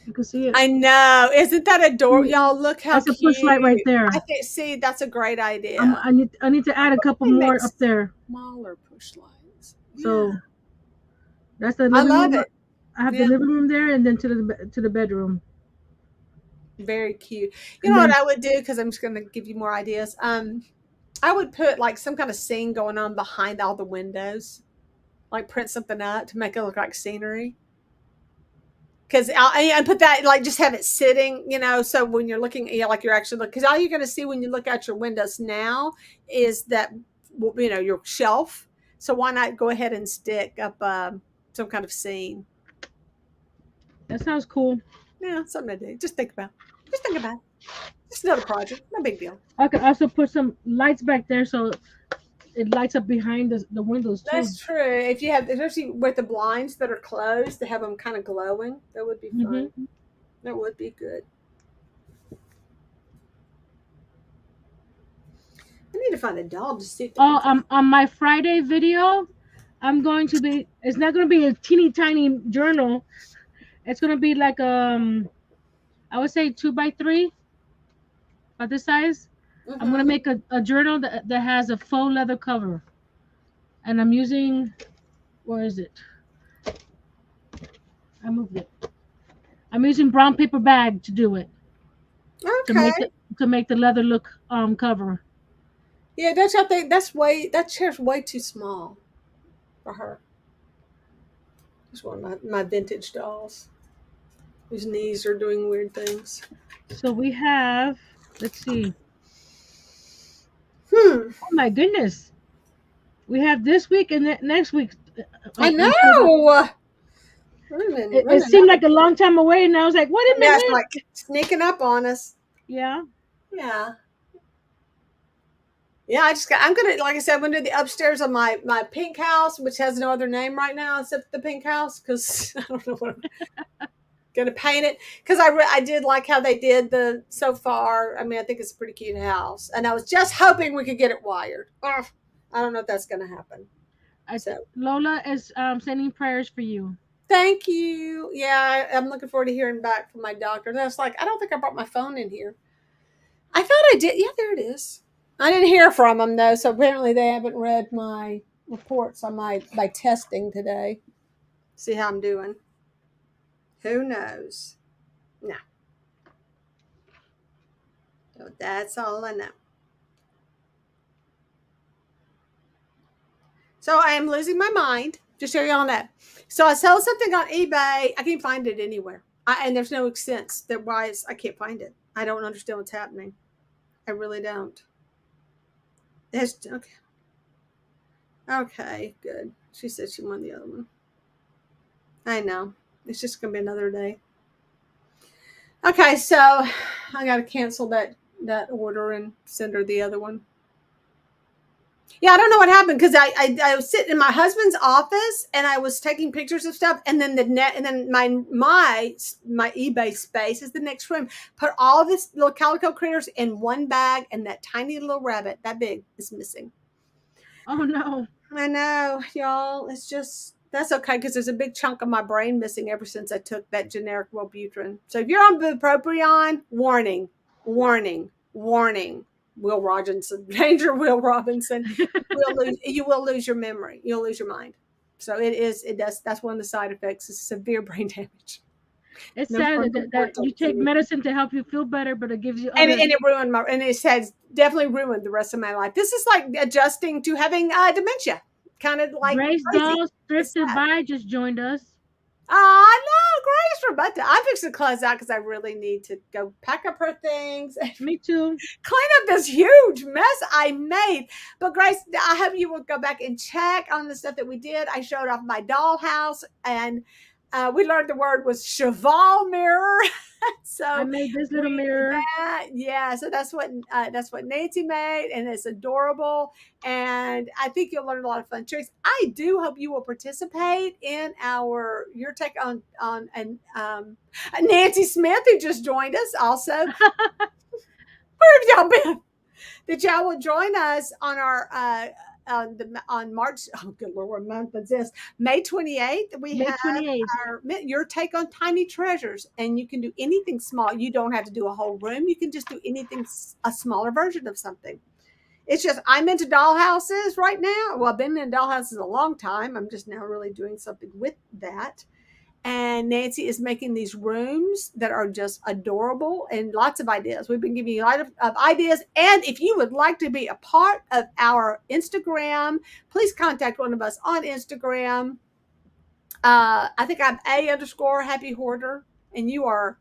Speaker 2: You can see it.
Speaker 1: I know. Isn't that adorable? Y'all, look how
Speaker 2: that's cute. A push light right there.
Speaker 1: See, that's a great idea.
Speaker 2: I need to add a couple more up there.
Speaker 1: Smaller push lights.
Speaker 2: So that's the living room. I love it. I have the living room there, and then to the bedroom.
Speaker 1: Very cute. You know what I would do, because I'm just going to give you more ideas. I would put like some kind of scene going on behind all the windows, like print something up to make it look like scenery. Because I put that, like, just have it sitting, so when you're looking, like you're actually looking, because all you're going to see when you look out your windows now is that, your shelf. So why not go ahead and stick up some kind of scene?
Speaker 2: That sounds cool.
Speaker 1: Yeah, something to do. Just think about it. Just another project. No big deal.
Speaker 2: I could also put some lights back there so it lights up behind the windows too.
Speaker 1: That's true. If you have, especially with the blinds that are closed, to have them kind of glowing, that would be fun. Mm-hmm. That would be good. I need to find a doll to stick.
Speaker 2: On my Friday video, it's not going to be a teeny tiny journal. It's going to be like I would say 2 by 3, about this size. I'm gonna
Speaker 1: Mm-hmm.
Speaker 2: make a journal that has a faux leather cover, and I'm using, where is it? I moved it. I'm using brown paper bag to do it, to
Speaker 1: Okay.
Speaker 2: make it to make the leather look cover.
Speaker 1: Yeah, that's I think that chair's way too small for her. It's one of my vintage dolls whose knees are doing weird things.
Speaker 2: So we have, let's see.
Speaker 1: Hmm.
Speaker 2: Oh my goodness, we have this week and next week.
Speaker 1: I
Speaker 2: We still got.
Speaker 1: know. Wait a minute. Wait a
Speaker 2: It
Speaker 1: minute.
Speaker 2: seemed like a long time away, and I was like, wait a
Speaker 1: That's
Speaker 2: minute.
Speaker 1: like sneaking up on us.
Speaker 2: Yeah.
Speaker 1: Yeah. Yeah, I'm gonna, like I said, I'm gonna do the upstairs of my pink house, which has no other name right now except the pink house, because I don't know what I'm gonna paint it. Because I did like how they did the so far. I mean, I think it's a pretty cute house, and I was just hoping we could get it wired. Ugh, I don't know if that's gonna happen. So
Speaker 2: Lola is sending prayers for you.
Speaker 1: thank you. Yeah, I'm looking forward to hearing back from my doctor. And I was like, I don't think I brought my phone in here. I thought I did. Yeah, there it is. I didn't hear from them though, so apparently they haven't read my reports on my testing today. See how I'm doing. Who knows? No. So that's all I know. So I am losing my mind. Just so y'all know. So I sell something on eBay. I can't find it anywhere. And there's no sense that I can't find it. I don't understand what's happening. I really don't. Okay. Okay, good. She said she won the other one. I know. It's just gonna be another day. Okay, so I gotta cancel that order and send her the other one. Yeah, I don't know what happened because I was sitting in my husband's office and I was taking pictures of stuff, and then my eBay space is the next room. Put all this little calico critters in one bag, and that tiny little rabbit that big is missing.
Speaker 2: Oh no.
Speaker 1: I know, y'all. It's just that's okay because there's a big chunk of my brain missing ever since I took that generic Wellbutrin. So if you're on bupropion, warning, warning, warning. Will Robinson, Danger Will Robinson, you will lose your memory. You'll lose your mind. So it does. That's one of the side effects is severe brain damage.
Speaker 2: It's
Speaker 1: No
Speaker 2: sad
Speaker 1: fun
Speaker 2: that
Speaker 1: reports on
Speaker 2: you take
Speaker 1: food.
Speaker 2: medicine to help you feel better, but it gives you
Speaker 1: And,
Speaker 2: other.
Speaker 1: and it ruined and it has definitely ruined the rest of my life. This is like adjusting to having dementia, kind of like
Speaker 2: Grace
Speaker 1: crazy.
Speaker 2: Dolls
Speaker 1: It's
Speaker 2: Thrifted
Speaker 1: sad.
Speaker 2: by just joined us.
Speaker 1: Oh no, Grace Rebecca. I'm fixing to close out because I really need to go pack up her things and
Speaker 2: Me too.
Speaker 1: clean up this huge mess I made. But Grace, I hope you will go back and check on the stuff that we did. I showed off my dollhouse, and we learned the word was cheval mirror.
Speaker 2: I
Speaker 1: So
Speaker 2: made this little
Speaker 1: we did
Speaker 2: mirror.
Speaker 1: that. Yeah, so that's what Nancy made, and it's adorable. And I think you'll learn a lot of fun tricks. I do hope you will participate in your take on and Nancy Smith, who just joined us also. Where have y'all been? That y'all will join us on our on March. Oh, good Lord, what month is this? May 28th. We
Speaker 2: May
Speaker 1: have
Speaker 2: 28th.
Speaker 1: your take on tiny treasures, and you can do anything small. You don't have to do a whole room. You can just do anything, a smaller version of something. It's just I'm into dollhouses right now. Well, I've been in dollhouses a long time. I'm just now really doing something with that. And Nancy is making these rooms that are just adorable and lots of ideas. We've been giving you a lot of ideas. And if you would like to be a part of our Instagram, please contact one of us on Instagram. I think I'm _Happy Hoarder, and you are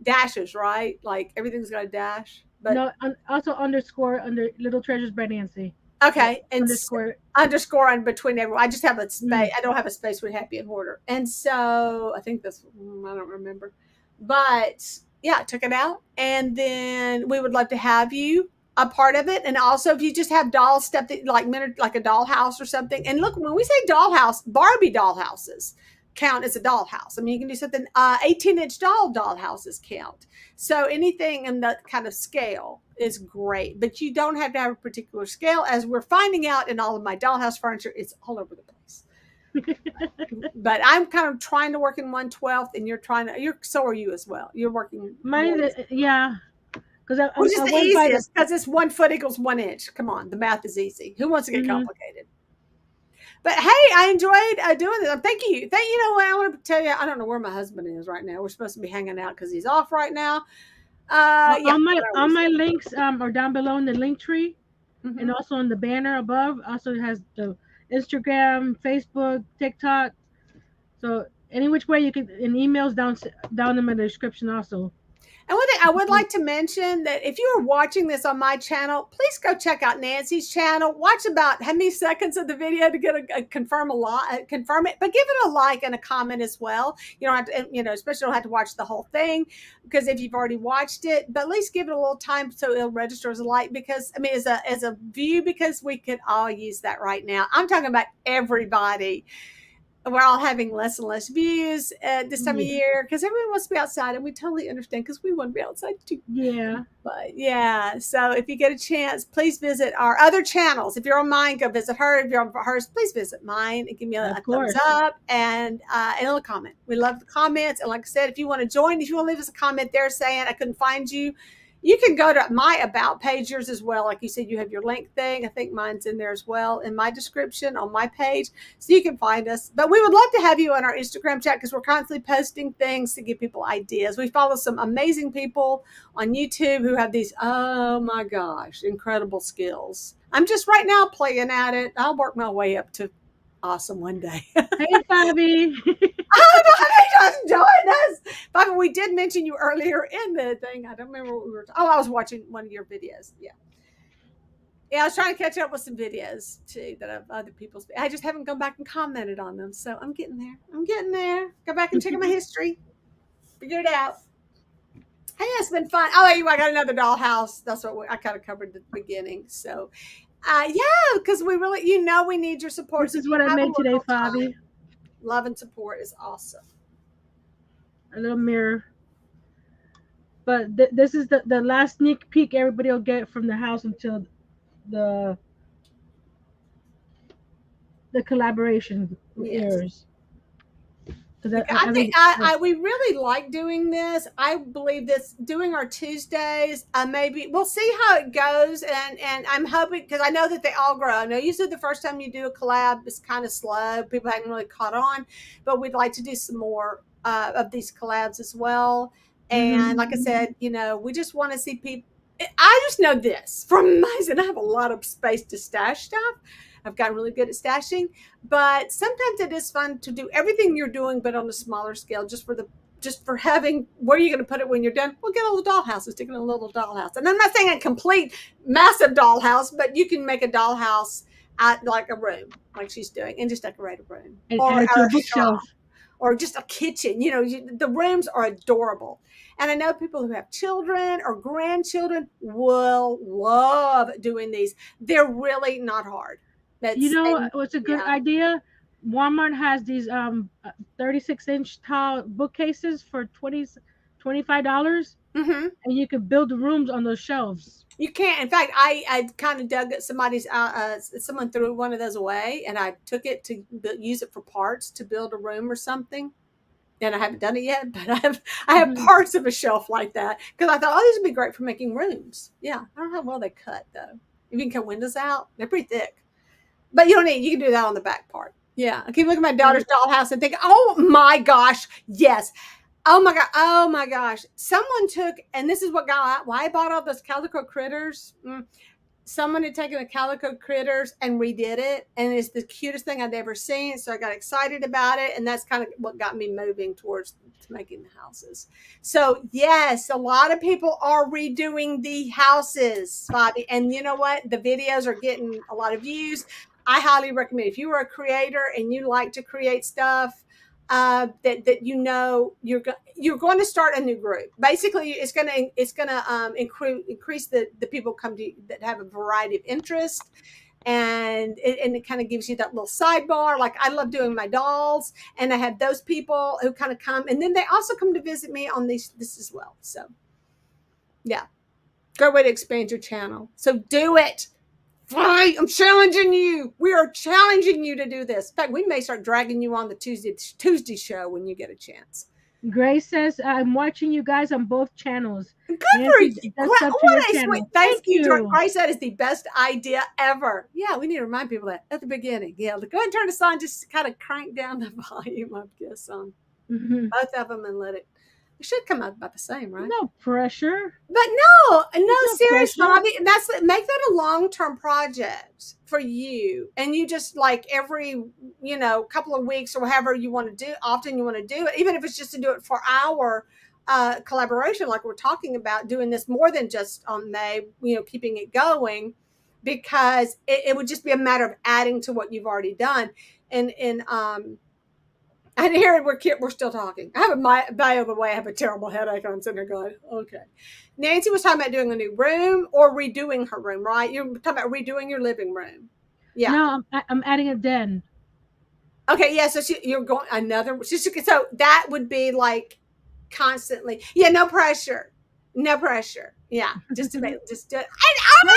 Speaker 1: dashes, right? Like everything's got a dash. But
Speaker 2: No, also underscore under Little Treasures by Nancy. But
Speaker 1: okay, and
Speaker 2: underscore.
Speaker 1: underscore in between everyone. I just have a space.
Speaker 2: Mm.
Speaker 1: I don't have a space with Happy and Hoarder, and so I think that's I don't remember, but yeah, check it out. And then we would love to have you a part of it. And also, if you just have doll stuff that like a dollhouse or something. And look, when we say dollhouse, Barbie dollhouses count as a dollhouse. I mean, you can do something 18-inch dollhouses count. So anything in that kind of scale is great, but you don't have to have a particular scale. As we're finding out in all of my dollhouse furniture, it's all over the place. But I'm kind of trying to work in 1/12, and so are you as well. You're working more,
Speaker 2: Mine, yeah, because
Speaker 1: which is
Speaker 2: I
Speaker 1: the
Speaker 2: went by the.
Speaker 1: easiest because it's 1 foot equals 1 inch. Come on, the math is easy. Who wants to get
Speaker 2: Hmm.
Speaker 1: complicated? But hey, I enjoyed doing this. Thank you. You know what? I want to tell you, I don't know where my husband is right now. We're supposed to be hanging out because he's off right now. Yeah, but I
Speaker 2: All
Speaker 1: was.
Speaker 2: my links are down below in the link tree, and
Speaker 1: Mm-hmm.
Speaker 2: also on the banner above. Also it has the Instagram, Facebook, TikTok. So any which way you can, and emails down in the description also.
Speaker 1: And one thing I would like to mention that if you are watching this on my channel, please go check out Nancy's channel. Watch about how many seconds of the video to get confirm it, but give it a like and a comment as well. You don't have to, especially don't have to watch the whole thing because if you've already watched it, but at least give it a little time so it'll register as a like because I mean as a view because we could all use that right now. I'm talking about everybody. We're all having less and less views at this time of
Speaker 2: Yeah.
Speaker 1: year because everyone wants to be outside, and we totally understand because we want to be outside too.
Speaker 2: Yeah.
Speaker 1: But yeah, so if you get a chance, please visit our other channels. If you're on mine, go visit her. If you're on hers, please visit mine and give me
Speaker 2: Of
Speaker 1: a thumbs
Speaker 2: course.
Speaker 1: up and a comment. We love the comments. And like I said, if you want to join, if you want to leave us a comment there saying I couldn't find you, you can go to my about page, yours as well. Like you said, you have your link thing. I think mine's in there as well in my description on my page. So you can find us. But we would love to have you on our Instagram chat because we're constantly posting things to give people ideas. We follow some amazing people on YouTube who have these, oh my gosh, incredible skills. I'm just right now playing at it. I'll work my way up to awesome one day.
Speaker 2: Hey, Fabi.
Speaker 1: Oh, no, just join us. Bobby, we did mention you earlier in the thing. I don't remember what we were. I was watching one of your videos. Yeah. Yeah, I was trying to catch up with some videos too that of other people's. I just haven't gone back and commented on them. So I'm getting there. I'm getting there. Go back and check out my history. Figure it out. Hey, it's been fun. Oh, I got another dollhouse. That's what I kind of covered at the beginning. So, yeah, because we really, we need your support.
Speaker 2: This
Speaker 1: So if
Speaker 2: is
Speaker 1: you
Speaker 2: what I
Speaker 1: have a
Speaker 2: made today,
Speaker 1: little
Speaker 2: Fabi.
Speaker 1: time, love and support is awesome.
Speaker 2: A little mirror. But this is the last sneak peek everybody will get from the house until the the collaboration
Speaker 1: Yes.
Speaker 2: airs. Because
Speaker 1: Because I think we really like doing this. I believe this doing our Tuesdays. Maybe we'll see how it goes, and I'm hoping because I know that they all grow. I know usually the first time you do a collab is kind of slow. People haven't really caught on, but we'd like to do some more of these collabs as well.
Speaker 2: hmm
Speaker 1: And like I said, we just want to see people. I just know this from my and I have a lot of space to stash stuff. I've gotten really good at stashing, but sometimes it is fun to do everything you're doing, but on a smaller scale, just for having where are you going to put it when you're done? We'll get a little dollhouse and stick it in a little dollhouse. And I'm not saying a complete massive dollhouse, but you can make a dollhouse at like a room, like she's doing, and just decorate a room
Speaker 2: and
Speaker 1: or
Speaker 2: add it to a
Speaker 1: a shop
Speaker 2: bookshelf.
Speaker 1: or just a kitchen. The rooms are adorable. And I know people who have children or grandchildren will love doing these. They're really not hard.
Speaker 2: You
Speaker 1: That's
Speaker 2: know
Speaker 1: and
Speaker 2: what's a good
Speaker 1: yeah.
Speaker 2: idea? Walmart has these 36-inch tall bookcases for $25,
Speaker 1: Hmm.
Speaker 2: and you could build the rooms on those shelves.
Speaker 1: You can't. In fact, I kind of dug somebody's. Someone threw one of those away, and I took it to use it for parts to build a room or something. And I haven't done it yet, but I have
Speaker 2: Mhm.
Speaker 1: parts of a shelf like that because I thought, oh, these would be great for making rooms. Yeah, I don't know how well they cut though. If you can cut windows out, they're pretty thick. But you don't need. You can do that on the back part. Yeah, I keep looking at my
Speaker 2: Yeah.
Speaker 1: daughter's dollhouse and think, oh my gosh, yes. Oh my god! Oh my gosh! Someone took, and this is what got why I bought all those calico critters. Someone had taken a calico critters and redid it, and it's the cutest thing I'd ever seen. So I got excited about it, and that's kind of what got me moving towards to making the houses. So yes, a lot of people are redoing the houses, Bobby, and you know what? The videos are getting a lot of views. I highly recommend if you are a creator and you like to create stuff. That you're going to start a new group. Basically, it's gonna increase the people come to you that have a variety of interest, and it kind of gives you that little sidebar. Like I love doing my dolls, and I have those people who kind of come, and then they also come to visit me on this as well. So yeah, great way to expand your channel. So do it. Right, I'm challenging you. We are challenging you to do this. In fact, we may start dragging you on the Tuesday show when you get a chance.
Speaker 2: Grace says, I'm watching you guys on both channels.
Speaker 1: Good for
Speaker 2: Nancy,
Speaker 1: you.
Speaker 2: just up to your
Speaker 1: What a sweet.
Speaker 2: channel.
Speaker 1: Thank
Speaker 2: Thank
Speaker 1: you,
Speaker 2: you.
Speaker 1: Grace. That is the best idea ever. Yeah, we need to remind people that at the beginning. Yeah, go ahead and turn this on. Just kind of crank down the volume of this on both of them and let it. It should come out about the same, right?
Speaker 2: No pressure.
Speaker 1: But no,
Speaker 2: No
Speaker 1: seriously,
Speaker 2: pressure.
Speaker 1: Bobby, make that a long-term project for you. And you just like every, couple of weeks or however you want to do, often you want to do it, even if it's just to do it for our collaboration, like we're talking about doing this more than just on May, keeping it going, because it would just be a matter of adding to what you've already done. And and here we're still talking. By the way, I have a terrible headache. I'm sitting there going, okay. Nancy was talking about doing a new room or redoing her room, right? You're talking about redoing your living room. Yeah.
Speaker 2: No, I'm adding a den.
Speaker 1: Okay. Yeah. So you're going another. So that would be like constantly. Yeah. No pressure. No pressure. Yeah. Just to make, just do it. And oh my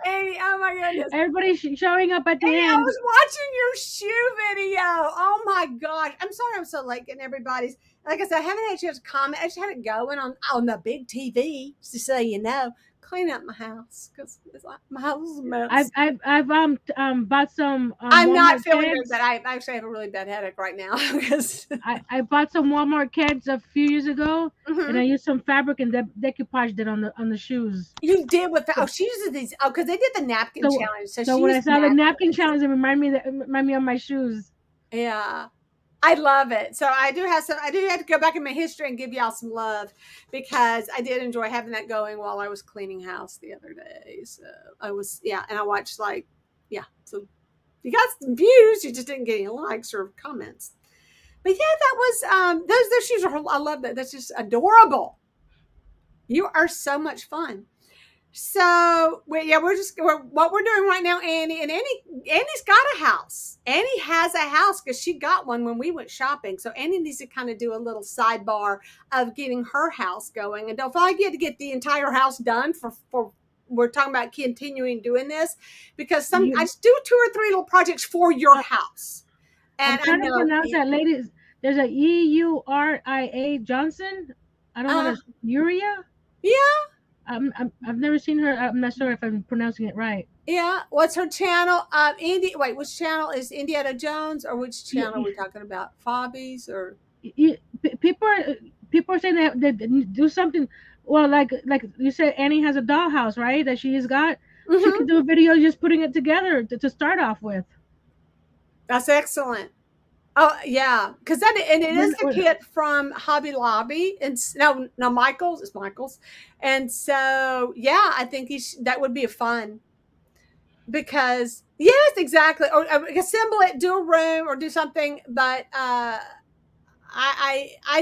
Speaker 2: Hey,
Speaker 1: God, Annie, oh my goodness.
Speaker 2: everybody's showing up at the
Speaker 1: Hey, I
Speaker 2: end.
Speaker 1: was watching your shoe video. Oh my gosh. I'm sorry I'm so late getting everybody's. Like I said, I haven't had a chance to comment. I just had it going on the big TV, just so you know. Clean up my house because like, my house is a mess.
Speaker 2: I've bought some
Speaker 1: I'm not
Speaker 2: Walmart
Speaker 1: feeling good,
Speaker 2: kegs.
Speaker 1: but I actually have a really bad headache right now because
Speaker 2: I bought some Walmart kegs a few years ago, and I used some fabric and decoupaged it on the shoes.
Speaker 1: you did with she uses these because they did the napkin challenge. So
Speaker 2: So
Speaker 1: she
Speaker 2: when I
Speaker 1: used
Speaker 2: saw the napkin
Speaker 1: napkins.
Speaker 2: challenge, it remind me of my shoes.
Speaker 1: Yeah. I love it. So I do have to go back in my history and give y'all some love because I did enjoy having that going while I was cleaning house the other day. So and I watched so you got some views, you just didn't get any likes or comments. But yeah, that was those shoes are I love that. That's just adorable. You are so much fun. So what we're doing right now, Annie's got a house. Annie has a house because she got one when we went shopping. So Annie needs to kind of do a little sidebar of getting her house going. And don't forget to get the entire house done for we're talking about continuing doing this because I just do 2 or 3 little projects for your house.
Speaker 2: I'm
Speaker 1: And I
Speaker 2: trying to
Speaker 1: know
Speaker 2: pronounce that lady. There's a Euria Johnson. I don't want to Uria.
Speaker 1: Yeah.
Speaker 2: I've never seen her. I'm not sure if I'm pronouncing it right.
Speaker 1: Yeah. What's her channel? Which channel is Indiana Jones or which channel are we talking about? Fobbies or
Speaker 2: people are saying that they do something. Well, like you said, Annie has a dollhouse, right? That she has got. She can do a video just putting it together to start off with.
Speaker 1: That's excellent. Oh yeah, because it is the kit from Hobby Lobby, and no, Michael's. It's Michael's, and so yeah, I think that would be fun because yes, exactly, or assemble it, do a room, or do something. But I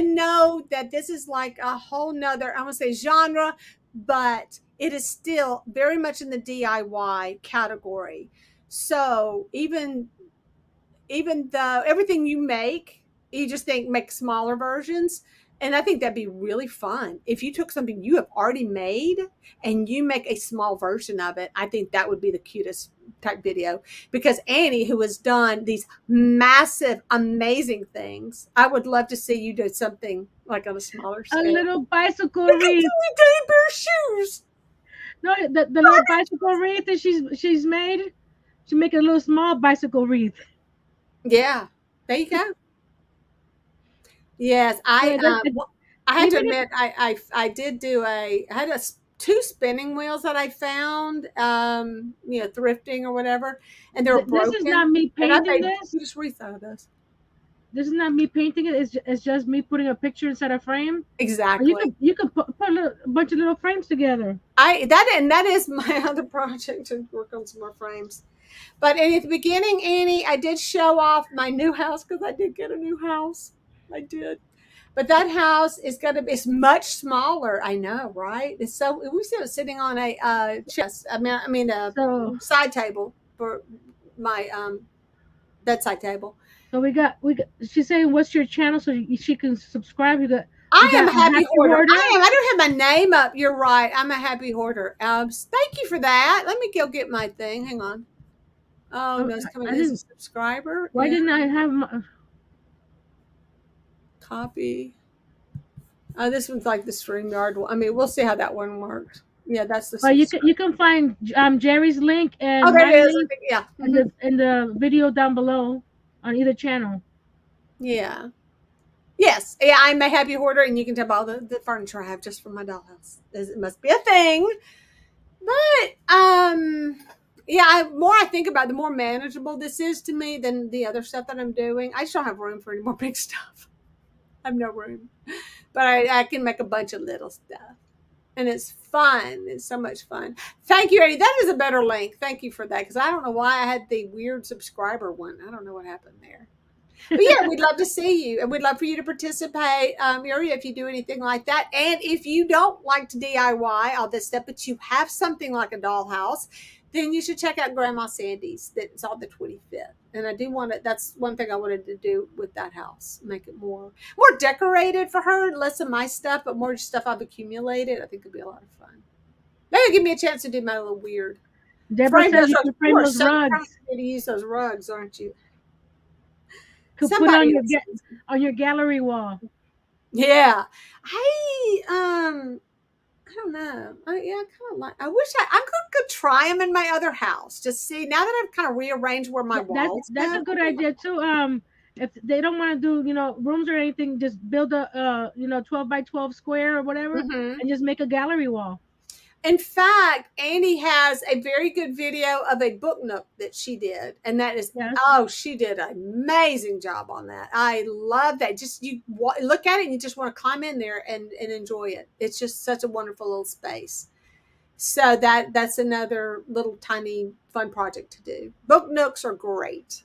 Speaker 1: know that this is like a whole nother I want to say genre, but it is still very much in the DIY category. So even though everything you make, you just make smaller versions. And I think that'd be really fun. If you took something you have already made and you make a small version of it, I think that would be the cutest type video. Because Annie, who has done these massive, amazing things, I would love to see you do something like on a smaller scale.
Speaker 2: A little bicycle wreath.
Speaker 1: Teddy bear shoes.
Speaker 2: No, the little bicycle wreath that she's made. She make a little small bicycle wreath.
Speaker 1: Yeah, there you go. Yes, I had to admit I did do I had 2 spinning wheels that I found thrifting or whatever, and they were broken.
Speaker 2: This is not me painting this.
Speaker 1: You just rethought this.
Speaker 2: This is not me painting it. It's just me putting a picture inside a frame.
Speaker 1: Exactly.
Speaker 2: You could put a bunch of little frames together.
Speaker 1: That is my other project to work on some more frames. But at the beginning, Annie, I did show off my new house because I did get a new house. I did. But that house is it's much smaller. I know, right? It's so we see it sitting on a chest. A side table for my bedside table.
Speaker 2: So we got. She's saying, "What's your channel?" So she can subscribe. You got. You
Speaker 1: I am
Speaker 2: got
Speaker 1: a
Speaker 2: a
Speaker 1: happy
Speaker 2: happy
Speaker 1: hoarder.
Speaker 2: hoarder.
Speaker 1: I don't have my name up. You're right. I'm a happy hoarder. Thank you for that. Let me go get my thing. Hang on. Oh
Speaker 2: Oh,
Speaker 1: no, it's coming
Speaker 2: I
Speaker 1: as a
Speaker 2: didn't.
Speaker 1: subscriber
Speaker 2: Why
Speaker 1: and
Speaker 2: didn't I have my?
Speaker 1: copy. This one's like the StreamYard one. I mean, we'll see how that one works. Yeah, that's the
Speaker 2: But
Speaker 1: subscriber.
Speaker 2: you can find Jerry's link
Speaker 1: Oh,
Speaker 2: and
Speaker 1: there it
Speaker 2: my
Speaker 1: is. I
Speaker 2: link
Speaker 1: think, yeah.
Speaker 2: in the video down below on either channel.
Speaker 1: Yeah. Yes. Yeah, I'm a happy hoarder, and you can tell by all the furniture I have just from my dollhouse. It must be a thing. But yeah, more I think about it, the more manageable this is to me than the other stuff that I'm doing. I just don't have room for any more big stuff. I have no room. But I can make a bunch of little stuff. And it's fun. It's so much fun. Thank you, Eddie. That is a better link. Thank you for that. Because I don't know why I had the weird subscriber one. I don't know what happened there. But yeah, we'd love to see you, and we'd love for you to participate, Yuri, if you do anything like that. And if you don't like to DIY all this stuff, but you have something like a dollhouse, then you should check out Grandma Sandy's. That's on the 25th. And I do want to. That's one thing I wanted to do with that house, make it more decorated for her, less of my stuff, but more stuff I've accumulated. I think it'd be a lot of fun. Maybe give me a chance to do my little weird
Speaker 2: Deborah
Speaker 1: frame
Speaker 2: says
Speaker 1: those
Speaker 2: you
Speaker 1: rugs.
Speaker 2: can
Speaker 1: You
Speaker 2: frame
Speaker 1: are
Speaker 2: those
Speaker 1: so proud
Speaker 2: rugs.
Speaker 1: of me to use those rugs, aren't you?
Speaker 2: Could put
Speaker 1: Somebody
Speaker 2: on your gallery wall.
Speaker 1: yeah. I don't know. Yeah, I kind of like. I wish I could try them in my other house. Just see now that I've kind of rearranged where my walls
Speaker 2: That's
Speaker 1: go.
Speaker 2: a good idea too. If they don't want to do rooms or anything, just build a 12 by 12 square or whatever,
Speaker 1: Mm-hmm.
Speaker 2: and just make a gallery wall.
Speaker 1: In fact, Annie has a very good video of a book nook that she did, and that is
Speaker 2: Yes.
Speaker 1: she did an amazing job on that. I love that. Just you look at it and you just want to climb in there and enjoy it. It's just such a wonderful little space. So that's another little tiny fun project to do. Book nooks are great.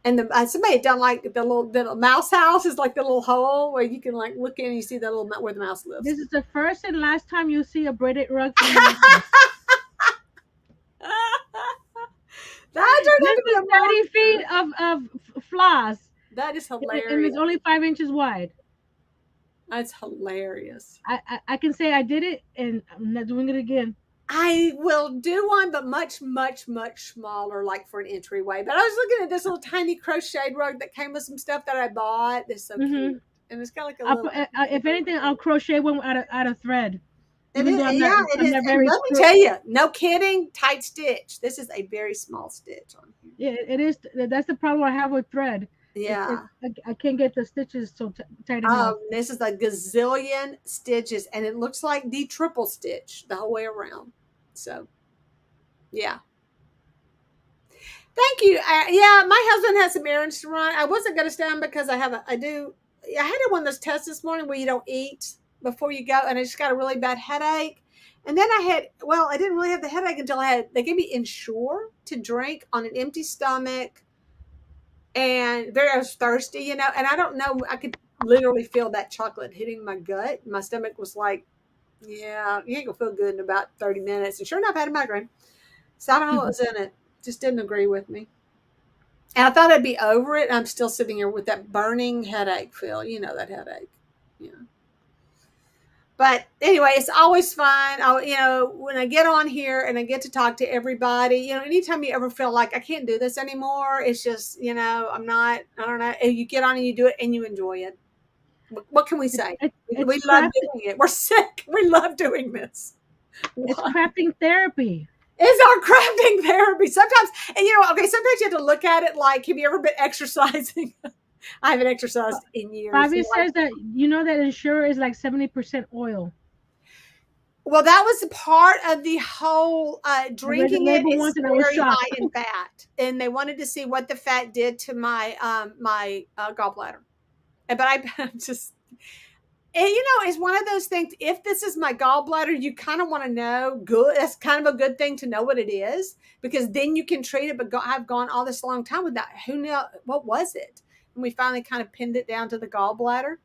Speaker 1: And somebody had done like the little mouse house is like the little hole where you can like look in and you see the little where the mouse lives.
Speaker 2: This is the first and last time you see a braided rug from my house.
Speaker 1: That turned out
Speaker 2: This
Speaker 1: to be
Speaker 2: is
Speaker 1: a mom.
Speaker 2: 30 feet of floss.
Speaker 1: That is
Speaker 2: And
Speaker 1: hilarious.
Speaker 2: it's only 5 inches wide.
Speaker 1: That's hilarious.
Speaker 2: I can say I did it, and I'm not doing it again.
Speaker 1: I will do one, but much, much, much smaller, like for an entryway. But I was looking at this little tiny crocheted rug that came with some stuff that I bought. It's so cute. And it's got like a little.
Speaker 2: If anything, I'll crochet one out of thread.
Speaker 1: It
Speaker 2: Even
Speaker 1: is,
Speaker 2: though
Speaker 1: yeah, it
Speaker 2: I'm
Speaker 1: is.
Speaker 2: not
Speaker 1: And
Speaker 2: very.
Speaker 1: let me tell you, no kidding, tight stitch. This is a very small stitch on here.
Speaker 2: Yeah, it is. That's the problem I have with thread.
Speaker 1: Yeah.
Speaker 2: I can't get the stitches so tight enough.
Speaker 1: This is a gazillion stitches, and it looks like the triple stitch the whole way around. So, yeah. Thank you. Yeah, my husband has some errands to run. I wasn't going to stay on because I had one of those tests this morning where you don't eat before you go, and I just got a really bad headache. And then I didn't really have the headache until they gave me Ensure to drink on an empty stomach. And I was thirsty, and I don't know, I could literally feel that chocolate hitting my gut. My stomach was like, yeah, you ain't gonna feel good in about 30 minutes. And sure enough, I had a migraine. So I don't know what was in it. Just didn't agree with me. And I thought I'd be over it. I'm still sitting here with that burning headache, Phil. You know that headache. Yeah. But anyway, it's always fun. When I get on here and I get to talk to everybody, anytime you ever feel like I can't do this anymore, it's just, I don't know. And you get on and you do it and you enjoy it. What can we say? We love doing it. We're sick. We love doing this.
Speaker 2: It's crafting therapy.
Speaker 1: It's our crafting therapy. Sometimes, and sometimes you have to look at it like, have you ever been exercising? I haven't exercised in years.
Speaker 2: Bobby says that that Ensure is like 70% oil.
Speaker 1: Well, that was part of the whole drinking it is very high in fat, and they wanted to see what the fat did to my gallbladder. But I'm just, and it's one of those things. If this is my gallbladder, you kind of want to know. Good, that's kind of a good thing to know what it is, because then you can treat it. But I've gone all this long time with that. Who knew what was it? And we finally kind of pinned it down to the gallbladder.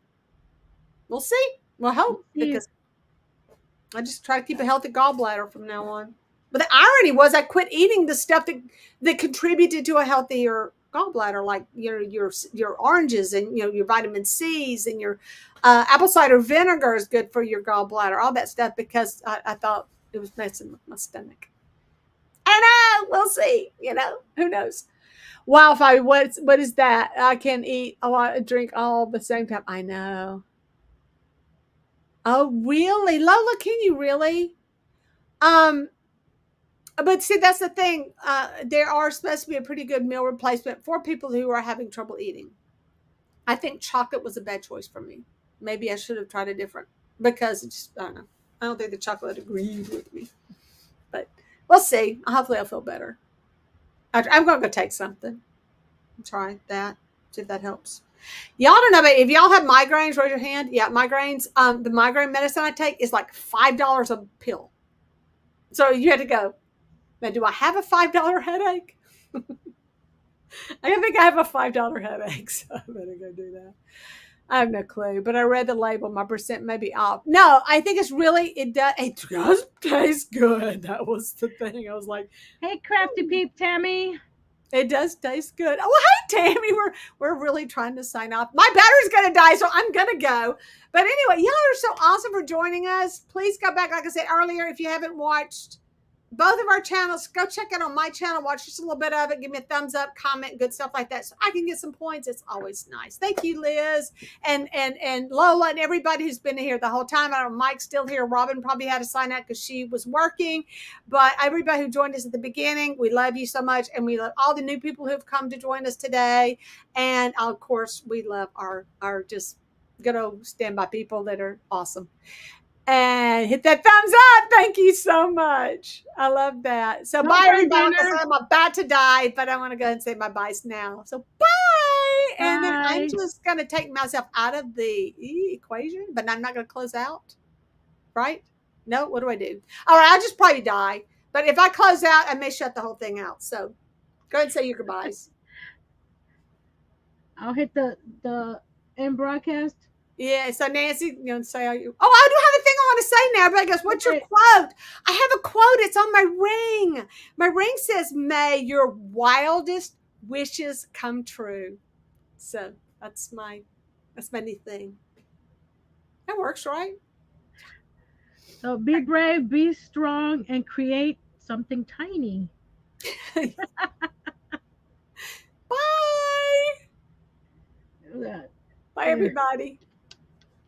Speaker 1: We'll see. We'll hope, because I just try to keep a healthy gallbladder from now on. But the irony was I quit eating the stuff that contributed to a healthier gallbladder, like your oranges and your vitamin C's and your apple cider vinegar is good for your gallbladder, all that stuff, because I thought it was messing with my stomach. I know, we'll see. Who knows? Wi-Fi, what is that? I can eat a lot of drink all at the same time. I know. Oh, really? Lola, can you really? Um, but see, that's the thing. There are supposed to be a pretty good meal replacement for people who are having trouble eating. I think chocolate was a bad choice for me. Maybe I should have tried a different, because it's just, I don't know. I don't think the chocolate agreed with me. But we'll see. Hopefully I'll feel better. I'm going to go take something. Try that. See if that helps. Y'all don't know, but if y'all have migraines, raise your hand. Yeah, migraines. The migraine medicine I take is like $5 a pill. So you had to go, now, do I have a $5 headache? I think I have a $5 headache, so I better go do that. I have no clue, but I read the label. My percent may be off. No, I think it does taste good. That was the thing. I was like,
Speaker 2: Hey, crafty peep, Tammy.
Speaker 1: it does taste good. Oh, hi, Tammy. We're really trying to sign off. My battery's gonna die, so I'm gonna go. But anyway, y'all are so awesome for joining us. Please go back, like I said earlier, if you haven't watched both of our channels, go check it on my channel, watch just a little bit of it, give me a thumbs up, comment, good stuff like that, so I can get some points. It's always nice. Thank you, Liz and Lola and everybody who's been here the whole time. I don't know, Mike's still here. Robin probably had to sign out because she was working, but everybody who joined us at the beginning, we love you so much, and we love all the new people who've come to join us today. And of course, we love our just good old standby people that are awesome. And hit that thumbs up. Thank you so much. I love that. So bye, everybody. I'm about to die, but I want to go ahead and say my byes now. So bye. And then I'm just going to take myself out of the equation, but I'm not going to close out. Right? No, what do I do? All right, I'll just probably die. But if I close out, I may shut the whole thing out. So go ahead and say your goodbyes.
Speaker 2: I'll hit the end broadcast.
Speaker 1: Yeah, so Nancy, say, I do have a thing I want to say now. Everybody goes, what's your quote? I have a quote. It's on my ring. My ring says, may your wildest wishes come true. So that's my new thing. That works, right?
Speaker 2: So be brave, be strong, and create something tiny.
Speaker 1: Bye. Bye, everybody.